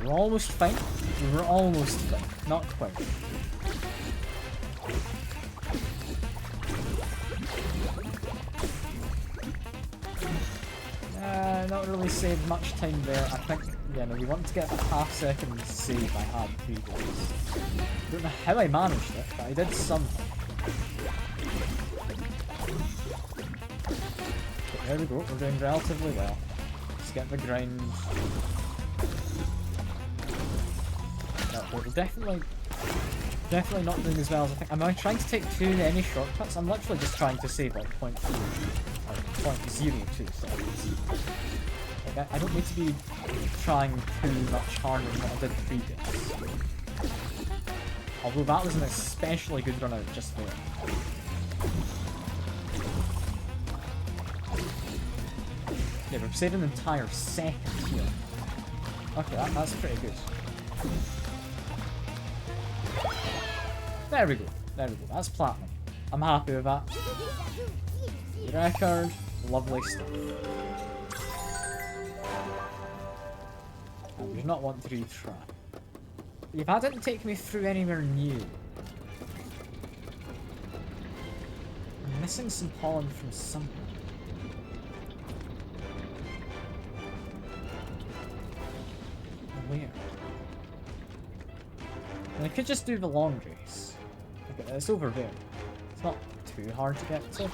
We're almost fine. We were almost fine. Not quite. Not really saved much time there. I think, yeah, no, we want to get that half second save I had previously. I don't know how I managed it, but I did somehow. Okay, there we go. We're doing relatively well. Let's get the grind. No, we're definitely not doing as well as I think. Am I trying to take too many shortcuts? I'm literally just trying to save like 0.2 or 0.02 seconds. Like, I don't need to be trying too much harder than what I did previously. Although that was an especially good run out just there. Yeah, we've saved an entire second here. Okay, that's pretty good. There we go. There we go. That's platinum. I'm happy with that. Record. Lovely stuff. I do not want to retry. If that didn't take me through anywhere new. I'm missing some pollen from somewhere. Where? And I could just do the long race. Okay, it's over there. It's not too hard to get to.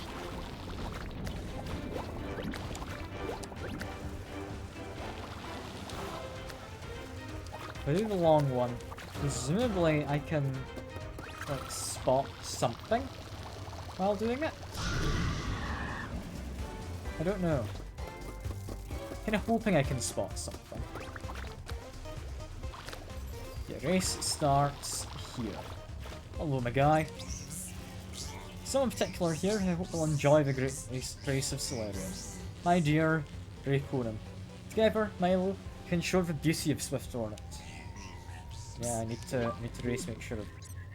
If I do the long one, presumably I can like spot something. while doing it? I don't know. Kinda hoping I can spot something. The race starts here. Hello, my guy. Someone particular here, I hope will enjoy the great race of Solarium. My dear Draconin. Together, Milo, can show the beauty of Swift Hornets. Yeah, I need to race, make sure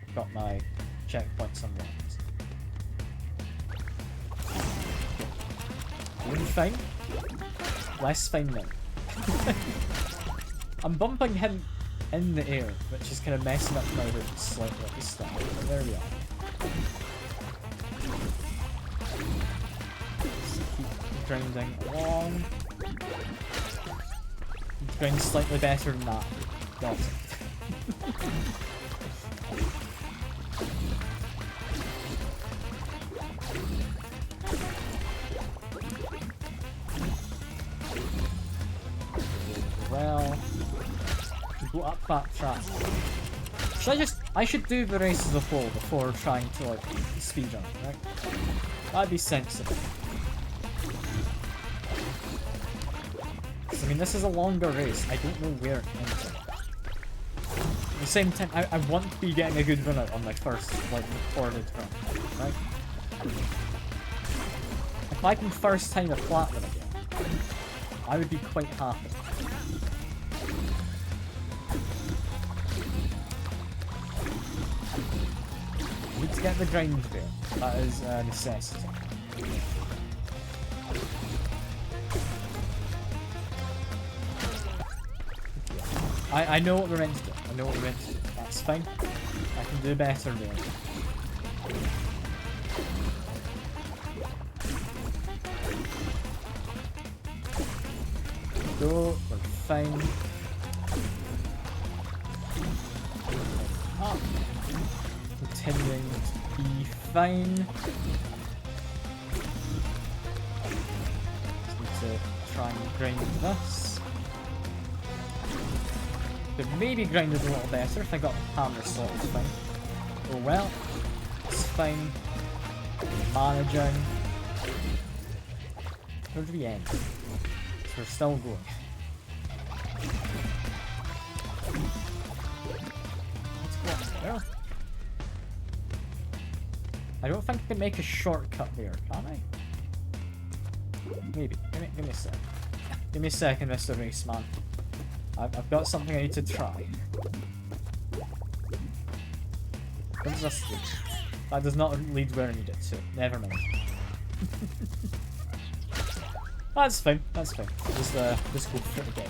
I've got my checkpoints unlocked. Doing fine. Less fine now. I'm bumping him in the air, which is kind of messing up my route slightly at the start, but there we are. Keep grinding along. Grind slightly better than that. Got it. Well, go up that track. I should do the race as a whole before trying to like speedrun, right? That'd be sensible. I mean, this is a longer race. I don't know where it ends up. At the same time, I want to be getting a good run out on my first, like, recorded run, right? If I can first time a platinum again, I would be quite happy. I need to get the grind there. That is a necessity. I know what we're meant to do. I know what we're meant to do. That's fine. I can do better there. Go. We're fine. Up. Continuing to be fine. Just need to try and grind this. Could maybe grind it a little better if I got hammer slot, it's fine. Oh well, it's fine. Managing. Where do we end? So we're still going. Let's go up there. I don't think I can make a shortcut there, can I? Maybe. Give me a sec. Give me a second, Mr. Raceman. I've got something I need to try. What does this do? That does not lead where I need it to. Never mind. That's fine. That's fine. Just go for it again.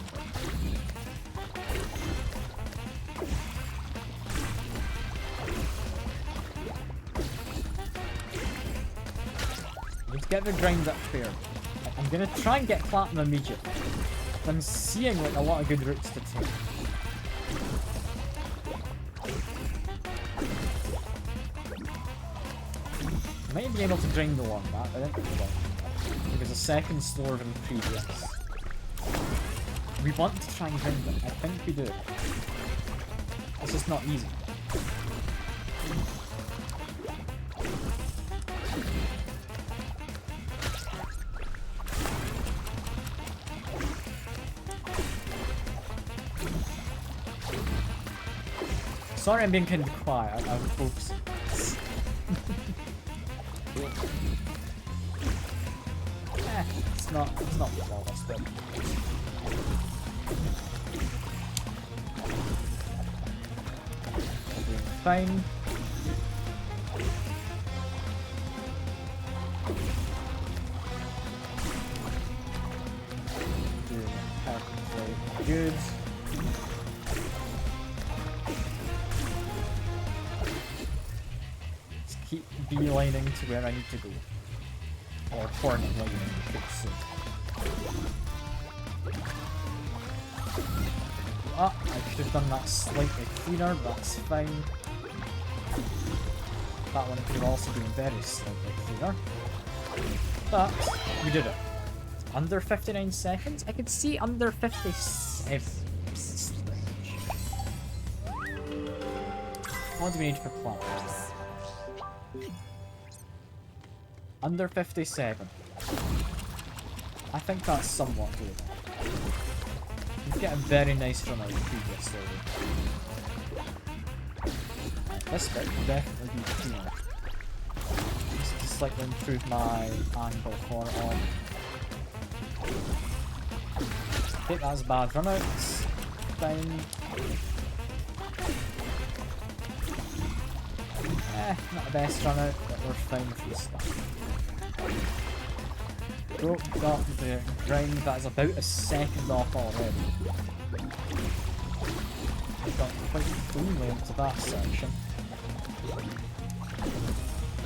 I need to get the grind up here. I'm gonna try and get platinum immediately. I'm seeing like a lot of good routes to take. I might be able to grind along that, but I don't think I will. Because a second slower than previous. We want to try and grind it. I think we do. It's just not easy. Sorry I'm being kind of quiet, I'm focusing. It's not flawless, but... Doing fine. Doing perfectly good. Keep beelining to where I need to go. Or corner lining, I should say. Ah, I should have done that slightly cleaner, but that's fine. That one could have also been very slightly cleaner. But, we did it. Under 59 seconds? I could see under 57. What do we need for platinum? Under 57. I think that's somewhat doable. You get a very nice run out of previous story. This bit will definitely be cleaner. Just to slightly improve my angle for it all. I think that's bad runouts. Down. Not the best run out, but we're fine for the stuff. Got the grind that is about a second off already. We've got quite cleanly into that section.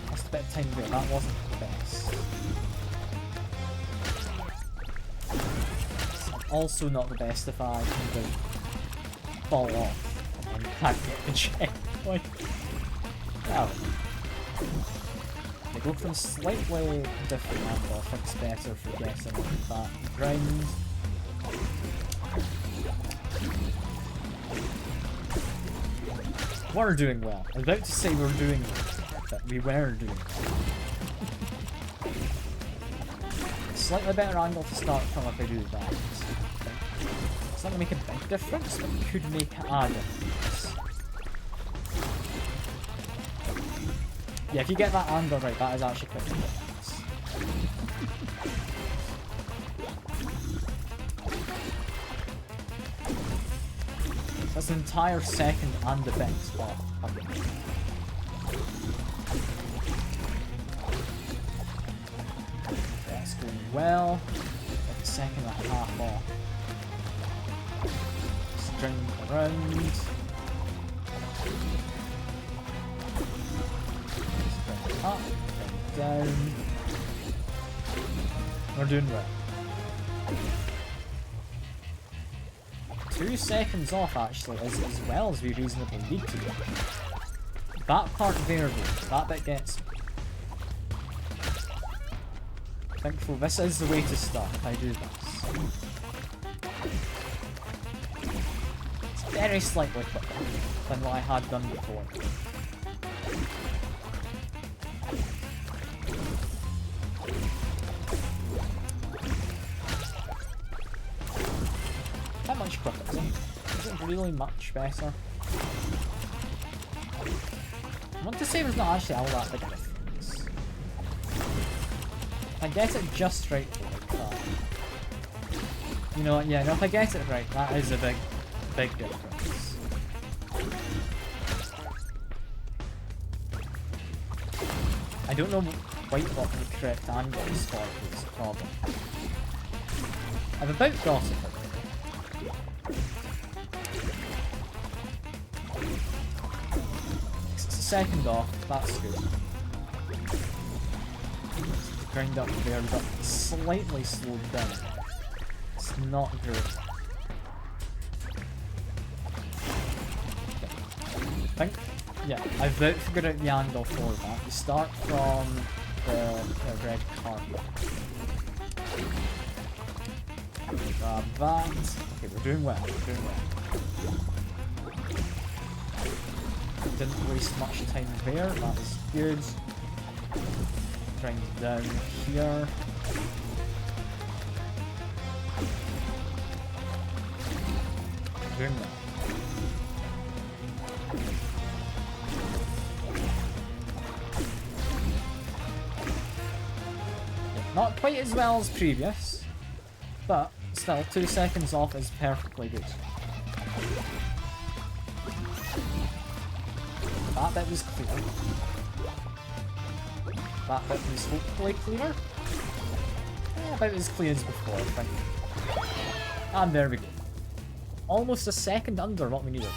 Lost a bit of time there, that wasn't the best. It's also not the best if I can fall off and then can't get the checkpoint. Well, they go from slightly different angle. I think it's better for getting that grind. We're doing well. I was about to say we're doing well, but we were doing well. Slightly better angle to start from if I do that. It's not going to make a big difference, but it could make a difference. Yeah, if you get that angle right, that is actually quite good. That's an entire second and a bit spot. That's going well. Like a second and a half off. String around. Up and down. We're doing well. 2 seconds off actually is as well as we reasonably need to do. That part there though, that bit gets me. Thankful this is the way to start if I do this. It's very slightly quicker than what I had done before. Not much quicker, isn't really much better. I want to say there's not actually all that big a difference. If I get it just right like that. You know what, yeah, no, if I get it right, that is a big difference. I don't know quite what the correct angle is for this problem. I've about got it. Second off, that's good. Grind up there, but slightly slowed down. It's not good. I think, yeah, I've about figured out the angle for that. You start from the red card. Grab that. Okay, we're doing well, we're doing well. Didn't waste much time there, that is good. Grind down here. Doing that. Not quite as well as previous, but still 2 seconds off is perfectly good. That bit was clear. That bit was hopefully cleaner. Yeah, about as clear as before, I think. And there we go. Almost a second under what we needed.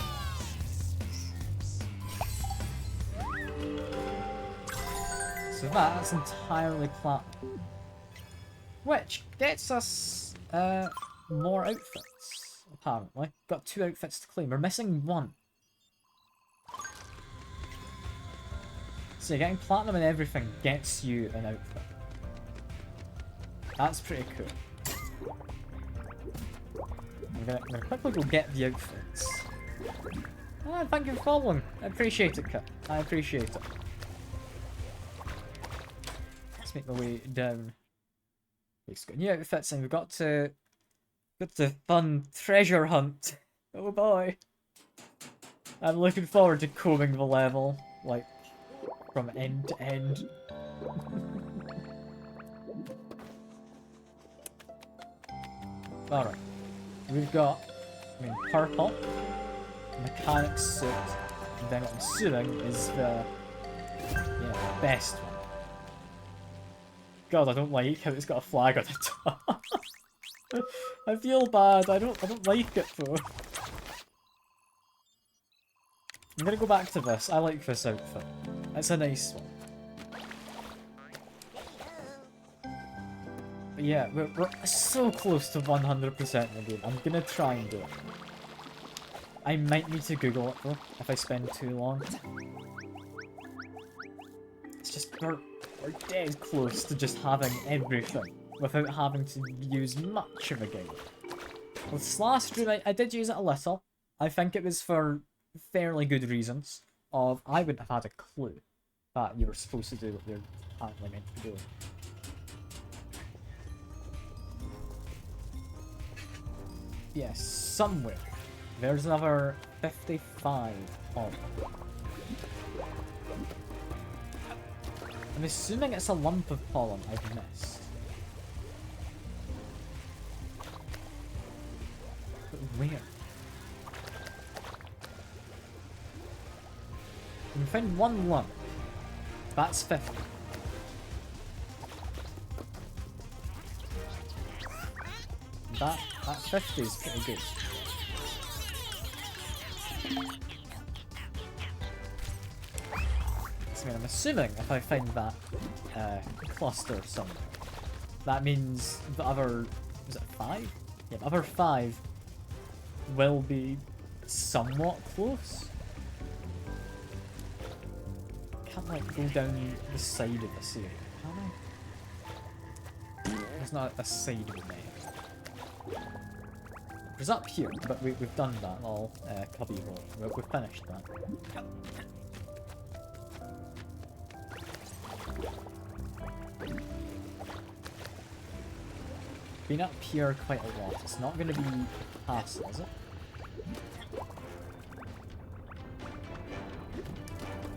So that's entirely platinum. Which gets us more outfits, apparently. Got 2 outfits to claim. We're missing 1. So getting platinum and everything gets you an outfit. That's pretty cool. I'm gonna quickly go get the outfits. Ah, thank you for following. I appreciate it, Kit. I appreciate it. make my way down. It's got new outfits and we've got to fun treasure hunt. Oh boy. I'm looking forward to combing the level, like, from end to end. Alright. We've got, purple, mechanic's suit, and then what I'm assuming is the best one. God, I don't like how it's got a flag on the top. I feel bad. I don't like it though. I'm gonna go back to this. I like this outfit. It's a nice one. But yeah, we're so close to 100% in the game. I'm gonna try and do it. I might need to Google it though, if I spend too long. It's just, we're dead close to just having everything, without having to use much of a guide. With Slash Room, I did use it a little. I think it was for fairly good reasons. I wouldn't have had a clue that you were supposed to do what you're apparently meant to do. Yes, somewhere. There's another 55 on. I'm assuming it's a lump of pollen I've missed. But where? You can find one lump. That's 50. That 50 is pretty good. So, I'm assuming if I find that cluster somewhere, that means the other, is it 5? Yeah, the other 5 will be somewhat close. Can't like go down the side of this area, can I? There's not a side of the map. There's up here, but we've done that all cubby hole. We've finished that. Been up here quite a lot. It's not going to be a castle, is it?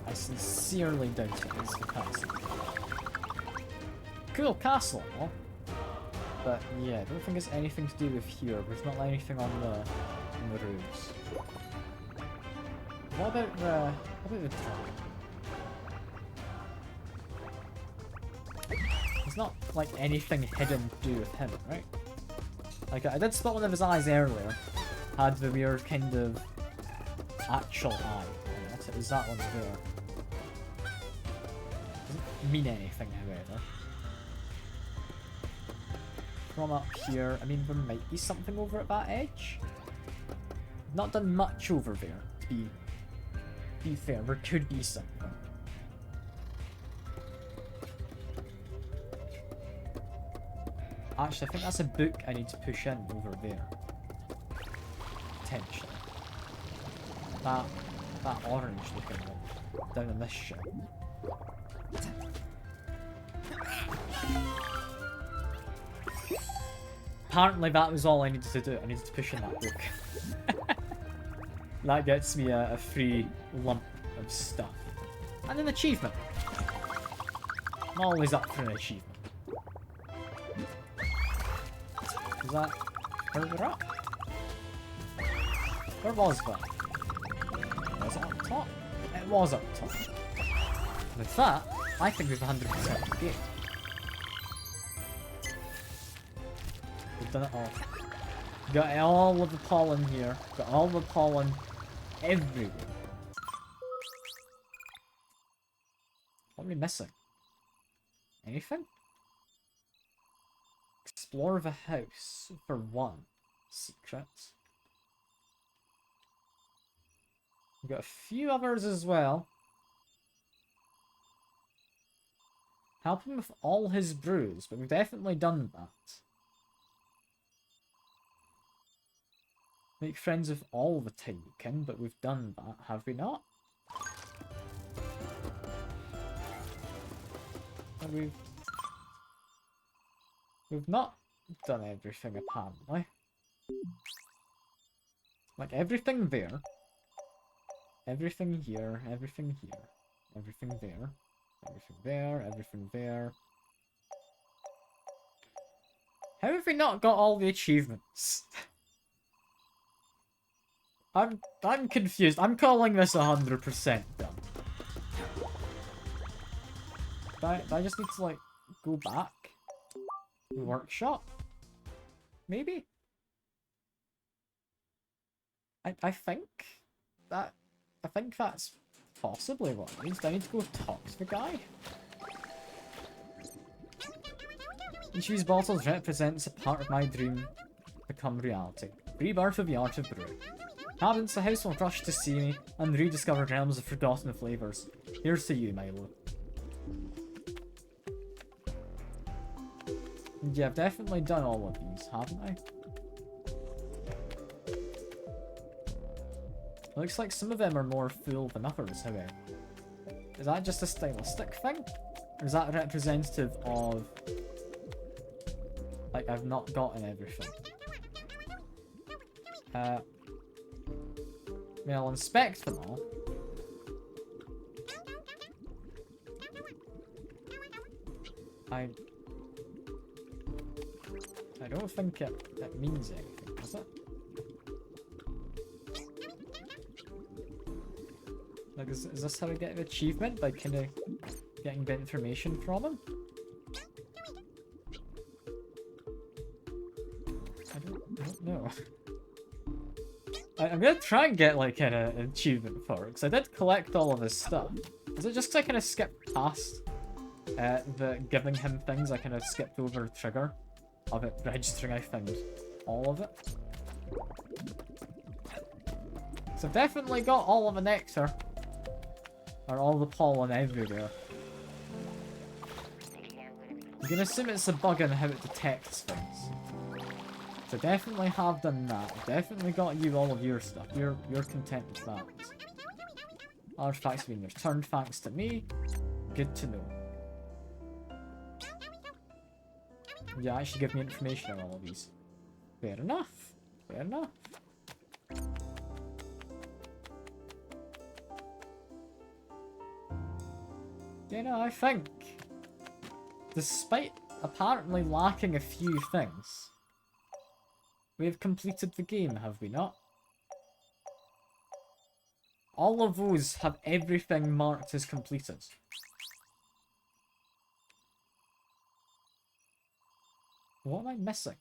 I sincerely doubt it is the castle. Cool castle, huh? But yeah, I don't think it's anything to do with here. There's not anything on the roofs. What about the tower? There's not like anything hidden to do with him, right? Like I did spot one of his eyes earlier. Had the weird kind of actual eye. It was that one there. Doesn't mean anything, however. From up here, I mean, there might be something over at that edge. Not done much over there, to be fair. There could be something. Actually, I think that's a book I need to push in over there. Potentially. That orange looking one down in this ship. Apparently that was all I needed to do. I needed to push in that book. That gets me a free lump of stuff. And an achievement. I'm always up for an achievement. Is that further up? Where was that? Was it up top? It was up top. With that, I think we've 100% the game. We've done it all. Got all of the pollen here. Got all the pollen everywhere. What are we missing? Anything? Explore the house for 1. Secrets. We've got a few others as well. Help him with all his brews, but we've definitely done that. Make friends with all the Tinykin, but we've done that, have we not? We've not done everything, apparently. Like, everything there. Everything here, everything here. Everything there. Everything there, everything there. How have we not got all the achievements? I'm confused. I'm calling this 100% done. I just need to, like, go back. Workshop? Maybe? I think that's possibly what it means. Do I need to go talk to the guy? Each of these bottles represents a part of my dream become reality. Rebirth of the art of brewing. Inhabitants of the house will rush to see me and rediscover realms of forgotten flavors. Here's to you, Milo. Yeah, I've definitely done all of these, haven't I? Looks like some of them are more full than others, however. Is that just a stylistic thing? Or is that representative of... like, I've not gotten everything? I mean, I'll inspect them all. I don't think it means anything, does it? Like, is this how I get an achievement? By kind of getting the information from him? I don't know. I'm gonna try and get, like, an achievement for it, because I did collect all of his stuff. Is it just because I kind of skipped past the giving him things? I kind of skipped over the trigger of it registering I found all of it. So I've definitely got all of the nectar. Or all the pollen everywhere. I'm gonna assume it's a bug in how it detects things. So definitely have done that. Definitely got you all of your stuff. You're content with that. Artifacts being returned thanks to me. Good to know. Yeah, actually give me information on all of these. Fair enough. Fair enough. You know, I think, despite apparently lacking a few things, we have completed the game, have we not? All of those have everything marked as completed. What am I missing?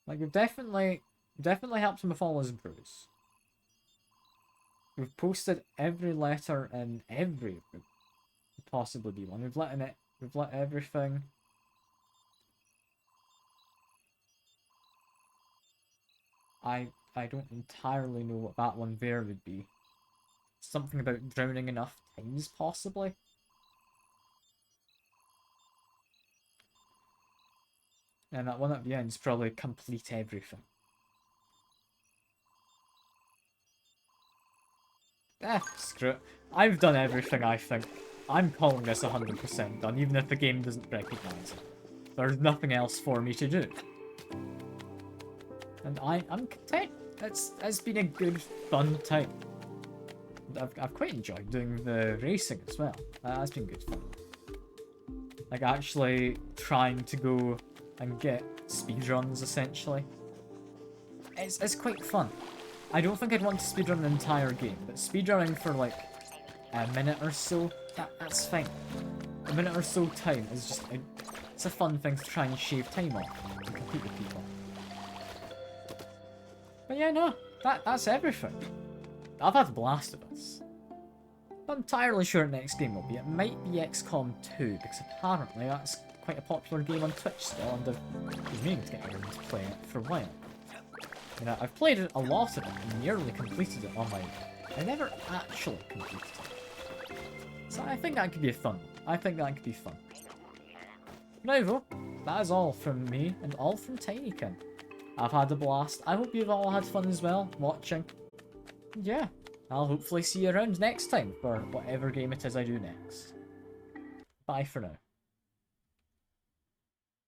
Like, we've definitely helped him with all his brews. We've posted every letter in every group could possibly be one. We've let everything. I don't entirely know what that one there would be. Something about drowning enough times, possibly. And that one at the end is probably complete everything. Screw it. I've done everything, I think. I'm calling this 100% done, even if the game doesn't recognise it. There's nothing else for me to do. And I'm content. It's been a good, fun time. I've quite enjoyed doing the racing as well. That's been good fun. Like, actually trying to go and get speedruns, essentially. It's quite fun. I don't think I'd want to speedrun the entire game, but speedrunning for, like, a minute or so, that's fine. A minute or so time is just it's a fun thing to try and shave time off and compete with people. But yeah, no, that's everything. I've had a blast of this. Not entirely sure what next game will be. It might be XCOM 2, because apparently that's quite a popular game on Twitch still, and I've been meaning to get around to playing it for a while. You know, I've played a lot of it and nearly completed it on my own. I never actually completed it. So I think that could be fun. I think that could be fun. Now though, that is all from me and all from Tinykin. I've had a blast. I hope you've all had fun as well, watching. Yeah, I'll hopefully see you around next time for whatever game it is I do next. Bye for now.